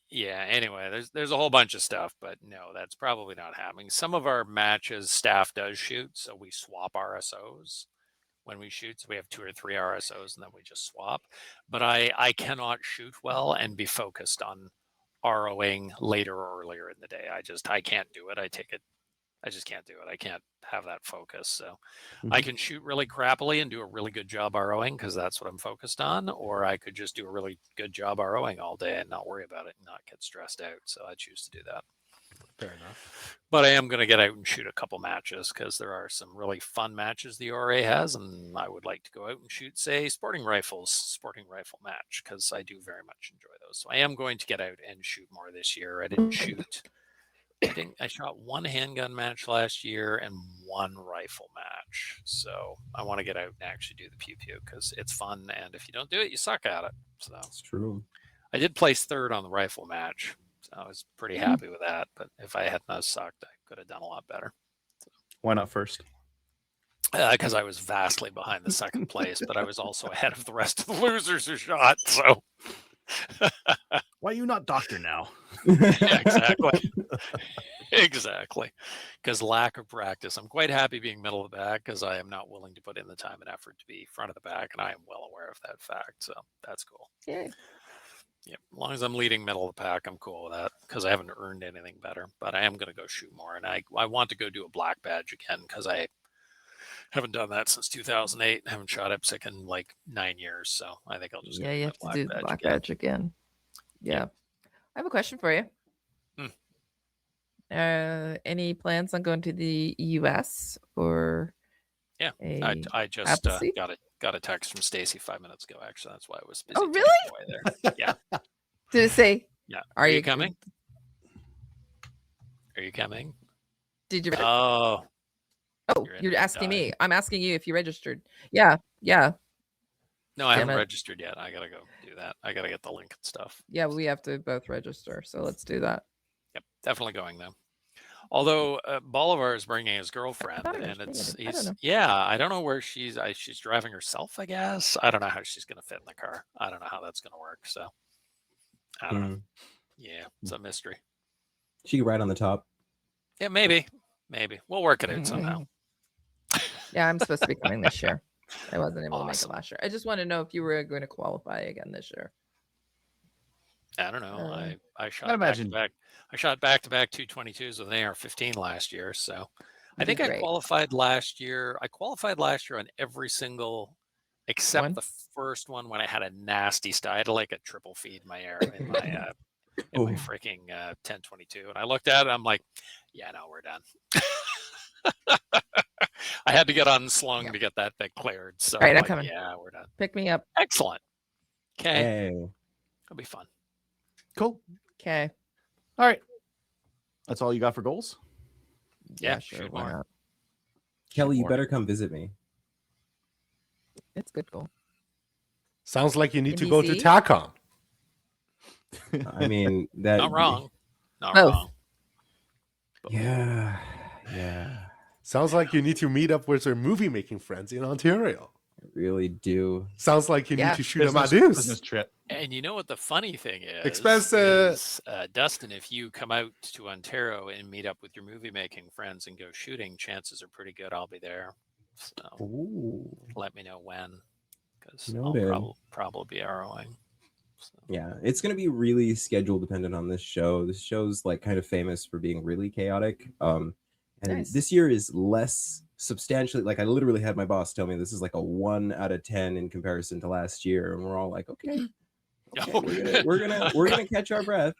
anyway, there's a whole bunch of stuff, but no, that's probably not happening. Some of our matches staff does shoot, so we swap RSOs when we shoot. So we have 2 or 3 RSOs and then we just swap. But I cannot shoot well and be focused on ROing later or earlier in the day. I can't do it. I take it I just can't do it. I can't have that focus. So I can shoot really crappily and do a really good job ROing because that's what I'm focused on, or I could just do a really good job ROing all day and not worry about it and not get stressed out. So I choose to do that. Fair enough. But I am going to get out and shoot a couple matches because there are some really fun matches the ORA has, and I would like to go out and shoot, say, sporting rifle match because I do very much enjoy those. So I am going to get out and shoot more this year. I didn't shoot. I think I shot one handgun match last year and one rifle match. So I want to get out and actually do the pew pew because it's fun, and if you don't do it, you suck at it. So That's true. I did place third on the rifle match. I was pretty happy with that, but if I had not sucked, I could have done a lot better. Why not first? Because I was vastly behind the second place, but I was also ahead of the rest of the losers who shot. So Why are you not doctor now? yeah, exactly, exactly. Because lack of practice. I'm quite happy being middle of the pack because I am not willing to put in the time and effort to be front of the pack, and I am well aware of that fact. So that's cool. Yeah. Yeah, as long as I'm leading middle of the pack, I'm cool with that because I haven't earned anything better. But I am going to go shoot more, and I want to go do a black badge again because I haven't done that since 2008. I haven't shot IPSC in like 9 years, so I think I'll just Yeah, go you my have to do the badge black again. badge again. Yeah. I have a question for you. Any plans on going to the US or Yeah, a I just advocacy? got a text from Stacy 5 minutes ago. Actually, that's why I was busy. Oh, typing really? away there. Yeah, Did it say? yeah. Are you coming? Are you coming? Did you? Oh, You're asking me. I'm asking you if you registered. Yeah. Yeah. no, I Damn haven't it. registered yet. I gotta go do that. I gotta get the link and stuff. Yeah. We have to both register. So let's do that. Yep, definitely going though. Although Bolivar is bringing his girlfriend, thought it and was me. I don't know. yeah, I don't know where she's driving herself. I guess I don't know how she's gonna fit in the car. I don't know how that's gonna work. So I don't know. Yeah, it's a mystery. She could ride on the top. Yeah, maybe we'll work it out somehow. Yeah, I'm supposed to be coming this year. I wasn't able to make it Awesome. last year. I just want to know if you were going to qualify again this year. I don't know. I shot I'd imagine- back. I shot back-to-back 222s with an AR-15 last year. So I think I Great. qualified last year. I qualified last year on every single except One? the first one when I had a nasty style. I had like a triple feed my air in my my freaking 1022, and I looked at it. I'm like, yeah, no, we're done. I had to get unslung to get that thing cleared. So All right, I'm like, coming. yeah, we're done. Pick me up. Excellent. Okay, Hey. it'll be fun. Cool. Okay. All right. That's all you got for goals? Yeah, sure. shoot Why more. not? Kelly, you more. better come visit me. It's good goal. Sounds like you need to go to NBC? TACOM. I mean, that. Not wrong. Not Both. wrong. Yeah. Yeah. Sounds like you need to meet up with your movie making friends in Ontario. I really do. Sounds like you Yeah. need to shoot a Business Madus. trip. And you know what the funny thing is? Expensive. is, Dustin, if you come out to Ontario and meet up with your movie making friends and go shooting, chances are pretty good I'll be there. So Ooh. let me know when, because Noted. I'll probably be ROing. So. Yeah, it's going to be really schedule dependent on this show. This show's like kind of famous for being really chaotic. And Nice. this year is less substantially, like I literally had my boss tell me this is like a 1 out of 10 in comparison to last year, and we're all like, okay, we're gonna catch our breath.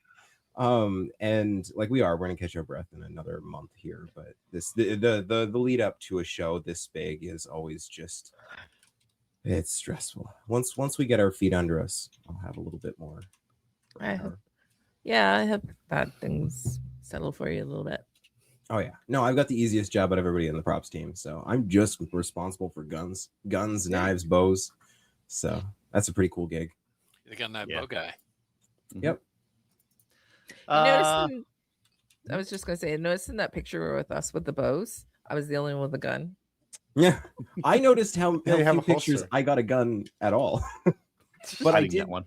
And like we're gonna catch our breath in another month here, but the lead up to a show this big is always just, it's stressful. Once we get our feet under us, I'll have a little bit more. I hope that things settle for you a little bit. Oh yeah, no, I've got the easiest job out of everybody in the props team, so I'm just responsible for guns, knives, bows. So that's a pretty cool gig. The gun that Yeah. bow guy. Yep. I was just gonna say, noticing that picture with us with the bows, I was the only one with a gun. Yeah, I noticed how Yeah, you have few a pictures holster. I got a gun at all. But I didn't get one.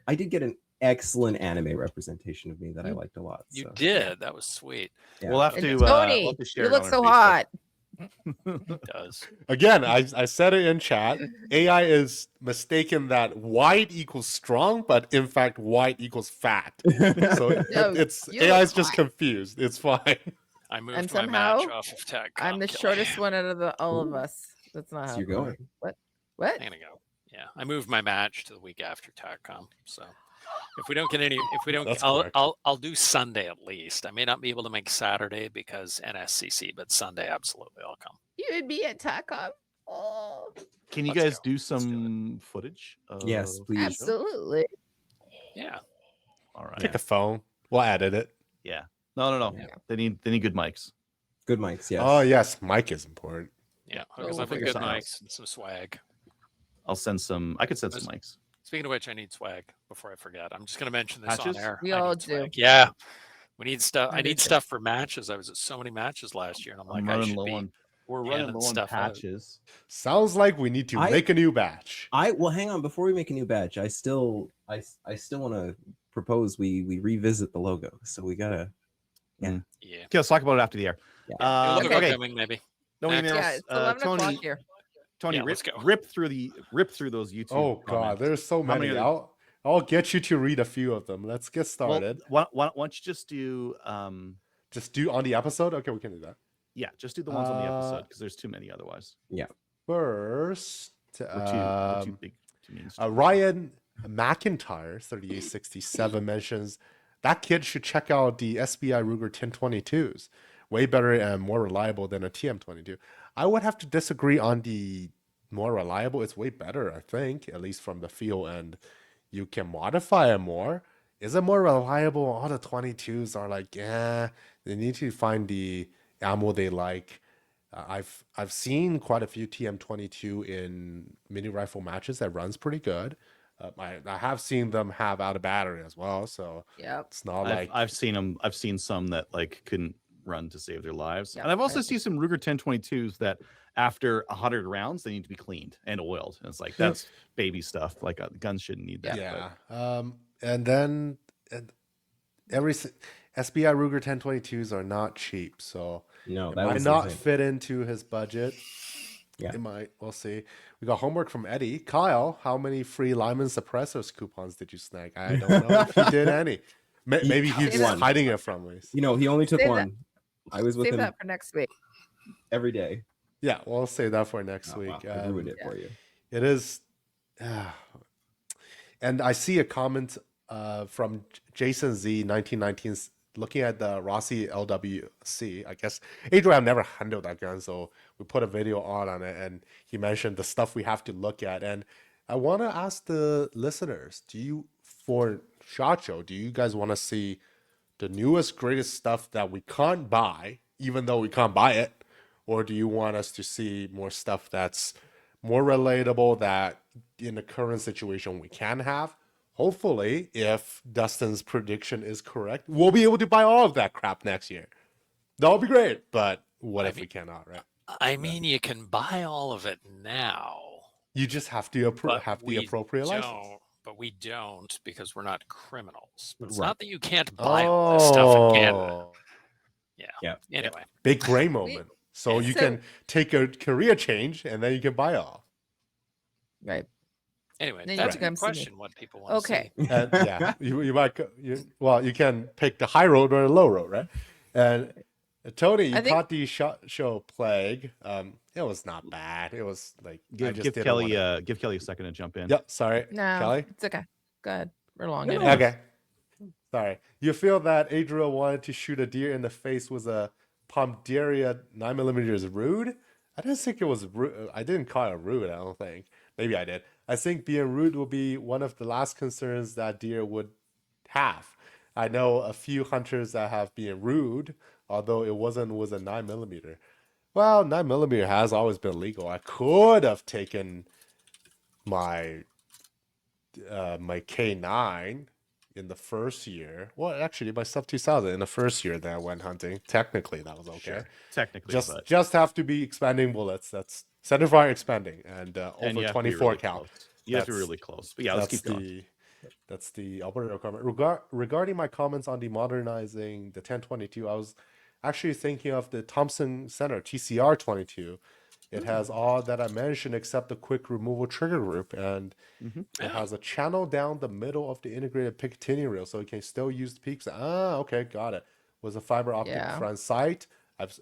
I did get an excellent anime representation of me that I liked a lot. You so. did. That was sweet. Yeah. We'll have And to. Tony, we'll have to share you it look on so our hot. It does. Again, I said it in chat. AI is mistaken that white equals strong, but in fact, white equals fat. So No, it's you AI look is just hot. confused. It's fine. I moved And my match somehow off of Tech. I'm the shortest one out of all of us. That's not So happening. you're going. What? I'm gonna go. Yeah, I moved my match to the week after TACCOM. So if we don't get any, if we don't, That's I'll, correct. I'll do Sunday at least. I may not be able to make Saturday because NSCC, but Sunday absolutely I'll come. You would be at TACOM. Oh, Can you Let's guys go. do Let's do it. some footage? Yes, of please. the show? absolutely. Yeah. All right. Take a phone. We'll edit it. Yeah. No. Yeah. They need good mics. Good mics, yes. Oh yes, mic is important. Yeah. We'll Hook us up with figure good something out. mics and some swag. I'll send some. I could send some Those- mics. Speaking of which, I need swag before I forget. I'm just going to mention this Patches? on air. We I all need do. swag. Yeah. We need stuff. I I do need too. stuff for matches. I was at so many matches last year, and I'm like, I should be. We're handing running low on stuff out. patches. Sounds like we need to make a new batch. Well, hang on. Before we make a new batch, I still want to propose we revisit the logo. So we gotta. Yeah. Okay, let's talk about it after the air. New logo Okay. coming, maybe. No Next. emails. Yeah, it's 11 o'clock Tony, here. Tony, Yeah, let's go. rip through those YouTube. Oh god, comments. there's so How many. many are I'll get you to read a few of them. Let's get started. Well, why don't you just do Just do on the episode. Okay, we can do that. yeah, just do the ones on the episode because there's too many otherwise. First, We're too big. Too mean. Ryan McIntyre 3867 mentions that kid should check out the SBI Ruger 1022s. Way better and more reliable than a TM22. I would have to disagree on the more reliable. It's way better, I think, at least from the feel, and you can modify it more. Is it more reliable? All the 22s are like, yeah, they need to find the ammo they like. I've seen quite a few TM22 in mini rifle matches that runs pretty good. I have seen them have out of battery as well, so Yep. it's not like I've seen them. I've seen some that like couldn't run to save their lives, Yeah, and I've also right. seen some Ruger 1022s that after 100 rounds they need to be cleaned and oiled. And it's like that's baby stuff. Like guns shouldn't need that. yeah. And then every SBI Ruger 1022s are not cheap, so No, it that might was not insane. fit into his budget. Yeah. It might. We'll see. We got homework from Eddie. Kyle, how many free Lyman suppressors coupons did you snag? I don't know if he did any. Maybe he's Save just that. hiding it from us. You know, he only took Save one. I was with Save him that for next week. every day. Yeah, we'll save that for next Oh, week. wow, I ruined it yeah. for you. It is. And I see a comment from Jason Z 1919 looking at the Rossi LWC. I guess Adriel have never handled that gun, so we put a video on it, and he mentioned the stuff we have to look at. And I want to ask the listeners: for SHOT Show, do you guys want to see the newest, greatest stuff that we can't buy, even though we can't buy it, or do you want us to see more stuff that's more relatable that in the current situation we can have? Hopefully, if Dustin's prediction is correct, we'll be able to buy all of that crap next year. That'll be great. But what if we cannot, right? I mean, you can buy all of it now. You just have to But have the we appropriate license. don't. But we don't because we're not criminals. But it's Right. not that you can't buy all this stuff in Canada. Oh, Yeah. Anyway, big gray moment. So you So- can take a career change and then you can buy all. Right. anyway, Then you that's have a to good come see me. question. What people want Okay. to see. And yeah, you might you can pick the high road or the low road, right? And Tony, you I think- caught the SHOT Show plague. It was not bad. It was like I Give just didn't Kelly wanna- give Kelly a second to jump in. Yep, sorry, No, Kelly. it's okay. Go ahead. We're long. No, anyway. Okay, sorry. You feel that Adriel wanted to shoot a deer in the face was a Pomderia 9mm rude? I didn't think it was rude. I didn't call it rude. I don't think. Maybe I did. I think being rude will be one of the last concerns that deer would have. I know a few hunters that have been rude, although it was a 9mm. Well, 9mm has always been legal. I could have taken my my K9 in the first year. Well, actually, my sub 2000 in the first year that I went hunting. Technically, that was okay. Sure. Technically, but Just have to be expanding bullets. That's centerfire expanding and and over you have to be 24 really count. close. You have to be That's- really close. But yeah, let's keep going. That's the Alberta requirement. Regarding my comments on demodernizing the 1022, I was actually thinking of the Thompson Center TCR 22. It has all that I mentioned except the quick removal trigger group, and Mhm. it has a channel down the middle of the integrated Picatinny reel, so you can still use the peaks. Ah, okay, got it. Was a fiber optic Yeah. front sight.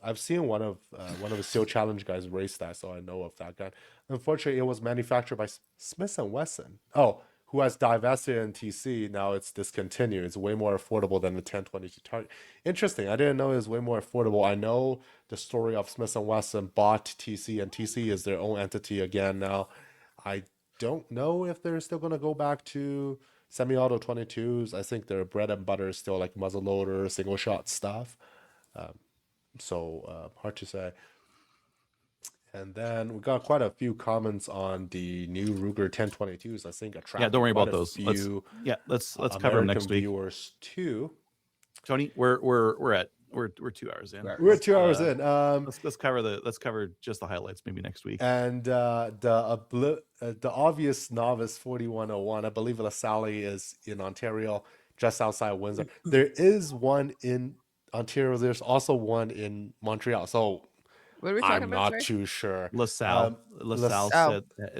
I've seen one of the Steel Challenge guys race that, so I know of that gun. Unfortunately, it was manufactured by Smith & Wesson. Oh, who has divested in TC. Now it's discontinued. It's way more affordable than the 1022 Target. Interesting. I didn't know it was way more affordable. I know the story of Smith & Wesson bought TC, and TC is their own entity again now. I don't know if they're still going to go back to semi-auto 22s. I think their bread and butter is still like muzzleloader, single shot stuff. So hard to say. And then we got quite a few comments on the new Ruger 1022s. I think attracted don't worry quite about a those. few Let's cover them next week. Viewers too. Tony, we're 2 hours in. We're 2 hours in. Let's cover just the highlights maybe next week. And the obvious novice 4101, I believe LaSalle is in Ontario, just outside Windsor. There is one in Ontario. There's also one in Montreal. So What are we talking I'm about? not too sure. LaSalle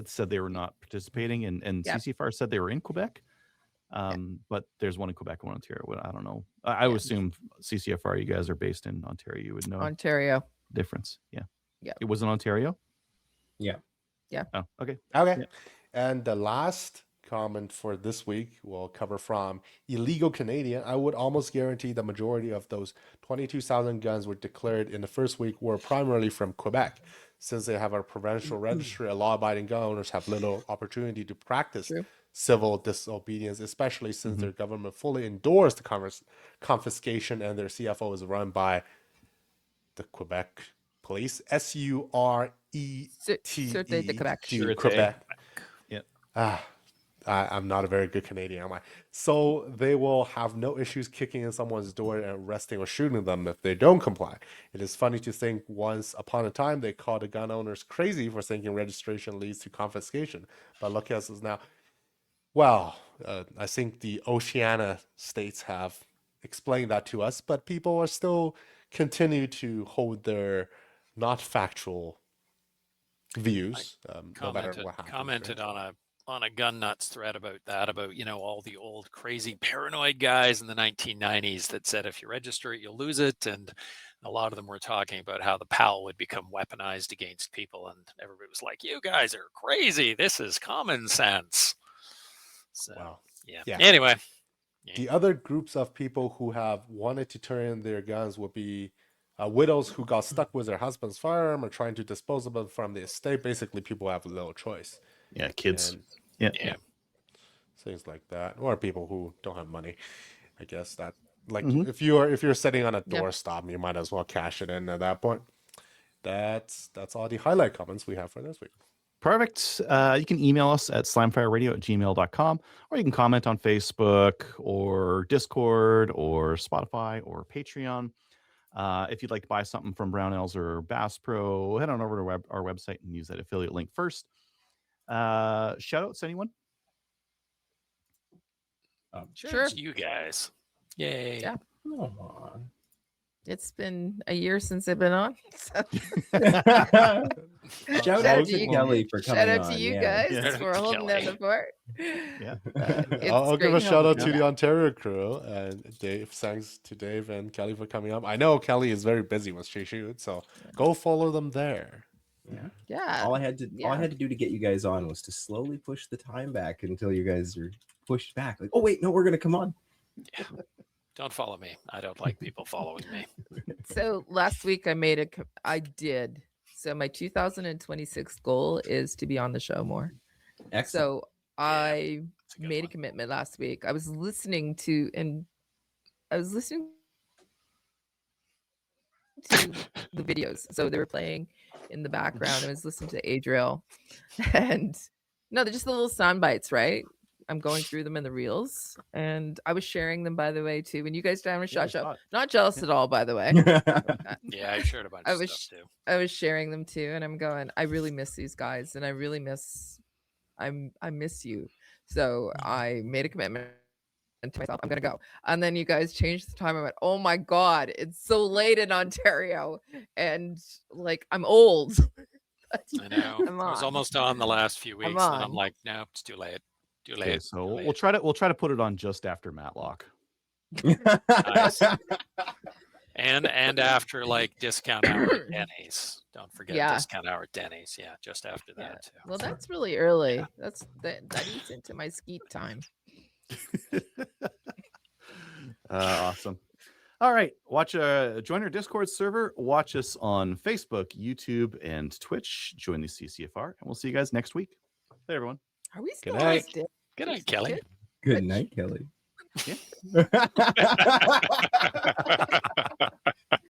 said they were not participating, and Yep. CCFR said they were in Quebec. But there's one in Quebec, one in Ontario. I don't know. I would assume CCFR, you guys are based in Ontario. You would know Ontario. difference. Yeah. Yeah. It was in Ontario? Yeah. Oh, okay. Okay. Yeah. And the last comment for this week will cover from Illegal Canadian. I would almost guarantee the majority of those 22,000 guns were declared in the first week were primarily from Quebec. Since they have a provincial registry, law-abiding gun owners have little opportunity to practice civil disobedience, especially since their government fully endorsed the confiscation, and their CFO is run by the Quebec Police. SURETE. Sûreté de Quebec. Quebec. Yeah. I'm not a very good Canadian, am I? So they will have no issues kicking in someone's door and arresting or shooting them if they don't comply. It is funny to think once upon a time they called the gun owners crazy for thinking registration leads to confiscation. But look at us now. Well, I think the Oceania states have explained that to us, but people are still continue to hold their not factual views, no matter what happens. Commented on a gun nuts thread about all the old crazy paranoid guys in the 1990s that said if you register it you'll lose it, and a lot of them were talking about how the PAL would become weaponized against people, and everybody was like, you guys are crazy, this is common sense. So yeah. Anyway, the other groups of people who have wanted to turn in their guns would be widows who got stuck with their husband's firearm or trying to dispose of them from the estate. Basically, people have little choice. Yeah, kids. And, things like that, or people who don't have money. I guess that, like, if you're sitting on a doorstop, you might as well cash it in at that point. That's all the highlight comments we have for this week. Perfect. You can email us at slamfireradio@gmail.com, or you can comment on Facebook or Discord or Spotify or Patreon. If you'd like to buy something from Brownells or Bass Pro, head on over to our website and use that affiliate link first. Shout outs, anyone? Sure. It's you guys. Yay. Yeah. Come on. It's been a year since I've been on. So. Shout out to Kelly for coming on. Shout out to you guys for holding down the fort. Yeah. I'll give a shout out to the Ontario crew, and Dave. Thanks to Dave and Kelly for coming up. I know Kelly is very busy when she shoots, so go follow them there. Yeah. All I had to do to get you guys on was to slowly push the time back until you guys are pushed back. Like, oh wait, no, we're gonna come on. Yeah. Don't follow me. I don't like people following me. So last week I did. So my 2026 goal is to be on the show more. Excellent. So I made a commitment last week. I was listening to the videos. So they were playing in the background. I was listening to Adriel, and no, they're just the little sound bites, right? I'm going through them in the reels, and I was sharing them, by the way, too. When you guys down a shot show, not jealous at all, by the way. Yeah, I shared a bunch of stuff too. I was sharing them too, and I'm going, I really miss these guys, and I really miss you. So I made a commitment to myself. I'm gonna go, and then you guys changed the time. I went, oh my god, it's so late in Ontario, and like I'm old. I know. I was almost on the last few weeks, and I'm like, no, it's too late. Too late. Okay, so we'll try to put it on just after Matlock. Nice. And after like discount hour at Denny's. Don't forget discount hour at Denny's. Yeah, just after that too. Well, that's really early. That eats into my skeet time. Awesome. All right. Join our Discord server. Watch us on Facebook, YouTube, and Twitch. Join the CCFR, and we'll see you guys next week. Hey, everyone. Are we still Good night. Good night, Kelly. Good night, Kelly. Yeah.